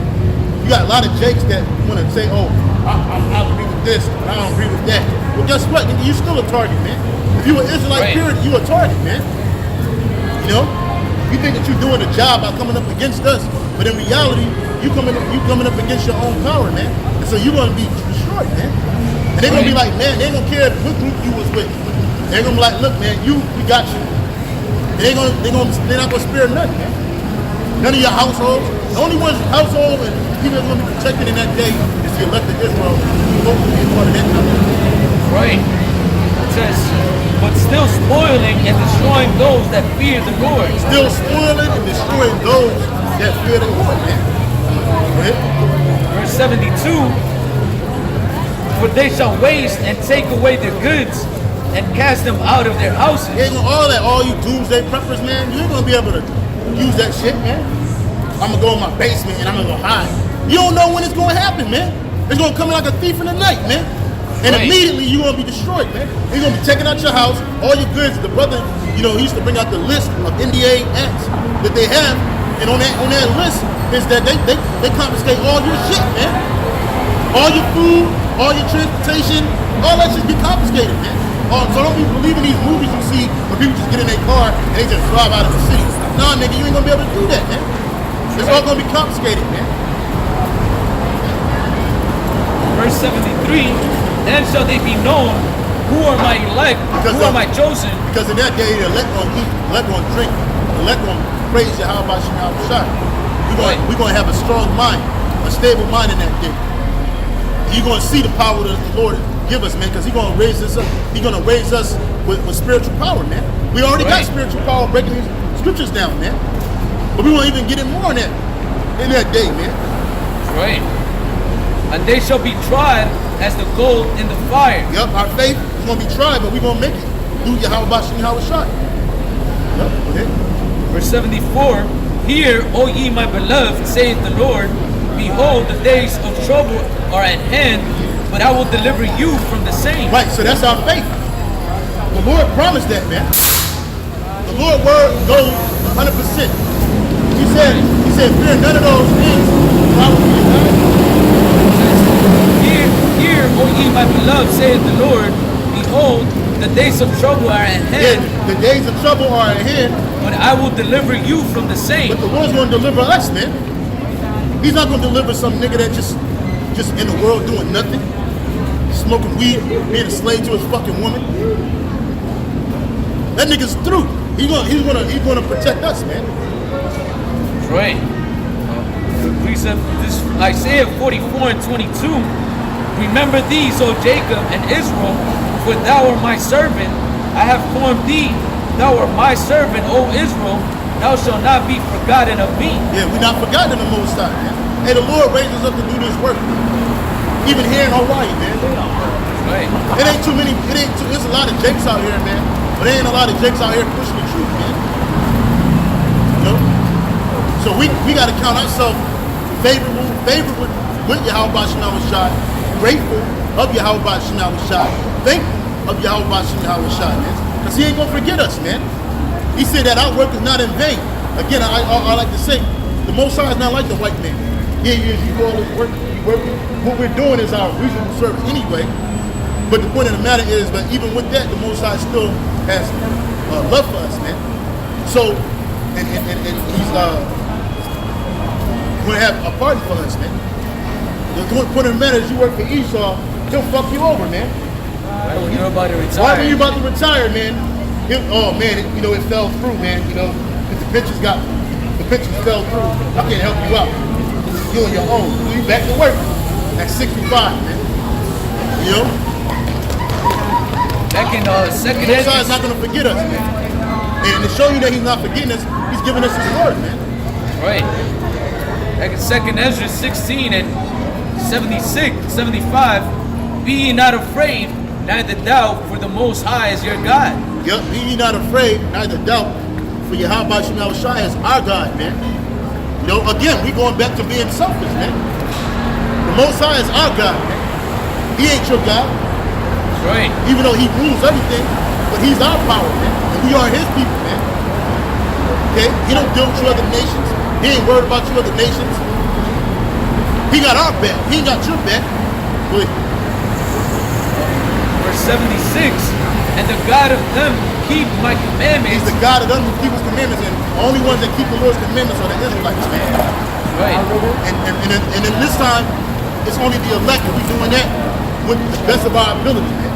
You got a lot of Jakes that want to say, oh, I agree with this, I don't agree with that. Well, guess what? You're still a target, man. If you an Israelite, period, you a target, man. You know? You think that you're doing a job by coming up against us, but in reality, you coming up against your own power, man. And so you're gonna be destroyed, man. And they're gonna be like, man, they ain't gonna care what group you was with. They're gonna be like, look, man, we got you. And they're not gonna spare nothing, man. None of your households. The only one's household and people that's gonna be protected in that day is the elected Israel. You hope to be a part of that number. Right. It says, but still spoiling and destroying those that fear the Lord. Still spoiling and destroying those that fear the Lord, man. Verse 72. For they shall waste and take away their goods and cast them out of their houses. You ain't gonna all you doomsday preppers, man, you ain't gonna be able to use that shit, man. I'm gonna go in my basement and I'm gonna go hide. You don't know when it's gonna happen, man. It's gonna come like a thief in the night, man. And immediately you're gonna be destroyed, man. You're gonna be taking out your house, all your goods. The brother, he used to bring out the list of NDA acts that they have, and on that list is that they confiscate all your shit, man. All your food, all your transportation, all that should be confiscated, man. So don't be believing these movies you see where people just get in their car and they just drive out of the city. Nah, nigga, you ain't gonna be able to do that, man. It's all gonna be confiscated, man. Verse 73. Then shall they be known who are my elect, who are my chosen. Because in that day, the elect gonna eat, the elect gonna drink, the elect gonna praise Yahweh Shah. We're gonna have a strong mind, a stable mind in that day. You're gonna see the power that the Lord give us, man, because He's gonna raise us up. He's gonna raise us with spiritual power, man. We already got spiritual power breaking these scriptures down, man. But we won't even get it more in that day, man. Right. And they shall be tried as the gold in the fire. Yep, our faith is going to be tried, but we're going to make it. Through Yahweh Shah. Yep, go ahead. Verse 74. Hear, O ye my beloved, saith the Lord, behold, the days of trouble are at hand, but I will deliver you from the same. Right, so that's our faith. The Lord promised that, man. The Lord word goes 100%. He said, fear none of those things. Probably not. Hear, O ye my beloved, saith the Lord, behold, the days of trouble are at hand, Yeah, the days of trouble are at hand, but I will deliver you from the same. but the Lord's going to deliver us, man. He's not going to deliver some nigga that just in the world doing nothing, smoking weed, being a slave to his fucking woman. That nigga's through. He's gonna protect us, man. That's right. Precept, this Isaiah 44 and 22. Remember these, O Jacob and Israel, for thou art my servant. I have formed thee. Thou art my servant, O Israel. Thou shalt not be forgotten of me. Yeah, we're not forgotten the Most High, man. Hey, the Lord raised us up to do this work. Even here in Hawaii, man. Right. There's a lot of jakes out here, man. But there ain't a lot of jakes out here pushing the truth, man. You know? So we gotta count ourselves favorable with Yahweh Shem Shai, grateful of Yahweh Shem Shai, thankful of Yahweh Shem Shai, man. Because he ain't gonna forget us, man. He said that our work is not in vain. Again, I like to say, the Most High is not like the white man. Here he is, you do all this work, you working. What we're doing is our reasonable service anyway. But the point of the matter is that even with that, the Most High still has love for us, man. So, and he's going to have a pardon for us, man. The point of the matter is you work for Esau, he'll fuck you over, man. Right when you're about to retire. Right when you're about to retire, man. Oh man, it fell through, man. The pensions fell through. I can't help you out. You on your own. You back to work at 65, man. You know? Back in second Most High is not going to forget us, man. And to show you that he's not forgetting us, he's giving us his word, man. Right. Back in 2nd Ezra 16 and 76, 75, be ye not afraid, neither doubt, for the Most High is your God. Yep, be ye not afraid, neither doubt, for Yahweh Shem Shai is our God, man. You know, again, we going back to being selfish, man. The Most High is our God, man. He ain't your God. That's right. Even though he rules everything, but he's our power, man. And we are his people, man. Okay? He don't deal with you other nations. He ain't worried about you other nations. He got our back. He ain't got your back. Go ahead. Verse 76, and the God of them keep my commandments. He's the God of them who keep his commandments, and the only ones that keep the Lord's commandments are the Israelites, man. Right. And in this time, it's only the elect that we doing that with the best of our ability, man.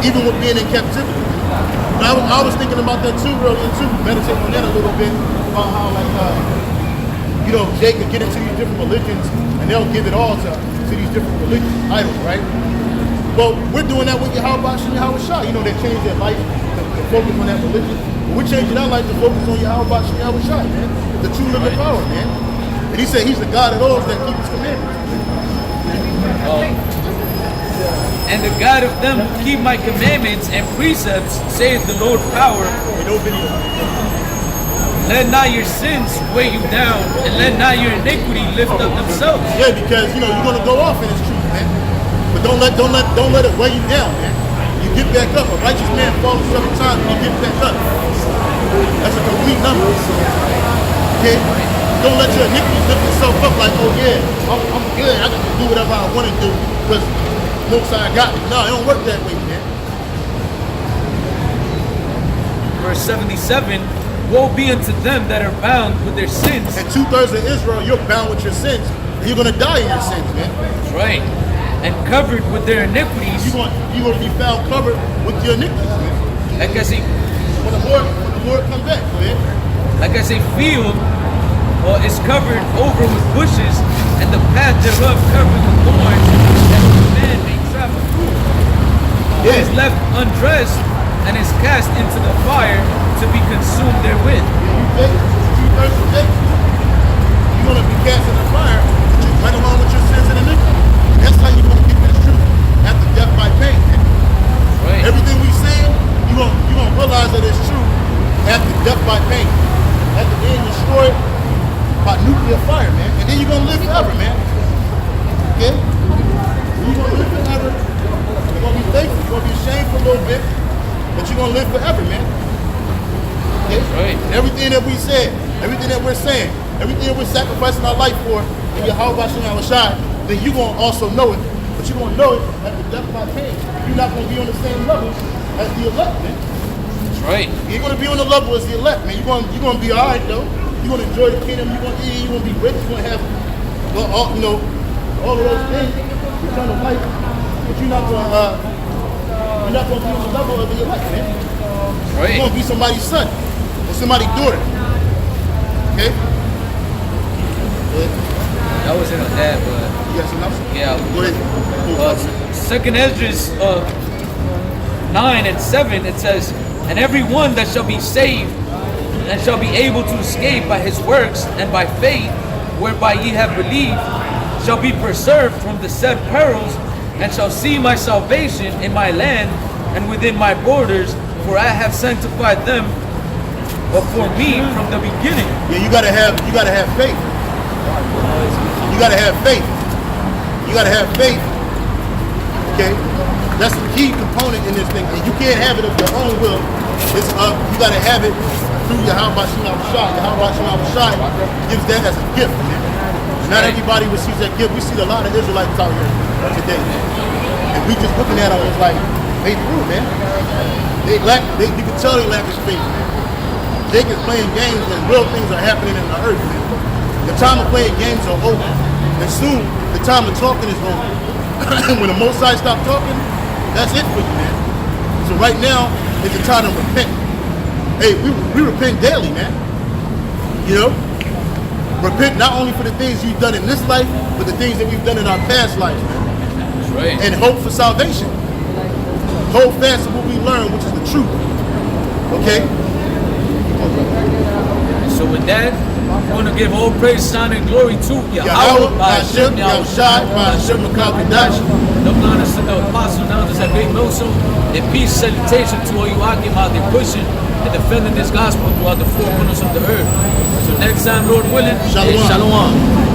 Even with being in captivity. But I was thinking about that too earlier too, meditating on that a little bit, about how Jake could get into these different religions and they'll give it all to these different religious idols, right? Well, we're doing that with Yahweh Shem Shai. You know, they changed their life to focus on that religion. But we're changing our life to focus on Yahweh Shem Shai, man. The true living power, man. And he said he's the God of those that keep his commandments. And the God of them keep my commandments and precepts, saith the Lord power. No video. Let not your sins weigh you down, and let not your iniquity lift up themselves. Yeah, because you're gonna go off in this truth, man. But don't let it weigh you down, man. You get back up. A righteous man falls 7 times, and you get back up. That's a complete number. Okay? Don't let your iniquity lift yourself up like, oh yeah, I'm good. I can do whatever I want to do because most I got me. No, it don't work that way, man. Verse 77, woe be unto them that are bound with their sins. And 2/3 of Israel, you're bound with your sins. You're gonna die in your sins, man. That's right. And covered with their iniquities. You're gonna be found covered with your iniquities, man. Like as a When the Lord come back, man. like as a field is covered over with bushes, and the path thereof covered with thorns, that no man may travel through. Who is left undressed and is cast into the fire to be consumed therewith. You're gonna be cast in the fire, right along with your sins and iniquity. That's how you're gonna get this truth after death by pain. Man. Right. Everything we saying, you're gonna realize that it's true after death by pain. After being destroyed by nuclear fire, man. And then you're gonna live forever, man. Okay? You're gonna live forever. You're gonna be thankful. You're gonna be ashamed for a little bit, but you're gonna live forever, man. Okay? Right. Everything that we said, everything that we're saying, everything that we're sacrificing our life for, and Yahweh Shai, then you're going to also know it. But you're going to know it at the depth of our pain. You're not going to be on the same level as the elect, man. That's right. You're going to be on the level as the elect, man. You're going to be all right, though. You're going to enjoy the kingdom. You're going to eat. You're going to be rich. You're going to have, all, you know, all of those things, eternal life. But you're not going to be on the level of the elect, man. Right. You're going to be somebody's son or somebody's daughter. Okay? That wasn't on that, but You got something else? yeah. Go ahead. Second Esdras 9 and 7, it says, and every one that shall be saved and shall be able to escape by his works and by faith whereby ye have believed shall be preserved from the said perils and shall see my salvation in my land and within my borders, for I have sanctified them for me from the beginning. Yeah, you gotta have faith. You gotta have faith. You gotta have faith. Okay? That's a key component in this thing. And you can't have it of your own will. It's you gotta have it through Yahweh Shai. Yahweh Shai gives that as a gift, man. Not everybody receives that gift. We see a lot of Israelites out here today, man. And we just looking at them as like, they through, man. You can tell they lack this faith, man. They just playing games when real things are happening in the earth, man. The time of playing games are over. And soon, the time of talking is over. When the Most High stop talking, that's it for you, man. So right now, is the time to repent. Hey, we repent daily, man. You know? Repent not only for the things you've done in this life, but the things that we've done in our past lives, man. That's right. And hope for salvation. Hold fast to what we learn, which is the truth. Okay? So with that, I want to give all praise, honor, and glory to Yahweh, Hashem, Yahushai, Hashem, Makakadash. Double honors to the apostle and elders at Great Millstone. And peace, salutation to all you Akim out there pushing and defending this gospel throughout the four corners of the earth. So next time, Lord willing, Shalom. Shalom.